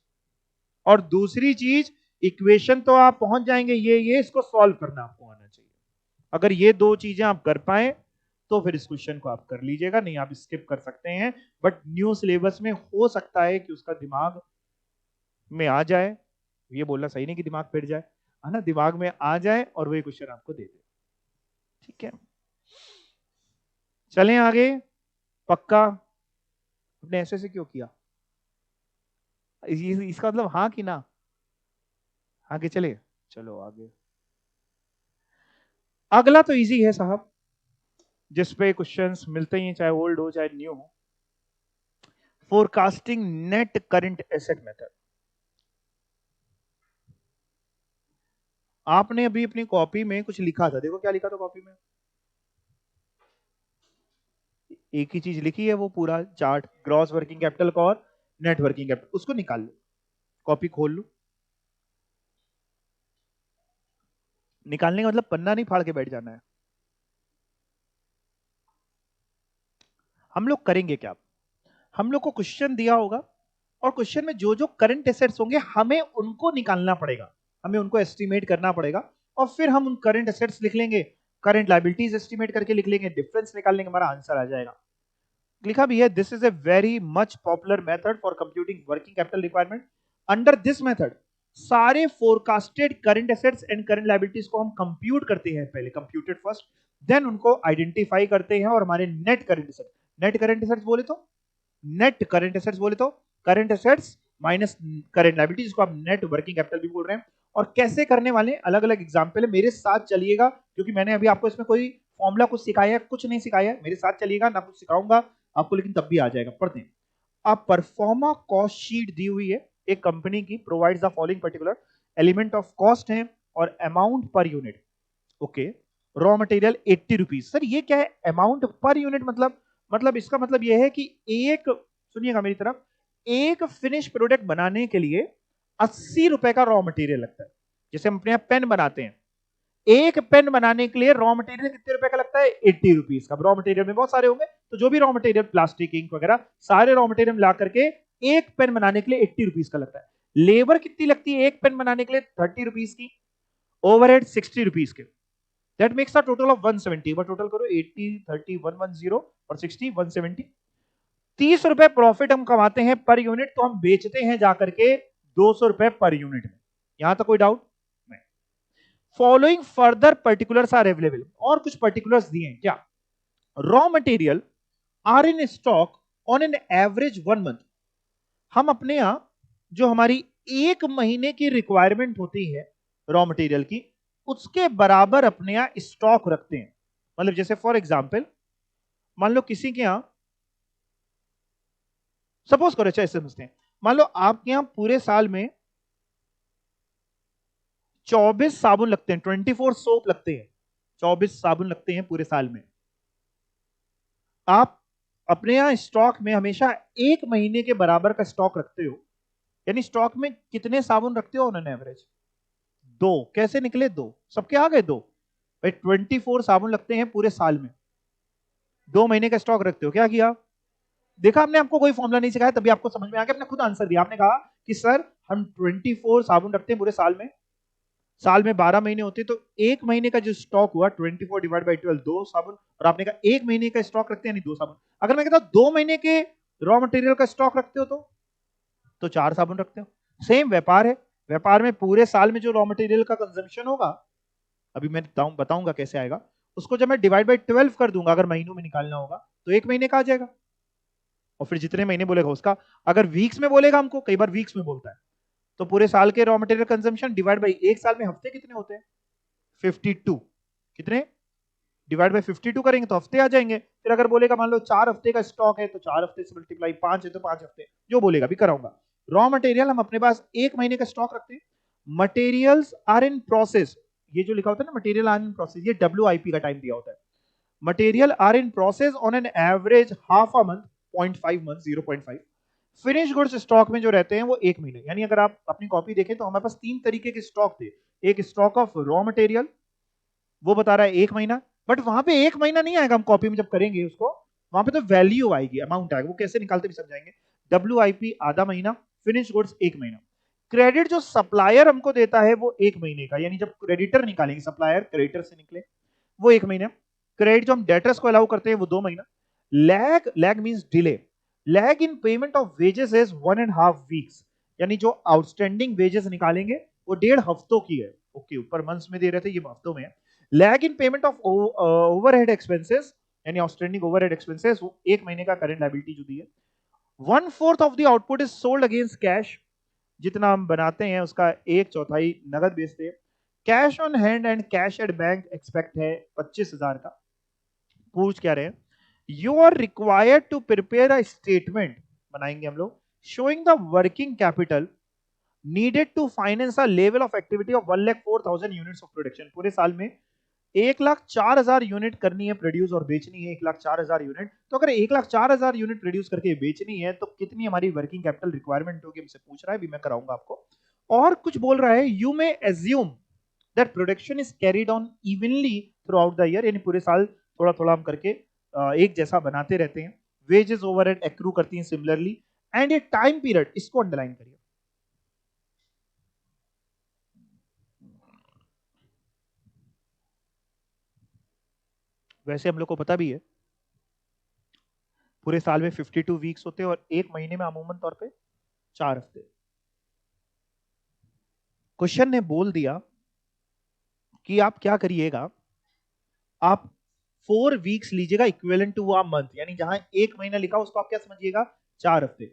और दूसरी चीज, इक्वेशन तो आप पहुंच जाएंगे, ये इसको सॉल्व करना आपको आना चाहिए। अगर ये दो चीजें आप कर पाए तो फिर इस क्वेश्चन को आप कर लीजिएगा, नहीं आप स्किप कर सकते हैं। बट न्यू सिलेबस में हो सकता है कि उसका दिमाग में आ जाए, ये बोलना सही नहीं कि दिमाग फिट जाए, है ना, दिमाग में आ जाए और वही क्वेश्चन आपको दे दे। ठीक है, चलें आगे। पक्का? आपने ऐसे क्यों किया? इसका मतलब हाँ कि ना? आगे चले, चलो आगे। अगला तो इजी है साहब, जिस पे क्वेश्चंस मिलते ही चाहे ओल्ड हो चाहे न्यू हो। Forecasting net current asset method. आपने अभी अपनी कॉपी में कुछ लिखा था, देखो क्या लिखा था कॉपी में। एक ही चीज लिखी है, वो पूरा चार्ट, ग्रॉस वर्किंग कैपिटल का और नेट वर्किंग कैपिटल। उसको निकाल लो, कॉपी खोल लो। निकालने का मतलब पन्ना नहीं फाड़ के बैठ जाना है। हम लोग करेंगे क्या? हम लोग को क्वेश्चन दिया होगा और क्वेश्चन में जो जो करंट एसेट्स होंगे हमें उनको निकालना पड़ेगा, हमें उनको एस्टिमेट करना पड़ेगा, और फिर हम उन करंट एसेट्स लिख लेंगे, करंट लायबिलिटीज एस्टिमेट करके लिख लेंगे, डिफरेंस निकाल लेंगे, हमारा आंसर आ जाएगा। लिखा भी है, this is a very much popular method for computing working capital requirement. Under this method सारे forecasted current assets and current liabilities को हम कंप्यूट करते हैं, पहले कंप्यूटेड फर्स्ट, देन उनको आइडेंटिफाई करते हैं और हमारे net current assets, net current assets बोले तो नेट करंट एसेट्स, बोले तो current assets minus current liability, जिसको आप नेट वर्किंग कैपिटल भी बोल रहे हैं। और कैसे करने वाले, अलग अलग एग्जांपल है, मेरे साथ चलिएगा, क्योंकि मैंने अभी आपको इसमें कोई फॉर्मूला कुछ सिखाया है, कुछ नहीं सिखाया है, मेरे साथ चलिएगा, ना कुछ सिखाऊंगा आपको, लेकिन तब भी आ जाएगा। पढ़ते हैं। आप परफॉर्मा कॉस्ट शीट दी हुई है एक कंपनी की, provides the following particular element of cost है और amount per unit. Okay, raw material 80 rupees. Sir ये क्या है अमाउंट पर यूनिट? मतलब इसका मतलब यह है कि एक, सुनिएगा मेरी तरफ, एक फिनिश प्रोडक्ट बनाने के लिए 80 रुपए का रॉ मटेरियल लगता है। जैसे हम अपने यहाँ पेन बनाते हैं, एक पेन बनाने के लिए रॉ मटेरियल कितने रुपए का लगता है? 80 रुपीज का। रॉ मटेरियल में बहुत सारे होंगे, तो जो भी रॉ मटेरियल, प्लास्टिक, इंक वगैरह, सारे रॉ मटेरियल मिला करके एक पेन बनाने के लिए 80 रुपीज का लगता है। लेबर कितनी लगती है एक पेन बनाने के लिए? 30 रुपीज की। ओवरहेड 60 रुपीज के। That makes a total of 170। But total करो, 80 30 110 और 60 170। 30 रुपए प्रॉफिट हम कमाते हैं पर यूनिट, तो हम बेचते हैं जाकर के 200 रुपए पर यूनिट में। यहां तक कोई डाउट नहीं? Following further particulars are available. और कुछ पर्टिकुलर्स दिए हैं क्या? Raw material are in stock on an average 1 month. हम अपने यहां जो हमारी एक महीने की रिक्वायरमेंट होती है रॉ मटेरियल की, उसके बराबर अपने यहां स्टॉक रखते हैं। मतलब जैसे फॉर एग्जाम्पल मान लो किसी के यहां, सपोज करो, अच्छा ऐसे समझते हैं, मान लो आपके यहां पूरे साल में 24 साबुन लगते हैं, 24 सोप लगते हैं, 24 साबुन लगते हैं पूरे साल में। आप अपने यहां स्टॉक में हमेशा एक महीने के बराबर का स्टॉक रखते हो। यानी स्टॉक में कितने साबुन रखते हो ऑन एन एवरेज? दो। कैसे निकले दो? सबके आ गए दो। भाई 24 साबुन लगते हैं पूरे साल में, 2 महीने का स्टॉक रखते हो। क्या किया? देखा, हमने आपको कोई फॉर्मूला नहीं सिखाया, तभी आपको समझ में आ गया, आपने खुद आंसर दिया। आपने कहा कि सर हम 24 साबुन रखते हैं पूरे साल में, साल में 12 महीने होते हैं, तो एक महीने का जो स्टॉक हुआ 24 डिवाइड बाई 12, 2 साबुन। और आपने कहा एक महीने का स्टॉक रखते हैं, यानी 2 साबुन। अगर मैं कहता 2 महीने के रॉ मटेरियल का स्टॉक रखते हो तो 4 साबुन रखते हो। सेम व्यापार है, व्यापार में पूरे साल में जो रॉ मटेरियल का कंजम्पशन होगा, अभी मैं बताऊंगा कैसे आएगा, उसको जब मैं डिवाइड बाई 12 कर दूंगा, अगर महीनों में निकालना होगा, तो एक महीने का आ जाएगा। और फिर जितने महीने बोलेगा उसका, अगर वीक्स में बोलेगा हमको, कई बार वीक्स में बोलता है, तो पूरे साल के raw material consumption divide by एक साल में हफ्ते कितने होते हैं? 52। कितने? डिवाइड बाई 52 करेंगे तो हफ्ते आ जाएंगे। फिर अगर बोलेगा मान लो 4 हफ्ते का स्टॉक है, तो 4 हफ्ते से मल्टीप्लाई, 5 है तो 5 हफ्ते, जो बोलेगा भी कराऊंगा। रॉ मटेरियल हम अपने पास एक महीने का स्टॉक रखते हैं। मटेरियल्स आर इन प्रोसेस, ये जो लिखा होता है ना मटेरियल आर इन प्रोसेस, ये WIP का टाइम दिया होता है। Material are in process on an average half a month, 0.5 month, 0.5। Finish goods stock में जो रहते हैं वो एक महीने। यानी अगर आप अपनी कॉपी देखें तो हमारे पास 3 तरीके के स्टॉक थे। एक स्टॉक ऑफ रॉ मटेरियल, वो बता रहा है एक महीना, बट वहां पे एक महीना नहीं आएगा। हम कॉपी में जब करेंगे उसको, वहां पे तो वैल्यू आएगी, अमाउंट आएगा, वो कैसे निकालते भी समझाएंगे। WIP आधा महीना, फिनिश गुड्स एक महीना। क्रेडिट जो सप्लायर हमको देता है वो एक महीने का, यानी जब क्रेडिटर निकालेंगे, सप्लायर क्रेडिटर से निकले, वो एक महीना। क्रेडिट जो हम डेटर्स को अलाउ करते हैं वो 2 महीना। Lag, lag means delay, lag in payment of wages is 1.5 weeks. यानी जो आउटस्टैंडिंग वेजेस निकालेंगे वो 1.5 हफ्तों की है। ओके, ऊपर मंथ्स में दे रहे थे, ये हफ्तों में है। Lag in payment of overhead expenses, यानी आउटस्टैंडिंग ओवरहेड एक्सपेंसेस, वो एक महीने का करंट लायबिलिटी जो दी है। 1/4 of the output is sold against cash, जितना हम बनाते हैं उसका 1/4 नगद बेचते हैं। Cash on hand and cash at bank expect है 25,000 का। पूछ क्या रहे हैं? You are required to prepare a statement, बनाएंगे हम लोग, showing the working capital needed to finance a level of activity of 1,04,000 units of production. पूरे साल में 1,04,000 यूनिट करनी है प्रोड्यूस और बेचनी है, 1,04,000 यूनिट। तो अगर 1,04,000 यूनिट प्रोड्यूस करके बेचनी है तो कितनी हमारी वर्किंग कैपिटल रिक्वायरमेंट होगी, हमसे पूछ रहा है, भी मैं कराऊंगा आपको। और कुछ बोल रहा है, you may assume that production is carried on evenly through out the year, यानी पूरे साल थोड़ा थोड़ा हम करके एक जैसा बनाते रहते हैं। वेजेस ओवरहेड एक्रू करती हैं similarly, and A time period, इसको अंडरलाइन करिए। वैसे हम लोग को पता भी है पूरे साल में 52 वीक्स होते हैं और एक महीने में अमूमन तौर पे 4 हफ्ते। क्वेश्चन ने बोल दिया कि आप क्या करिएगा, आप 4 वीक्स लीजिएगा इक्विवेलेंट टू अ मंथ, यानी जहां एक महीना लिखा उसको आप क्या समझिएगा, 4 हफ्ते।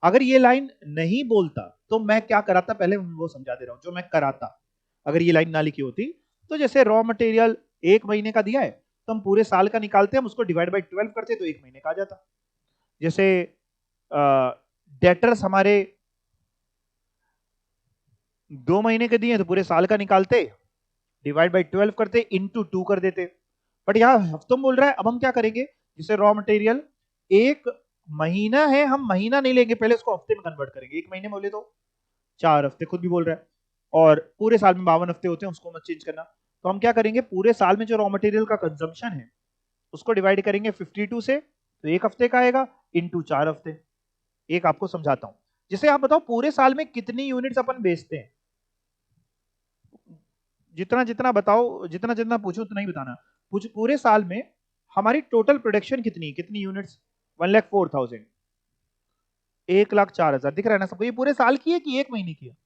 अगर ये लाइन नहीं बोलता तो मैं क्या कराता, पहले वो समझा दे रहा हूं जो मैं कराता। अगर ये लाइन ना लिखी होती, तो जैसे रॉ मटेरियल एक महीने का दिया है, तो हम पूरे साल का निकालते, हम उसको डिवाइड बाई 12 करते तो एक महीने का आ जाता। जैसे डेटर्स हमारे 2 महीने के दिए तो पूरे साल का निकालते, डिवाइड बाई 12 करते, इंटू 2 कर देते। बट यहाँ हफ्तों में बोल रहा है, अब हम क्या करेंगे, जिसे रॉ मटेरियल एक महीना है, हम महीना नहीं लेंगे, पहले उसको हफ्ते में कन्वर्ट करेंगे। एक महीने में बोले तो 4 हफ्ते, खुद भी बोल रहा है। और पूरे साल में 52 हफ्ते होते हैं, उसको मत चेंज करना। तो हम क्या करेंगे, पूरे साल में जो रॉ मटेरियल का कंजम्पशन है उसको डिवाइड करेंगे 52 से, तो एक हफ्ते का आएगा, इंटू 4 हफ्ते। एक आपको समझाता हूं, जैसे आप बताओ पूरे साल में कितनी यूनिट्स अपन बेचते हैं? जितना जितना बताओ, जितना जितना पूछो उतना ही बताना। पूछ, पूरे साल में हमारी टोटल प्रोडक्शन कितनी, कितनी यूनिट्स? 1,04,000, 1,04,000 दिख रहा है ना सबको? ये पूरे साल की है कि एक महीने की है?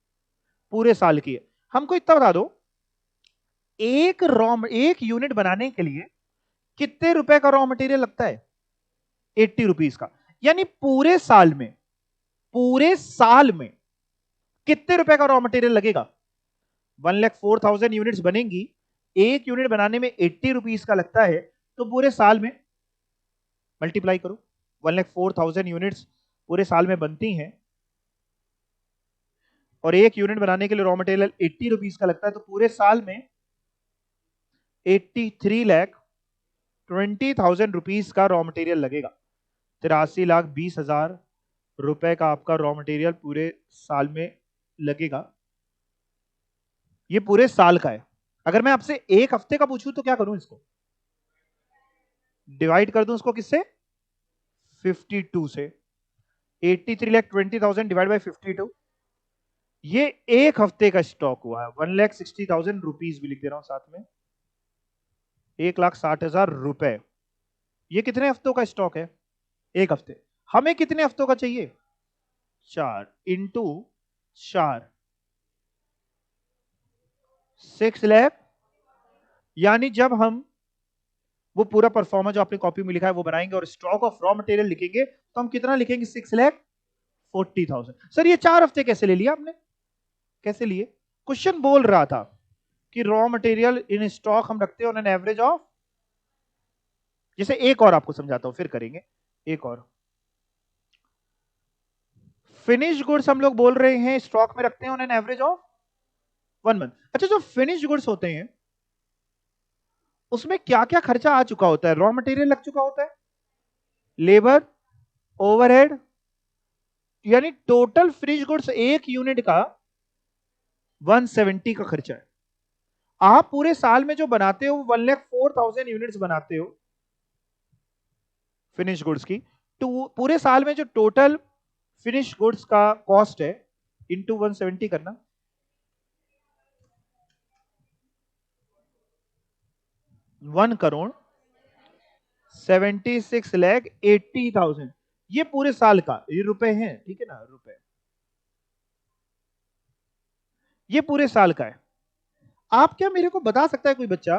पूरे साल की है। हमको इतना बता दो, एक यूनिट बनाने के लिए कितने रुपए का रॉ मटेरियल लगता है? 80 रुपीज का। यानी पूरे साल में, पूरे साल में कितने रुपए का रॉ मटेरियल लगेगा? 1,04,000 यूनिट्स बनेंगी, एक यूनिट बनाने में 80 रुपीज का लगता है, तो पूरे साल में मल्टीप्लाई करो, 1,04,000 यूनिट्स पूरे साल में बनती हैं, और एक यूनिट बनाने के लिए रॉ मटेरियल 80 रुपीज का लगता है, तो पूरे साल में 83,20,000 रुपीज का रॉ मटेरियल लगेगा। 83,20,000 रुपए का आपका रॉ मटेरियल पूरे साल में लगेगा। ये पूरे साल का है। अगर मैं आपसे एक हफ्ते का पूछूं तो क्या करूं? इसको डिवाइड कर दूं उसको किससे? 52 से। 83,20,000 डिवाइड बाई 52, ये एक हफ्ते का स्टॉक हुआ है। 1,60,000 रुपीज भी लिख दे रहा हूं साथ में, 1,60,000 रुपए। ये कितने हफ्तों का स्टॉक है? एक हफ्ते। हमें कितने हफ्तों का चाहिए? 4 इंटू 4, 6 लाख। यानी जब हम वो पूरा परफॉर्मा जो आपने कॉपी में लिखा है वो बनाएंगे और स्टॉक ऑफ रॉ मटेरियल लिखेंगे, तो हम कितना लिखेंगे? 6,40,000। सर ये 4 हफ्ते कैसे ले लिया आपने? कैसे लिए? क्वेश्चन बोल रहा था कि रॉ मटेरियल इन स्टॉक हम रखते हैं ऑन एन एवरेज ऑफ, जैसे एक और आपको समझाता हूं फिर करेंगे। एक और फिनिश गुड्स हम लोग बोल रहे हैं स्टॉक में रखते हैं on an average of 1 month. अच्छा, जो फिनिश गुड्स होते हैं उसमें क्या क्या खर्चा आ चुका होता है? रॉ मटेरियल लग चुका होता है, लेबर, ओवरहेड, यानी टोटल फिनिश गुड्स एक यूनिट का 170 का खर्चा है। आप पूरे साल में जो बनाते हो 1,04,000 यूनिट्स बनाते हो फिनिश गुड्स की, तो पूरे साल में जो टोटल फिनिश गुड्स का कॉस्ट है इंटू 170 करना, 1,76,80,000। ये पूरे साल का, ये रुपए हैं, ठीक है ना, रुपए। ये पूरे साल का है। आप क्या मेरे को बता सकता है कोई बच्चा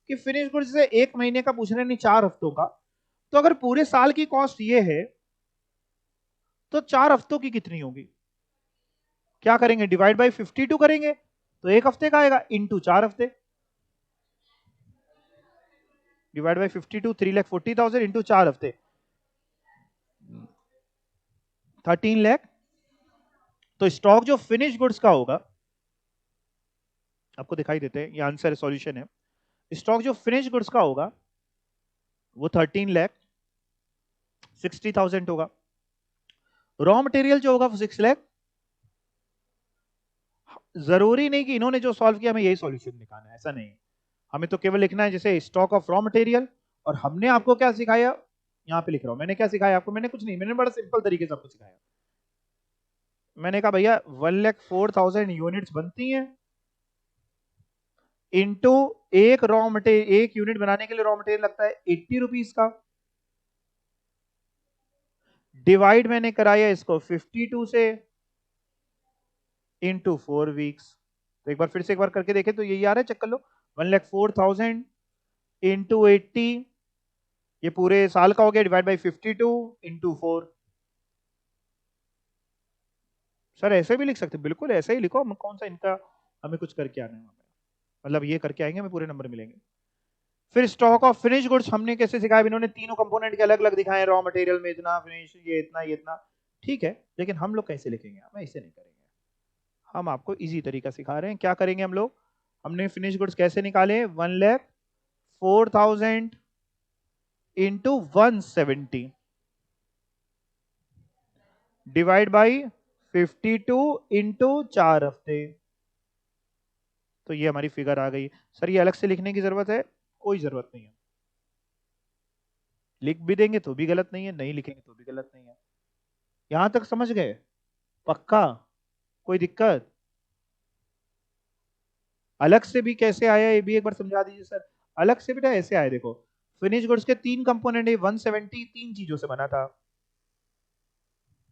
कि फिनिश गुड्स से एक महीने का पूछ रहे हैं, नहीं 4 हफ्तों का, तो अगर पूरे साल की कॉस्ट ये है तो 4 हफ्तों की कितनी होगी? क्या करेंगे? डिवाइड बाई 52 करेंगे, तो एक हफ्ते का आएगा, इंटू 4 हफ्ते, डिवाइड बाई 52, 3,40,000 इंटू 4 हफ्ते, 13 लाख। तो स्टॉक जो फिनिश गुड्स का होगा, आपको दिखाई देते हैं, ये आंसर सॉल्यूशन है। स्टॉक जो फिनिश गुड्स का होगा वो 13,60,000 होगा। रॉ मटेरियल जो होगा वो 6 लाख। जरूरी नहीं कि इन्होंने जो सॉल्व किया हमें यही सॉल्यूशन निकालना है, ऐसा नहीं। हमें तो केवल लिखना है जैसे स्टॉक ऑफ रॉ मटेरियल, और हमने आपको क्या सिखाया, यहां पे लिख रहा हूं। मैंने क्या सिखाया आपको? मैंने कुछ नहीं, मैंने बड़ा सिंपल तरीके से आपको सिखाया। मैंने कहा भैया 1,04,000 यूनिट्स बनती हैं, इंटू एक रॉ मटेरियल, एक यूनिट बनाने के लिए रॉ मटेरियल लगता है 80 रुपीज का, डिवाइड मैंने कराया इसको 52 से, इंटू 4 वीक्स। तो एक बार फिर से एक बार करके देखें तो यही आ रहा है, चेक कर लो। 1,04,000 इंटू 80, ये पूरे साल का हो गया, डिवाइड बाई 52 इंटू 4। सर ऐसे भी लिख सकते, बिल्कुल ऐसे ही लिखो। हम कौन सा इनका हमें कुछ करके आना है, मतलब ये करके आएंगे हमें पूरे नंबर मिलेंगे। फिर स्टॉक ऑफ फिनिश गुड्स हमने कैसे सिखाया? इन्होंने तीनों कंपोनेंट के अलग अलग दिखाए, रॉ मटेरियल में इतना, फिनिश ये इतना, ये इतना, ठीक है। लेकिन हम लोग कैसे लिखेंगे? हम ऐसे नहीं करेंगे, हम आपको इजी तरीका सिखा रहे हैं। क्या करेंगे हम लोग? हमने फिनिश गुड्स कैसे निकाले? 1,04,000 इंटू 170 डिवाइड बाई 52 इंटू 4 हफ्ते। तो ये हमारी फिगर आ गई। सर ये अलग से लिखने की जरूरत है? कोई जरूरत नहीं है। लिख भी देंगे तो भी गलत नहीं है, नहीं लिखेंगे तो भी गलत नहीं है। यहां तक समझ गए? पक्का? कोई दिक्कत? अलग से भी कैसे आया ये भी एक बार समझा दीजिए सर। अलग से बेटा ऐसे आया, देखो फिनिश गुड्स के तीन कंपोनेंट है, 170 तीन चीजों से बना था,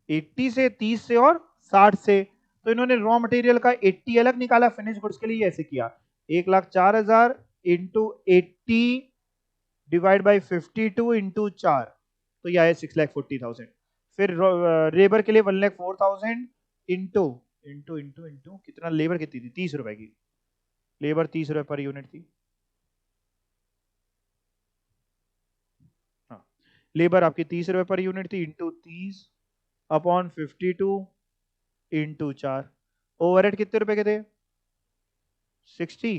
80 से, 30 से और 60 से। तो इन्होंने रॉ मटेरियल का 80 अलग निकाला, फिनिश गुड्स के लिए ऐसे किया, 1,04,000 इंटू 80 डिवाइड बाई 52 इंटू 4, तो यह है 6,40,000। फिर लेबर के लिए 1,04,000 इंटू इंटू इंटू इंटू कितना, लेबर कितनी थी, 30 रुपए की, लेबर 30 रुपए पर यूनिट थी। हाँ, लेबर आपकी 30 रुपए पर यूनिट थी, इंटू 30 अपॉन 52 इंटू 4। ओवरहेड कितने रुपए के थे, 60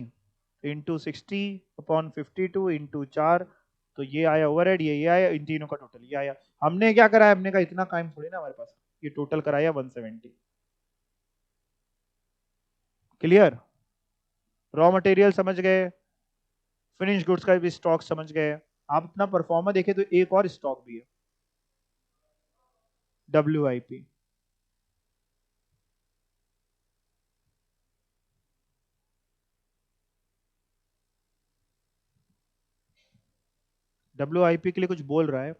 इंटू 60 अपॉन 52 इंटू 4। तो ये आया ओवरहेड, ये आया, इन तीनों का टोटल ये आया। हमने क्या करा है, हमने कहा इतना टाइम थोड़ी ना हमारे पास, ये टोटल कराया 170। क्लियर? रॉ मटेरियल समझ गए, फिनिश गुड्स का भी स्टॉक समझ गए। आप अपना परफॉर्मा देखें तो एक और स्टॉक भी है, WIP। WIP के लिए कुछ बोल रहा है,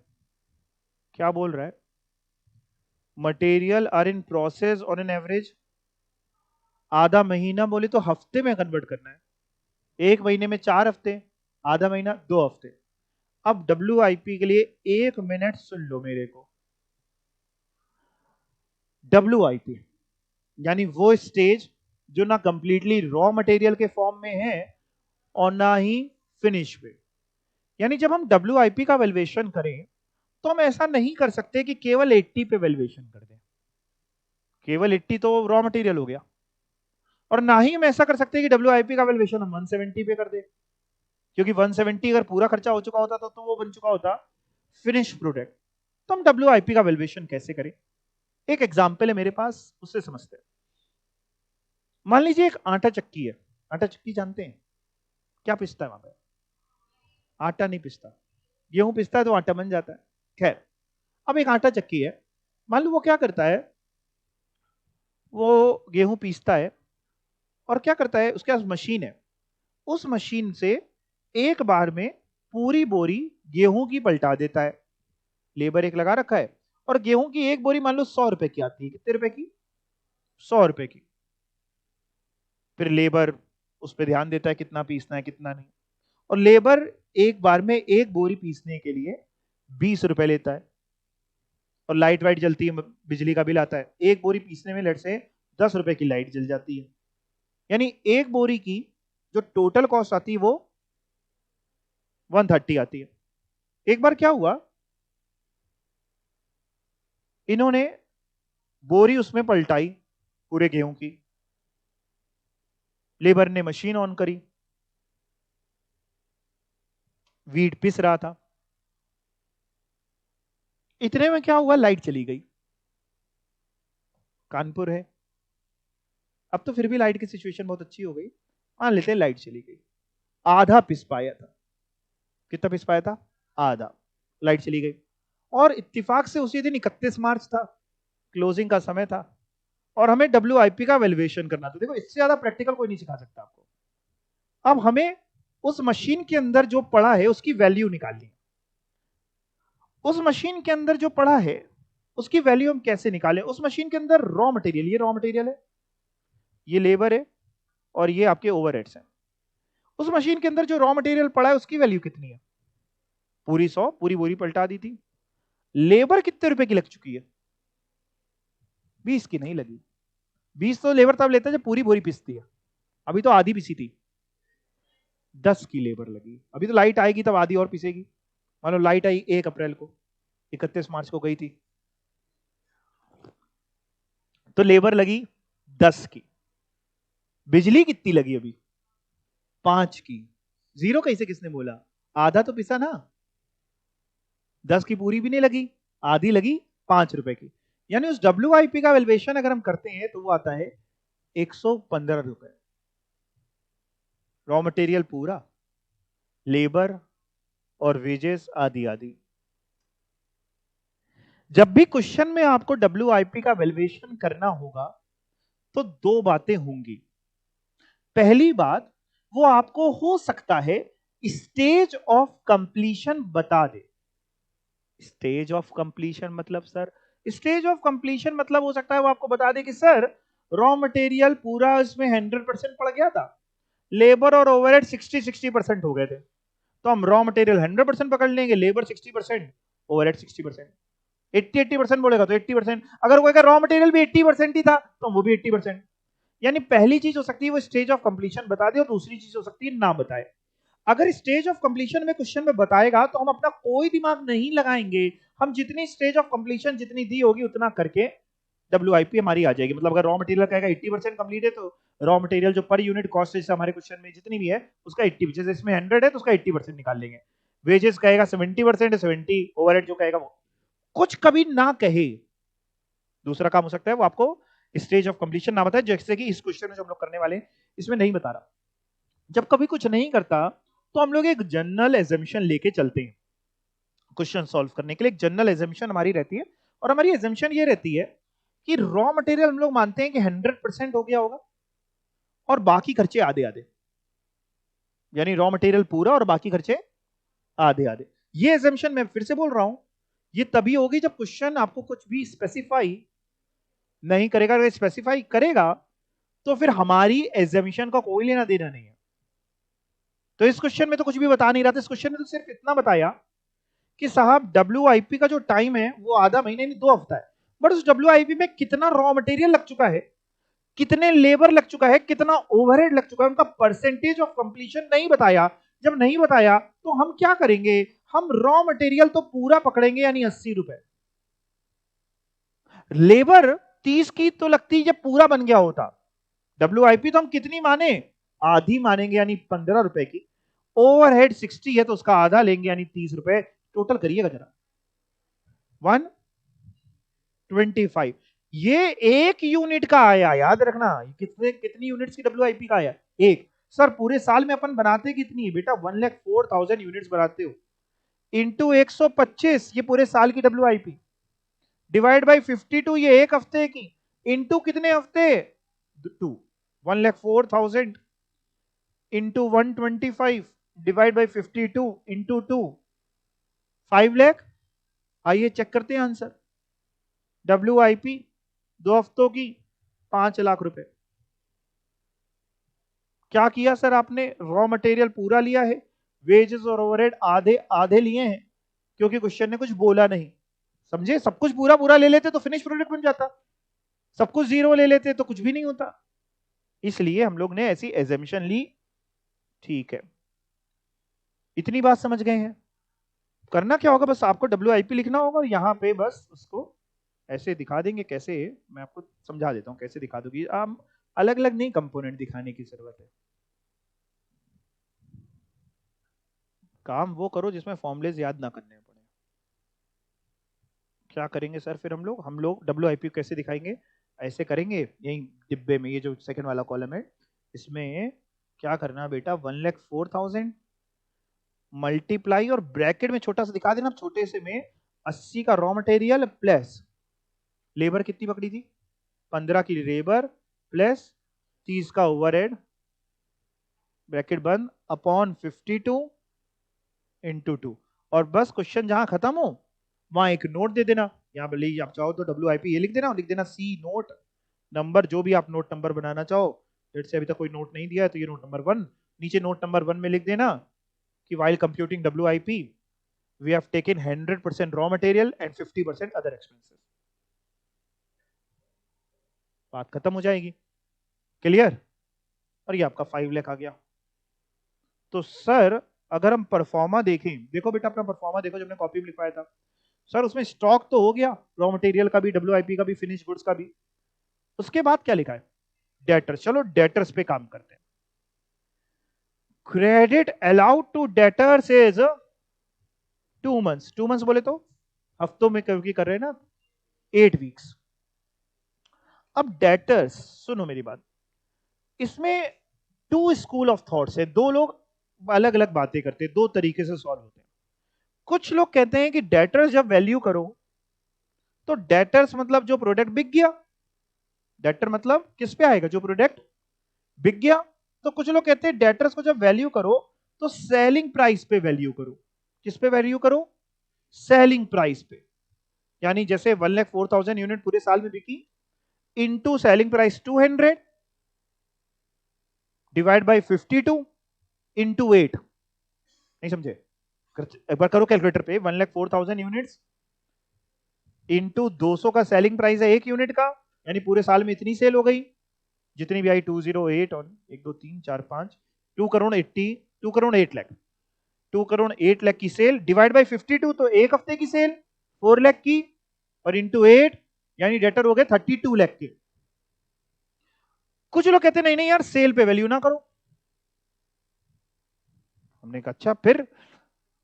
क्या बोल रहा है, material are in process on an average, आधा महीना बोले तो हफ्ते में कन्वर्ट करना है, एक महीने में 4 हफ्ते, आधा महीना 2 हफ्ते। अब WIP के लिए 1 मिनट सुन लो मेरे को। WIP यानी वो स्टेज जो ना कंप्लीटली रॉ मटेरियल के फॉर्म में है और ना ही फिनिश पे। यानी जब हम WIP का वैल्यूएशन करें तो हम ऐसा नहीं कर सकते कि केवल 80 पे वैल्यूएशन कर दें, केवल 80 तो रॉ मटेरियल हो गया, और ना ही हम ऐसा कर सकते हैं कि WIP का वैल्यूएशन हम 170 पे कर दें, क्योंकि 170 अगर पूरा खर्चा हो चुका होता तो वो बन चुका होता फिनिश प्रोडक्ट। तो हम WIP का वैल्यूएशन कैसे करें, एक एग्जांपल है मेरे पास, उससे समझते हैं। मान लीजिए एक आटा चक्की है, आटा चक्की जानते हैं क्या पिसता है वहां पे, आटा नहीं पिसता, गेहूं पिसता है तो आटा बन जाता है। खैर, अब एक आटा चक्की है, मान लो वो क्या करता है, वो गेहूं पीसता है और क्या करता है, उसके पास मशीन है, उस मशीन से एक बार में पूरी बोरी गेहूं की पलटा देता है, लेबर एक लगा रखा है, और गेहूं की एक बोरी मान लो 100 रुपए की आती है, कितने रुपए की, 100 रुपए की। फिर लेबर उस पर ध्यान देता है कितना पीसना है कितना नहीं, और लेबर एक बार में एक बोरी पीसने के लिए 20 रुपए लेता है, और लाइट वाइट जलती है, बिजली का बिल आता है, एक बोरी पीसने में लेट से 10 रुपए की लाइट जल जाती है, यानी एक बोरी की जो टोटल कॉस्ट आती है वो 130 आती है। एक बार क्या हुआ, इन्होंने बोरी उसमें पलटाई पूरे गेहूं की, लेबर ने मशीन ऑन करी, वीट पिस रहा था, इतने में क्या हुआ, लाइट चली गई। कानपुर है, अब तो फिर भी लाइट की सिचुएशन बहुत अच्छी हो गई, मान लेते हैं लाइट चली गई, आधा पिस पाया था, कितना पिस पाया था, आधा, लाइट चली गई। और इत्तेफाक से उसी दिन 31 मार्च था, क्लोजिंग का समय था, और हमें WIP का वैल्यूएशन करना था। देखो इससे ज्यादा प्रैक्टिकल कोई नहीं सिखा सकता आपको। अब हमें उस मशीन के अंदर जो पड़ा है उसकी वैल्यू निकालनी है, उस मशीन के अंदर जो पड़ा है उसकी वैल्यू हम कैसे निकालें, उस मशीन के अंदर रॉ मटेरियल, ये रॉ मटेरियल है, ये लेबर है, और ये आपके ओवरहेड्स हैं। उस मशीन के अंदर जो रॉ मटेरियल पड़ा है उसकी वैल्यू कितनी है, पूरी 100, पूरी बोरी पलटा दी थी। लेबर कितने रुपए की लग चुकी है, 20 की नहीं लगी, 20 तो लेबर तब लेता है जब पूरी बोरी पिसती है, अभी तो आधी पिसी थी, 10 की लेबर लगी। अभी तो लाइट आएगी तब आधी और पिसेगी, मान लो लाइट आई 1 अप्रैल को, 31 मार्च को गई थी, तो लेबर लगी 10 की। बिजली कितनी लगी अभी, 5 की। जीरो कैसे किसने बोला, आधा तो पिसा ना, 10 की पूरी भी नहीं लगी, आधी लगी 5 रुपए की। यानी उस WIP का वैल्यूएशन अगर हम करते हैं तो वो आता है 115 रुपए, रॉ मटेरियल पूरा, लेबर और वेजेस आदि आदि। जब भी क्वेश्चन में आपको WIP का वैल्यूएशन करना होगा तो दो बातें होंगी। पहली बात, वो आपको हो सकता है स्टेज ऑफ कंप्लीशन बता दे। स्टेज ऑफ कंप्लीशन मतलब सर, स्टेज ऑफ कंप्लीशन मतलब हो सकता है वो आपको बता दे कि सर रॉ मटेरियल पूरा इसमें 100% पड़ गया था, लेबर और ओवरहेड 60% हो गए थे, तो हम रॉ मटेरियल 100% पकड़ लेंगे, लेबर 60%, ओवरहेड 60%। 80% बोलेगा तो 80%, अगर वो रॉ मटेरियल भी 80% ही था तो वो भी 80%। यानी पहली चीज हो सकती है वो स्टेज ऑफ कंप्लीशन बता दे, और दूसरी चीज हो सकती है ना बताए। अगर स्टेज ऑफ कंप्लीशन में क्वेश्चन में बताएगा तो हम अपना कोई दिमाग नहीं लगाएंगे, हम जितनी स्टेज ऑफ कंप्लीशन जितनी दी होगी उतना करके WIP हमारी आ जाएगी। मतलब अगर रॉ मटेरियल कहेगा 80% कंप्लीट है तो रॉ मटेरियल जो पर यूनिट कॉस्ट जैसे हमारे क्वेश्चन में जितनी भी है उसका 80, जैसे इसमें 100 है तो उसका 80% निकाल लेंगे। वेजेस कहेगा 70% है, 70 ओवरहेड जो कहेगा वो। कुछ कभी ना कहे। दूसरा काम हो सकता है वो आपको स्टेज ऑफ कंप्लीशन ना बताए, जैसे कि इस क्वेश्चन में जो हम लोग करने वाले हैं इसमें नहीं बता रहा। जब कभी कुछ नहीं करता तो हम लोग एक जनरल एजम्पशन लेके चलते हैं क्वेश्चन सॉल्व करने के लिए। एक जनरल एजम्पशन हमारी रहती है, और हमारी एजम्पशन ये रहती है कि रॉ मटेरियल हम लोग मानते हैं कि 100% हो गया होगा और बाकी खर्चे आधे आधे, यानी रॉ मटेरियल पूरा और बाकी खर्चे आधे आधे। ये एजम्पशन मैं फिर से बोल रहा हूं, ये तभी होगी जब क्वेश्चन आपको कुछ भी स्पेसिफाई नहीं करेगा। अगर स्पेसिफाई करेगा तो फिर हमारी एजम्पशन का कोई लेना देना नहीं है। तो इस क्वेश्चन में तो कुछ भी बता नहीं रहा था, इस क्वेश्चन में तो सिर्फ इतना बताया कि साहब WIP का जो टाइम है वो आधा महीना यानी 2 हफ्ता है, बट उस WIP में कितना रॉ मटेरियल लग चुका है, कितने लेबर लग चुका है, कितना ओवरहेड लग चुका है, उनका परसेंटेज ऑफ कंप्लीशन नहीं बताया। जब नहीं बताया तो हम क्या करेंगे, हम रॉ मटेरियल तो पूरा पकड़ेंगे यानी 80 रुपए, लेबर 30 की तो लगती जब पूरा बन गया होता। WIP तो हम कितनी माने, आधी मानेंगे यानी 15 रुपए की। ओवरहेड 60 है तो उसका आधा लेंगे यानी 30 रुपए। टोटल करिएगा जरा 125। ये एक यूनिट का आया, याद रखना। कितने कितनी यूनिट्स की WIP का आया, एक। सर पूरे साल में अपन बनाते कितनी है बेटा, 1,04,000 यूनिट्स बनाते हो, इंटू 125 ये पूरे साल की WIP, डिवाइड बाई 52 ये एक हफ्ते की, इंटू कितने हफ्ते 2, 1,04,000 into 125 divide by 52 into 2, 5 lakh. आइए चेक करते हैं आंसर। WIP 2 हफ्तों की 5 लाख रुपए। क्या किया सर आपने, रॉ मटेरियल पूरा लिया है, वेजेस और ओवरहेड आधे आधे लिए हैं, क्योंकि क्वेश्चन ने कुछ बोला नहीं। समझे, सब कुछ पूरा पूरा ले लेते तो फिनिश प्रोडक्ट बन जाता, सब कुछ जीरो ले लेते तो कुछ भी नहीं होता। इसलिए हम लोग ने ऐसी एजम्पशन ली। ठीक है, इतनी बात समझ गए हैं। करना क्या होगा, बस आपको WIP लिखना होगा और यहाँ पे बस उसको ऐसे दिखा देंगे। कैसे, मैं आपको समझा देता हूँ कैसे दिखा दूंगी। आप अलग अलग नहीं कंपोनेंट दिखाने की जरूरत है, काम वो करो जिसमें फॉर्मुलेज याद ना करने पड़े। क्या करेंगे सर फिर हम लोग WIP कैसे दिखाएंगे, ऐसे करेंगे यही डिब्बे में, ये जो सेकंड वाला कॉलम है इसमें क्या करना बेटा, 1,04,000 मल्टीप्लाई और ब्रैकेट में छोटा सा दिखा देना, छोटे से में 80 का रॉ मटेरियल प्लस लेबर कितनी पकड़ी थी, 15 की लेबर प्लस 30 का ओवरहेड, ब्रैकेट बंद, अपॉन 52 इंटू 2। और बस क्वेश्चन जहां खत्म हो वहां एक नोट दे देना। यहाँ पर आप चाहो तो WIP ये लिख देना और लिख देना C नोट नंबर, जो भी आप नोट नंबर बनाना चाहो। लेट से अभी तक कोई नोट नहीं दिया है तो ये नोट नंबर 1, नीचे नोट नंबर 1 में लिख देना कि while computing WIP we have taken 100% raw material and 50% other expenses। बात खत्म हो जाएगी, क्लियर। और ये आपका 5 लाख आ गया। तो सर अगर हम परफॉर्मा देखें, देखो बेटा अपना परफॉर्मा देखो जो हमने कॉपी में लिखवाया था। सर उसमें स्टॉक तो हो गया, रॉ मटेरियल का भी, WIP का भी, फिनिश गुड्स का भी। उसके बाद क्या लिखा है, डेटर्स। चलो डेटर्स पे काम करते हैं। Credit allowed to debtors is 2 months. 2 months बोले तो हफ्तों में क्योंकि कर रहे हैं ना, 8 वीक्स। अब डेटर्स, सुनो मेरी बात, इसमें 2 स्कूल ऑफ थॉट्स है, 2 लोग अलग अलग बातें करते हैं, 2 तरीके से सॉल्व होते हैं। कुछ लोग कहते हैं कि डेटर्स जब वैल्यू करो तो डेटर्स मतलब जो प्रोडक्ट बिक गया, डेटर मतलब किस पे आएगा, जो प्रोडक्ट बिक गया। तो कुछ लोग कहते हैं डेटर्स को जब वैल्यू करो तो सेलिंग प्राइस पे वैल्यू करो। किस पे वैल्यू करो, सेलिंग प्राइस पे। यानी जैसे 1,04,000 यूनिट पूरे साल में बिकी, into selling price 200 divide by 52 into 8। नहीं समझे, एक बार करो कैलकुलेटर पे, 1,04,000 यूनिट्स इंटू 200 का सेलिंग प्राइस है 1 यूनिट का, यानी पूरे साल में इतनी सेल हो गई जितनी भी आई 208 और 1 2 3 4 5 2 करोड़ 80 2 करोड़ 8 लाख 2 करोड़ 8 लाख की सेल डिवाइड बाय 52 तो एक हफ्ते की सेल 4 लाख की और इंटू 8 यानी डेटर हो गए 32 लाख के। कुछ लोग कहते नहीं नहीं यार सेल पे वैल्यू ना करो, हमने कहा अच्छा फिर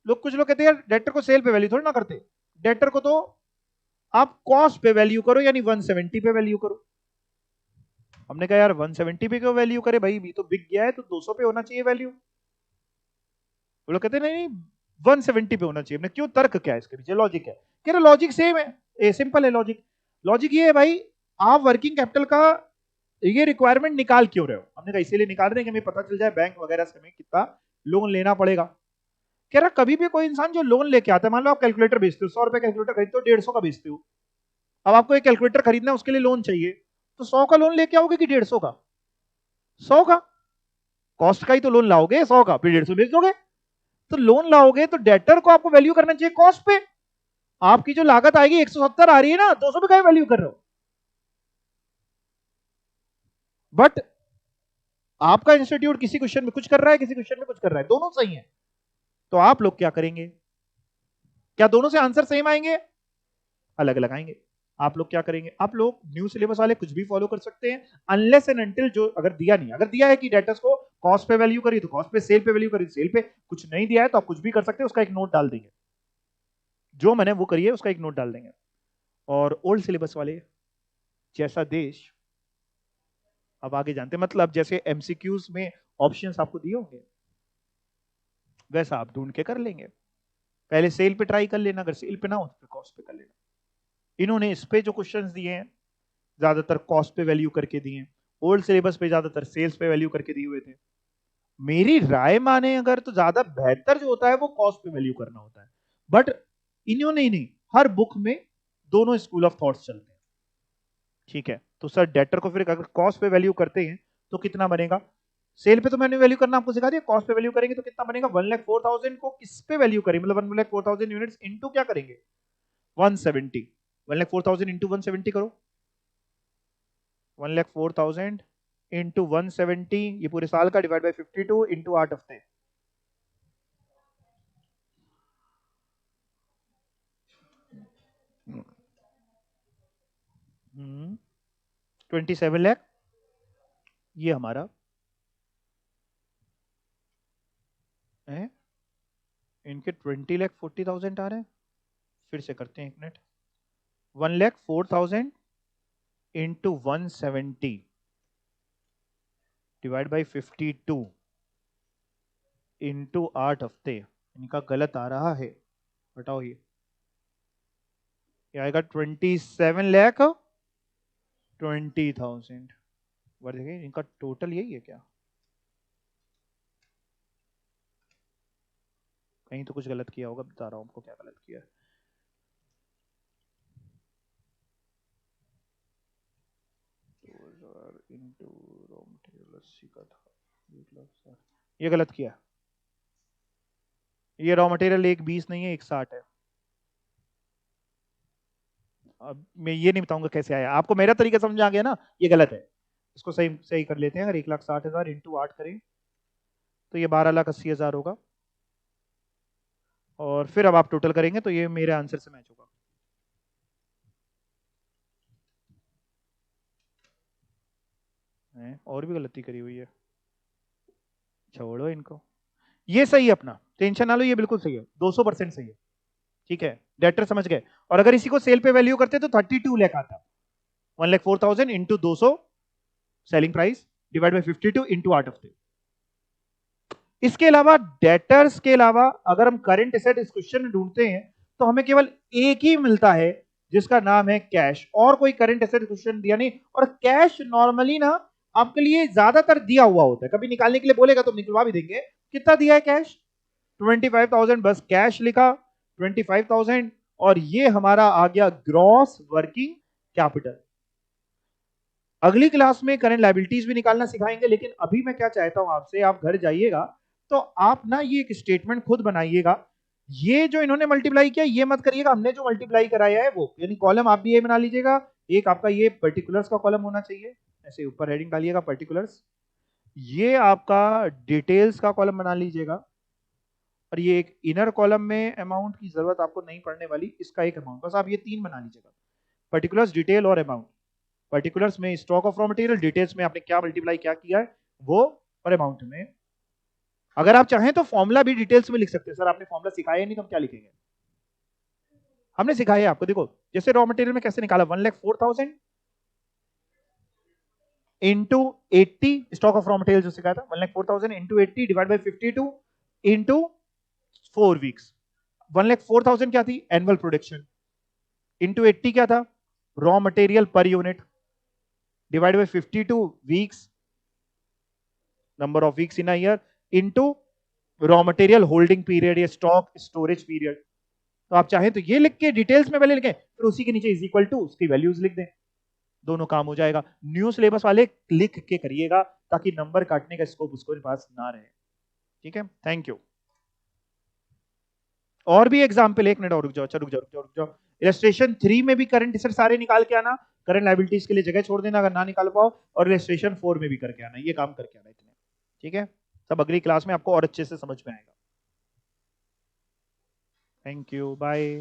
कुछ लोग कहते हैं यार डेटर को सेल पे वैल्यू थोड़ी ना करते, डेटर को तो आप कॉस्ट पे वैल्यू करो यानी 170 पे वैल्यू करो। हमने कहा यार 170 पे क्यों वैल्यू करे भाई, भी तो बिक गया है तो 200 पे होना चाहिए वैल्यू। वो लोग कहते हैं नहीं 170 पे होना चाहिए। हमने क्यों, तर्क क्या है इसके पीछे, लॉजिक है? कह रहे लॉजिक सेम है, सिंपल है लॉजिक। लॉजिक ये है भाई आप वर्किंग कैपिटल का ये रिक्वायरमेंट निकाल क्यों रहे हो? हमने कहा इसीलिए निकाल रहे हैं कि हमें पता चल जाए बैंक वगैरह से हमें कितना लोन लेना पड़ेगा। कह रहा कभी भी कोई इंसान जो लोन लेके आता है, मान लो आप कैलकुलेटर बेचते हो, 100 रुपए कैलकुलेटर खरीदते हो 150 का बेचते हो, अब आपको एक कैलकुलेटर खरीदना है उसके लिए लोन चाहिए, तो 100 का लोन लेके आओगे कि 150 का? 100 का कॉस्ट का ही तो लोन लाओगे, 100 का फिर 150 बेच दोगे। तो लोन लाओगे तो डेटर को आपको वैल्यू करना चाहिए कॉस्ट पे। आपकी जो लागत आएगी 170 आ रही है ना, 200 पे क्या वैल्यू कर रहे हो? बट आपका इंस्टीट्यूट किसी क्वेश्चन में कुछ कर रहा है, किसी क्वेश्चन में कुछ कर रहा है, दोनों सही है। तो आप लोग क्या करेंगे? क्या दोनों से आंसर सेम आएंगे? अलग अलग आएंगे। आप लोग क्या करेंगे? आप लोग न्यू सिलेबस वाले कुछ भी फॉलो कर सकते हैं अनलेस एंड अनटिल जो अगर दिया नहीं, अगर दिया है कि डेटर्स को कॉस्ट पे वैल्यू करी तो कॉस्ट पे, सेल पे वैल्यू करी सेल पे, कुछ नहीं दिया है तो आप कुछ भी कर सकते हैं, उसका एक नोट डाल देंगे, जो मैंने वो करिए उसका एक नोट डाल देंगे। और ओल्ड सिलेबस वाले जैसा देश, अब आगे जानते हैं, मतलब जैसे एमसीक्यूज में ऑप्शंस आपको दिए होंगे वैसा आप ढूंढ के कर लेंगे। पहले सेल पे ट्राई कर लेना, अगर सेल पे ना हो तो कॉस्ट पे कर लेना। इन्होंने इस पे जो क्वेश्चंस दिए हैं ज्यादातर कॉस्ट पे वैल्यू करके दिए हैं, ओल्ड सिलेबस पे ज्यादातर सेल्स पे वैल्यू करके दिए हुए थे। मेरी राय माने अगर तो ज्यादा बेहतर जो होता है वो कॉस्ट पे वैल्यू करना होता है, बट इन्होंने ही नहीं, हर बुक में दोनों स्कूल ऑफ थॉट्स चलते हैं। ठीक है, तो सर डेटर को फिर अगर कॉस्ट पे वैल्यू करते हैं तो कितना बनेगा? सेल पे तो मैंने वैल्यू करना आपको सिखा दिया, कॉस्ट पे वैल्यू करेंगे तो कितना बनेगा? 1,04,000 को किस पे वैल्यू करेंगे, मतलब 1,04,000 यूनिट्स इंटू क्या करेंगे? 170। 1,04,000 इंटू 170 करो, 1,04,000 इंटू 170, ये पूरे साल का, डिवाइड बाय 52 इंटू 8 हफ्ते। हम्म 27 लाख ये हमारा है, इनके 20,40,000 आ रहे हैं। फिर से करते हैं एक minute, 1,04,000 into 170 divide by 52 into 8 हफ्ते। इनका गलत आ रहा है, हटाओ ये आएगा 27,20,000। बार देखिए इनका टोटल यही है क्या? कहीं तो कुछ गलत किया होगा, बता रहा हूं आपको क्या गलत किया है। इंटू रॉ मटेरियल 80 का था, ये गलत किया। ये रॉ मटेरियल 1,20 नहीं है, 1,60 है। अब मैं ये नहीं बताऊंगा कैसे आया, आपको मेरा तरीका समझ आ गया ना, ये गलत है। इसको सही सही कर लेते हैं, अगर 1,60,000 इंटू 8 करें तो ये 12,80,000 होगा, और फिर अब आप टोटल करेंगे तो ये मेरे आंसर से मैच होगा। और भी गलती करी हुई है, छोड़ो इनको, ये सही है, अपना टेंशन ना लो, ये बिल्कुल सही है, 200% सही है। ठीक है, डेटर समझ गए। और अगर इसी को सेल पे वैल्यू करते तो 32 लाख आता, 1,04,000 into 200 selling price divide by 52 into 8 हफ्ते। इसके अलावा डेटर्स के अलावा अगर हम करंट एसेट इस क्वेश्चन में ढूंढते हैं तो हमें केवल एक ही मिलता है जिसका नाम है कैश, और कोई करंट एसेट क्वेश्चन दिया नहीं। और कैश नॉर्मली ना आपके लिए ज्यादातर दिया हुआ होता है, कभी निकालने के लिए बोलेगा तो निकलवा भी देंगे। कितना दिया है कैश? 25,000, बस कैश लिखा 25,000, और ये हमारा आ गया ग्रॉस वर्किंग कैपिटल। अगली क्लास में करंट लायबिलिटीज भी निकालना सिखाएंगे, लेकिन अभी मैं क्या चाहता हूं आपसे, आप घर जाइएगा तो आप ना ये एक स्टेटमेंट खुद बनाइएगा, ये जो इन्होंने मल्टीप्लाई किया ये मत करिएगा, हमने जो मल्टीप्लाई कराया है वो, यानी कॉलम आप भी ये बना लीजिएगा, एक आपका ये पर्टिकुलर्स का कॉलम होना चाहिए, ऐसे ऊपर हेडिंग डालिएगा पर्टिकुलर्स, ये आपका डिटेल्स का कॉलम बना लीजिएगा, और ये एक इनर कॉलम में अमाउंट की जरूरत आपको नहीं पड़ने वाली, इसका एक अमाउंट, बस आप ये तीन बना लीजिएगा, पर्टिकुलर्स, डिटेल और अमाउंट। पर्टिकुलर्स में stock of raw material, details में आपने क्या मल्टीप्लाई क्या किया है वो, और अमाउंट में अगर आप चाहें तो फॉर्मूला भी डिटेल्स में लिख सकते हैं। सर आपने फॉर्मूला सिखाया नहीं तो हम क्या लिखेंगे, हमने सिखाया है आपको, देखो जैसे रॉ मटेरियल में कैसे निकाला, 1,04,000 into 80, stock of raw material जो सिखाया था, 1,04,000 into 80 divide by 52 into 4 weeks. 1,04,000 क्या थी, एनुअल प्रोडक्शन, इंटू 80 क्या था, raw material per unit, divide by 52 weeks, number of weeks in a year, into raw material holding period या stock storage period. तो आप चाहें तो ये लिख के डिटेल्स में पहले लिखें, फिर उसी के नीचे इज इक्वल टू उसकी वैल्यूज लिख दें, दोनों काम हो जाएगा। न्यू सिलेबस वाले लिख के करिएगा ताकि नंबर काटने का स्कोप उसको पास ना रहे। ठीक है, थैंक यू। और भी एग्जाम्पल, एक मिनट और रुक जाओ, अच्छा रुक जाओ रुक जाओ रुक जाओ। इलस्ट्रेशन 3 में भी करंट असेट्स सारे निकाल के आना, करंट लायबिलिटीज के लिए जगह छोड़ देना अगर ना निकाल पाओ, और इलस्ट्रेशन 4 में भी करके आना, ये काम करके आना इतने। ठीक है, सब अगली क्लास में आपको और अच्छे से समझ में आएगा। Thank you, bye.